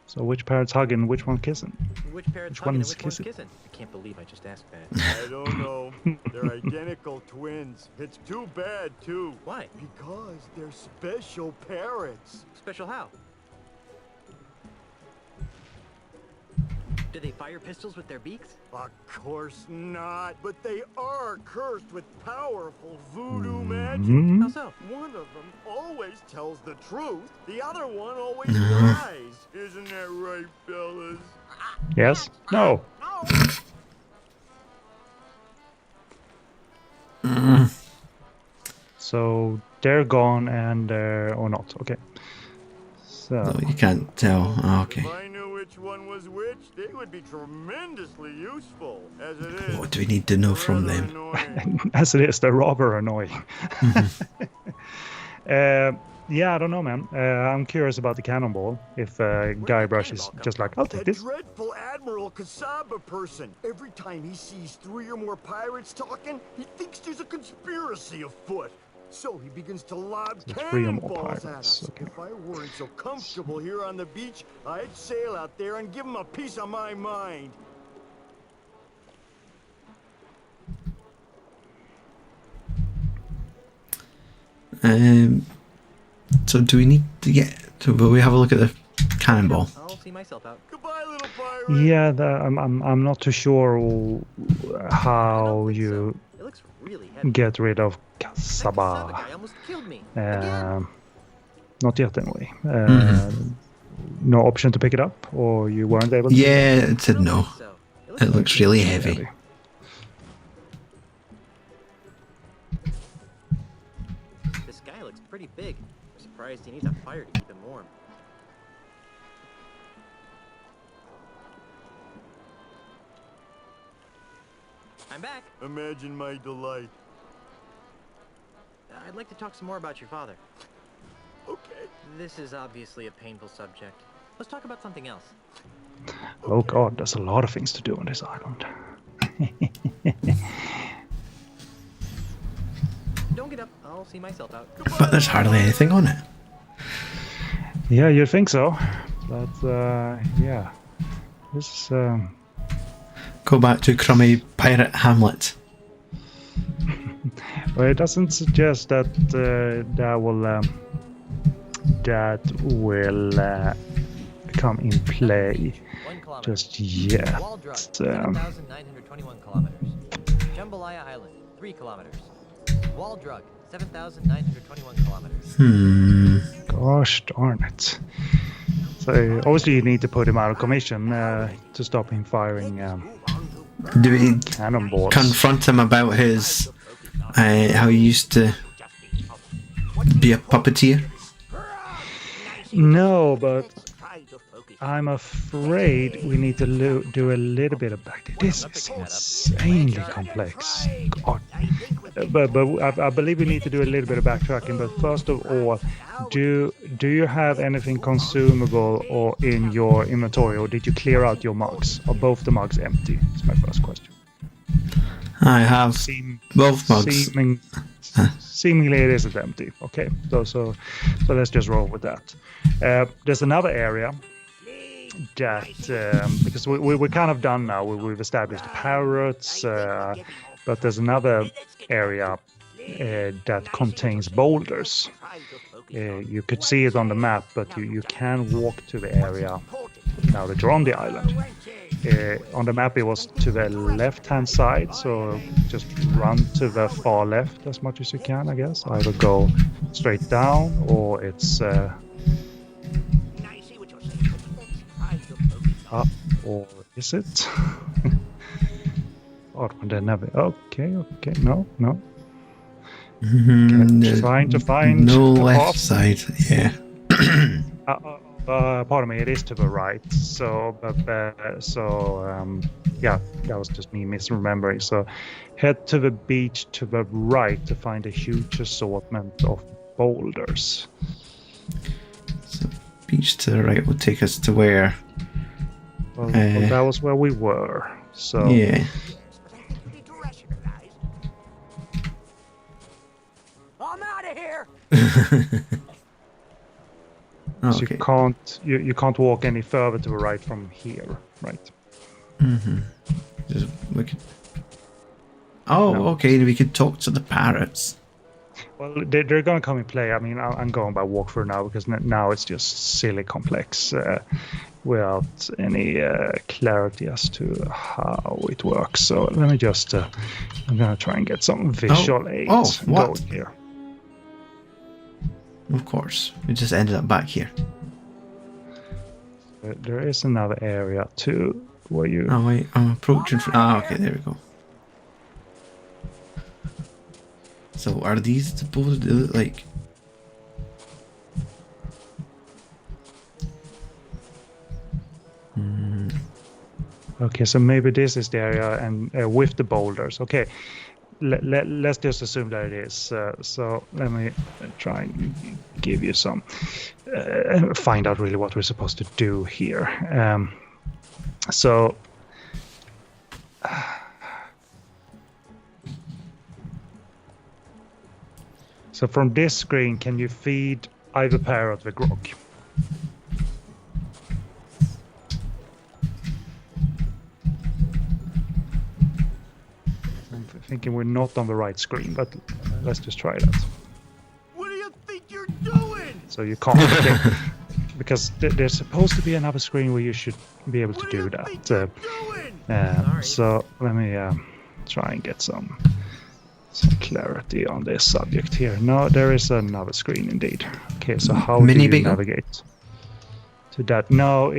Speaker 1: So which parrot's hugging, which one kissing?
Speaker 3: Which parrot's
Speaker 1: Which
Speaker 3: hugging and
Speaker 1: one's
Speaker 3: which one's
Speaker 1: kissing?
Speaker 3: kissing? I can't believe I just asked that.
Speaker 11: I don't know. They're identical twins. It's too bad, too.
Speaker 3: Why?
Speaker 11: Because they're special parrots.
Speaker 3: Special how? Do they fire pistols with their beaks?
Speaker 11: Of course not. But they are cursed with powerful voodoo magic.
Speaker 3: How so?
Speaker 11: One of them always tells the truth. The other one always lies. Isn't that right, fellas?
Speaker 1: Yes? No. So they're gone and or not. Okay. So
Speaker 2: No, you can't tell. Oh, okay.
Speaker 11: If I knew which one was which, they would be tremendously useful. As it is,
Speaker 2: What do we need to know from
Speaker 11: rather
Speaker 2: them?
Speaker 11: annoying.
Speaker 1: as it is, they're rather annoying. Yeah, I don't know, man. I'm curious about the cannonball. If Guybrush is just like, I'll take
Speaker 11: That
Speaker 1: this.
Speaker 11: dreadful Admiral Casaba person. Every time he sees 3 or more pirates talking, he thinks there's a conspiracy afoot. So he begins to lob
Speaker 1: So 3 or more
Speaker 11: cannonballs at
Speaker 1: pirates,
Speaker 11: us.
Speaker 1: okay.
Speaker 11: If I weren't so comfortable here on the beach, I'd sail out there and give him a piece of my mind.
Speaker 2: So do we need to get to? Will we have a look at the cannonball?
Speaker 3: I'll see myself out.
Speaker 11: Goodbye, little pirate.
Speaker 1: Yeah, I'm not too sure how you
Speaker 3: It looks really heavy.
Speaker 1: get rid of
Speaker 3: That Casaba
Speaker 1: Casaba.
Speaker 3: guy almost killed me. Again.
Speaker 1: Not yet, anyway. No option to pick it up, or you weren't able to.
Speaker 2: Yeah, it said no.
Speaker 3: So,
Speaker 2: It looks really heavy.
Speaker 3: This guy looks pretty big. I'm surprised he needs a fire to keep him warm. I'm back.
Speaker 11: Imagine my delight.
Speaker 3: I'd like to talk some more about your father.
Speaker 11: Okay.
Speaker 3: This is obviously a painful subject. Let's talk about something else.
Speaker 1: Oh god, there's a lot of things to do on this island.
Speaker 3: Don't get up. I'll see myself out.
Speaker 2: But there's hardly anything on it.
Speaker 1: Yeah, you'd think so. But yeah. This
Speaker 2: Go back to crummy pirate Hamlet.
Speaker 1: well, it doesn't suggest that that will come in play
Speaker 3: 1 kilometer.
Speaker 1: just yet.
Speaker 3: Wall drug, 7,921 kilometers. Jambalaya Island, 3 kilometers. Wall drug, 7,921 kilometers.
Speaker 1: Gosh darn it. So obviously you need to put him out of commission to stop him firing
Speaker 2: Do we
Speaker 1: cannonballs.
Speaker 2: confront him about his how he used to be a puppeteer?
Speaker 1: No, but I'm afraid we need to do a little bit of back. This is insanely complex. God. But I believe we need to do a little bit of backtracking. But first of all, do you have anything consumable or in your inventory, or did you clear out your mugs? Are both the mugs empty? That's my first question.
Speaker 2: I have both mugs.
Speaker 1: Seemingly it isn't empty. Okay, so let's just roll with that. There's another area that because we're kind of done now. We've established the parrots, but there's another area that contains boulders. You could see it on the map, but you can walk to the area now that you're on the island. on the map it was to the left-hand side, so just run to the far left as much as you can, I guess. Either go straight down or it's up, or is it? Oh, they never. Okay, no. Okay, trying to find
Speaker 2: no
Speaker 1: a
Speaker 2: left
Speaker 1: path.
Speaker 2: side. Yeah.
Speaker 1: Pardon me, it is to the right. So, yeah, that was just me misremembering. So, head to the beach to the right to find a huge assortment of boulders.
Speaker 2: So, beach to the right will take us to where?
Speaker 1: Well, that was where we were. So,
Speaker 2: yeah.
Speaker 10: I'm out of here.
Speaker 1: So you can't walk any further to the right from here, right?
Speaker 2: Just look. Okay. We could talk to the parrots.
Speaker 1: Well, they're going to come in play. I mean, I'm going by walkthrough now because now it's just silly complex without any clarity as to how it works. So let me just. I'm going to try and get some visual aids going here.
Speaker 2: Of course, we just ended up back here.
Speaker 1: There is another area too where you.
Speaker 2: Oh wait, I'm approaching. Okay, there we go. So are these supposed to look like?
Speaker 1: Okay, so maybe this is the area and with the boulders. Okay. Let's just assume that it is. So let me try and give you some, find out really what we're supposed to do here. So from this screen, can you feed either parrot the grog? Thinking we're not on the right screen, but let's just try that.
Speaker 11: What do you think you're doing?
Speaker 1: So you can't because there's supposed to be another screen where you should be able to do that. So let me try and get some clarity on this subject here. No, there is another screen indeed. Okay, so how do you navigate to that? No,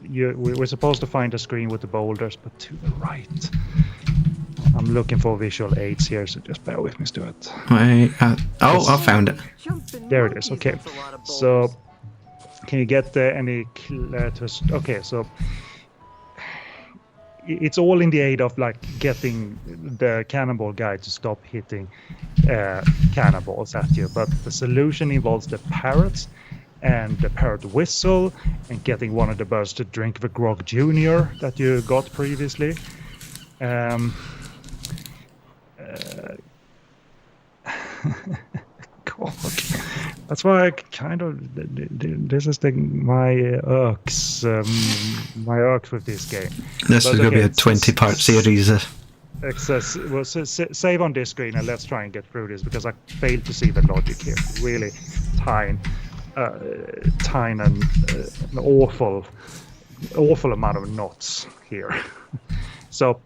Speaker 1: we're supposed to find a screen with the boulders, but to the right. I'm looking for visual aids here, so just bear with me, Stuart.
Speaker 2: I found it.
Speaker 1: There it is. Okay, so can you get any? Okay, so it's all in the aid of like getting the cannonball guy to stop hitting cannonballs at you, but the solution involves the parrots and the parrot whistle and getting one of the birds to drink the grog junior that you got previously. God, that's why I kind of this is my irks with this game.
Speaker 2: This is going to be a 20-part series.
Speaker 1: Well, save on this screen and let's try and get through this because I failed to see the logic here. Really tiny and an awful amount of knots here. So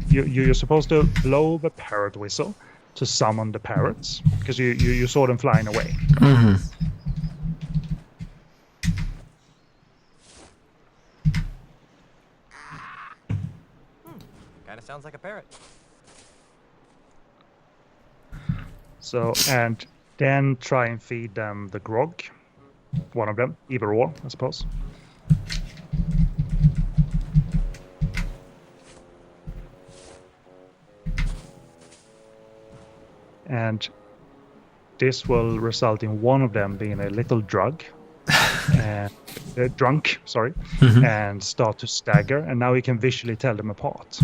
Speaker 1: you're supposed to blow the parrot whistle to summon the parrots because you saw them flying away.
Speaker 11: Kind
Speaker 3: of sounds like a parrot.
Speaker 1: So and then try and feed them the grog, one of them, either or, I suppose. And this will result in one of them being a little drunk, and start to stagger. And now you can visually tell them apart.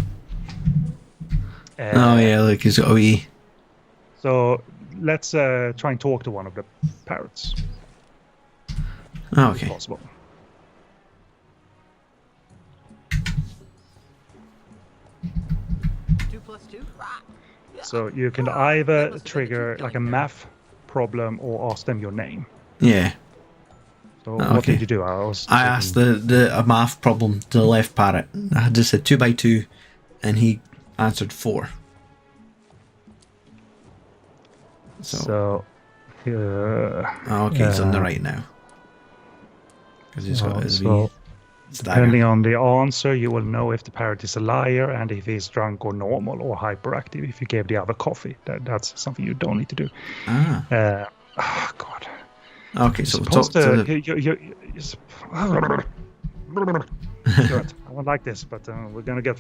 Speaker 2: Look, he's got a wee.
Speaker 1: So let's try and talk to one of the parrots.
Speaker 2: Okay.
Speaker 1: If possible. So you can either trigger like a math problem or ask them your name.
Speaker 2: Yeah.
Speaker 1: So what did you do?
Speaker 2: I asked a math problem to the left parrot. I just said 2 by 2, and he answered 4.
Speaker 1: So
Speaker 2: okay, he's on the right now. Because he's got his
Speaker 1: so
Speaker 2: stagger.
Speaker 1: depending on the answer, you will know if the parrot is a liar and if he's drunk or normal or hyperactive. If you gave the other coffee, that's something you don't need to do.
Speaker 2: Ah.
Speaker 1: Oh God.
Speaker 2: Okay, so
Speaker 1: supposed
Speaker 2: talk to
Speaker 1: to. Good. I don't like this, but we're gonna get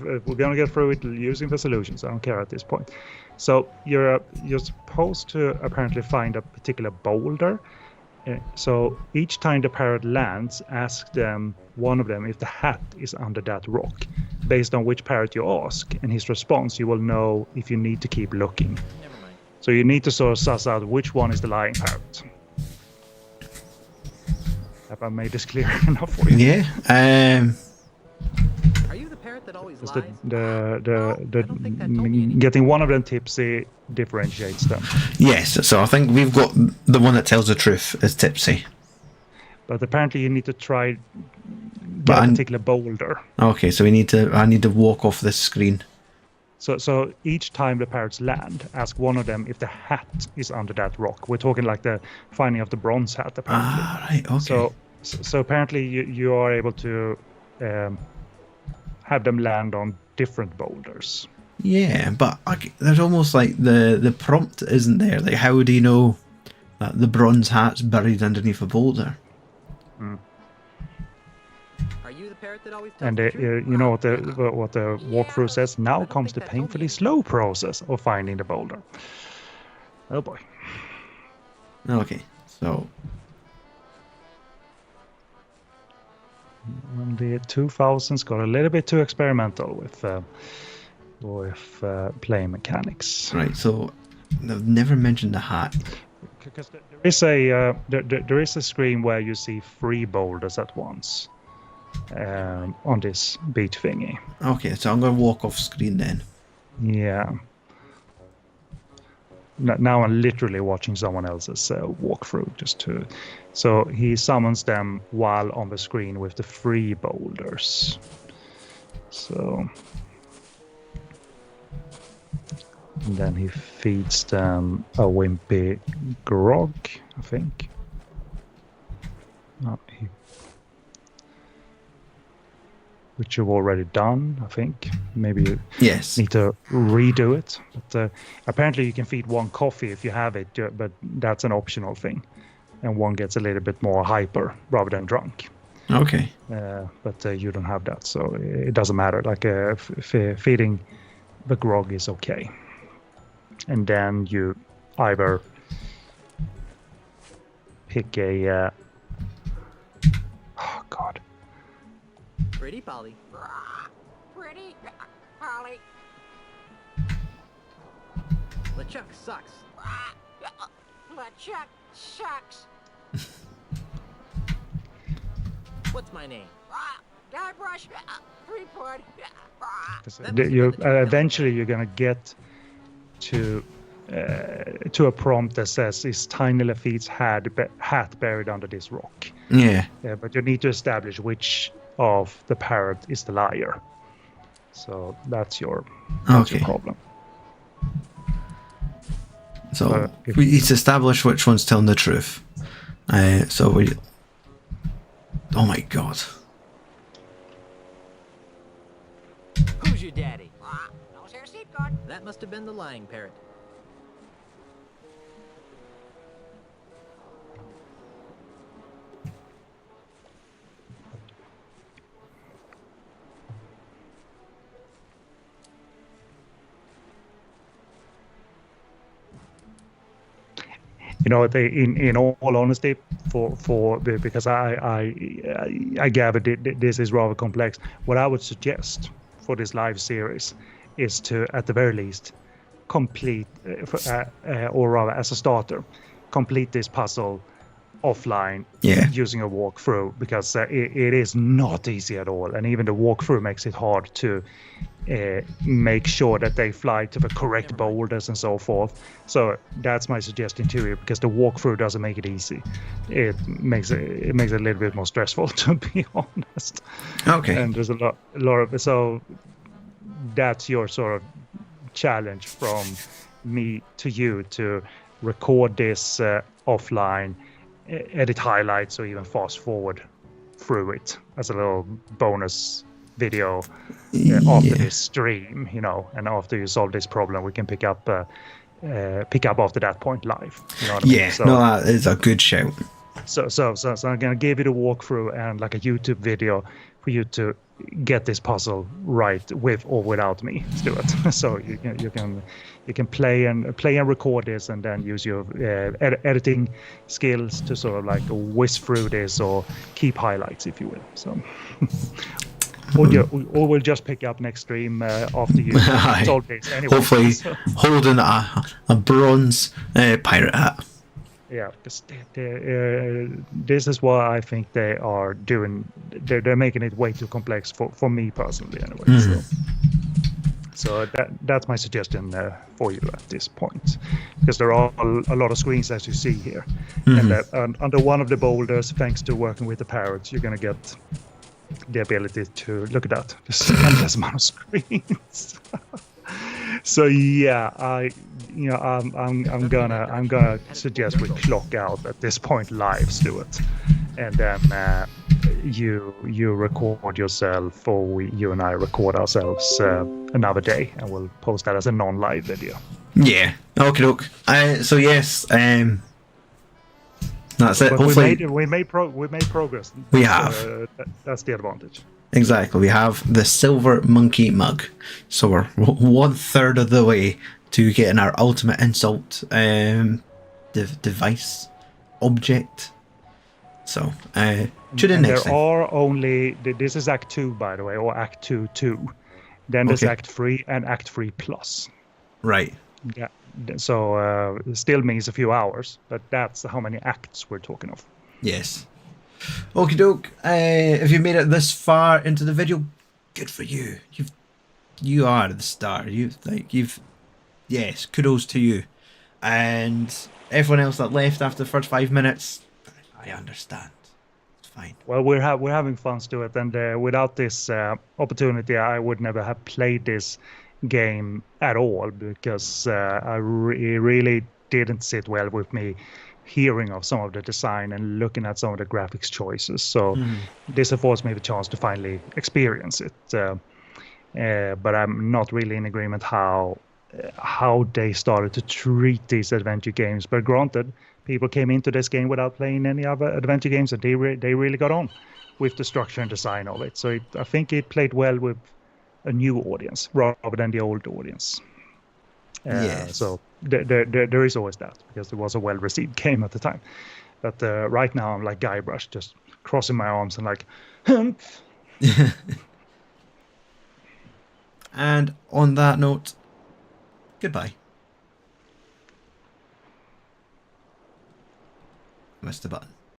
Speaker 1: through it using the solutions. I don't care at this point. So you're supposed to apparently find a particular boulder. So each time the parrot lands, ask one of them if the hat is under that rock. Based on which parrot you ask and his response, you will know if you need to keep looking.
Speaker 3: Never mind.
Speaker 1: So you need to sort of suss out which one is the lying parrot. Have I made this clear enough for you?
Speaker 2: Yeah.
Speaker 3: Are you the parrot that always
Speaker 1: Because
Speaker 3: lies?
Speaker 1: getting one of them tipsy differentiates them.
Speaker 2: Yes, so I think we've got the one that tells the truth is tipsy.
Speaker 1: But apparently you need to try get a particular boulder.
Speaker 2: Okay, so I need to walk off this screen.
Speaker 1: So each time the parrots land, ask one of them if the hat is under that rock. We're talking like the finding of the bronze hat, apparently.
Speaker 2: Ah, right, okay.
Speaker 1: So apparently you are able to have them land on different boulders.
Speaker 2: Yeah, but there's almost like the prompt isn't there. Like, how do you know that the bronze hat's buried underneath a boulder?
Speaker 3: Are you the parrot that always tells
Speaker 1: And
Speaker 3: the truth?
Speaker 1: you know what the walkthrough says? Now comes the painfully slow process of finding the boulder. Oh boy.
Speaker 2: Okay, so
Speaker 1: the 2000s got a little bit too experimental with play mechanics.
Speaker 2: Right, so I've never mentioned the hat.
Speaker 1: Because there is a screen where you see 3 boulders at once on this beat thingy.
Speaker 2: Okay, so I'm going to walk off screen then.
Speaker 1: Yeah. Now I'm literally watching someone else's walkthrough just to. So he summons them while on the screen with the 3 boulders. So. And then he feeds them a wimpy grog, I think. Which you've already done, I think. Maybe you need to redo it. But apparently you can feed 1 coffee if you have it, but that's an optional thing. And one gets a little bit more hyper rather than drunk.
Speaker 2: Okay.
Speaker 1: But you don't have that, so it doesn't matter. Like feeding the grog is okay. And then you either pick a... oh, God.
Speaker 3: Pretty Polly.
Speaker 9: Pretty Polly.
Speaker 3: LeChuck sucks.
Speaker 9: LeChuck sucks.
Speaker 3: What's my name?
Speaker 9: Guybrush. Threepwood.
Speaker 1: Eventually you're gonna get to a prompt that says, "Is Tiny Lafeet's hat buried under this rock?"
Speaker 2: Yeah.
Speaker 1: But you need to establish which of the parrot is the liar. So that's your problem.
Speaker 2: So we need to establish which one's telling the truth. So we. Oh my God.
Speaker 3: Who's your daddy?
Speaker 9: Knows her secret.
Speaker 3: That must have been the lying parrot.
Speaker 1: You know, in all honesty, because I gathered this is rather complex. What I would suggest for this live series is to, at the very least, complete, or rather, as a starter, complete this puzzle offline
Speaker 2: Yeah.
Speaker 1: using a walkthrough, because it is not easy at all, and even the walkthrough makes it hard to make sure that they fly to the correct boulders and so forth. So that's my suggestion to you, because the walkthrough doesn't make it easy. It makes it a little bit more stressful, to be honest.
Speaker 2: Okay.
Speaker 1: And there's a lot of, so that's your sort of challenge from me to you, to record this offline, edit highlights, or even fast forward through it as a little bonus video after this stream, you know. And after you solve this problem, we can pick up after that point live, you know what I mean? So,
Speaker 2: no, that is a good shout.
Speaker 1: So I'm gonna give you the walkthrough and like a YouTube video for you to get this puzzle right, with or without me, Stuart. So you can play and record this, and then use your editing skills to sort of like whiz through this, or keep highlights, if you will. So. Or we'll just pick up next stream after you solve this anyway.
Speaker 2: Hopefully holding a bronze pirate hat.
Speaker 1: Yeah, because this is what I think they are doing. They're making it way too complex for me personally, anyway. So that's my suggestion for you at this point, because there are a lot of screens, as you see here, and under one of the boulders, thanks to working with the parrots, you're gonna get the ability to look at that. There's endless amount of screens. So yeah, I'm gonna suggest we clock out at this point live, Stuart, and then you record yourself, or you and I record ourselves another day, and we'll post that as a non-live video.
Speaker 2: Yeah. Okay, doke. So yes, that's it.
Speaker 1: But
Speaker 2: hopefully
Speaker 1: we made progress.
Speaker 2: We have.
Speaker 1: That's the advantage.
Speaker 2: Exactly. We have the silver monkey mug, so we're 1/3 of the way to getting our ultimate insult device object. So tune in next time.
Speaker 1: There are only, this is Act 2, by the way, or Act 2. Then there's Act 3 and Act 3 Plus.
Speaker 2: Right.
Speaker 1: Yeah. So it still means a few hours, but that's how many acts we're talking of.
Speaker 2: Yes. Okie doke. If you made it this far into the video, good for you. You are the star. Yes, kudos to you. And everyone else that left after the first 5 minutes, I understand. It's fine.
Speaker 1: Well, we're having fun, Stuart, and without this opportunity, I would never have played this game at all, because it really didn't sit well with me hearing of some of the design and looking at some of the graphics choices. So this affords me the chance to finally experience it. But I'm not really in agreement how they started to treat these adventure games. But granted, people came into this game without playing any other adventure games, and they really got on with the structure and design of it. So I think it played well with a new audience rather than the old audience.
Speaker 2: Yes.
Speaker 1: So there is always that, because it was a well-received game at the time. But right now I'm like Guybrush, just crossing my arms and like, humph.
Speaker 2: And on that note, goodbye. Mr. Button.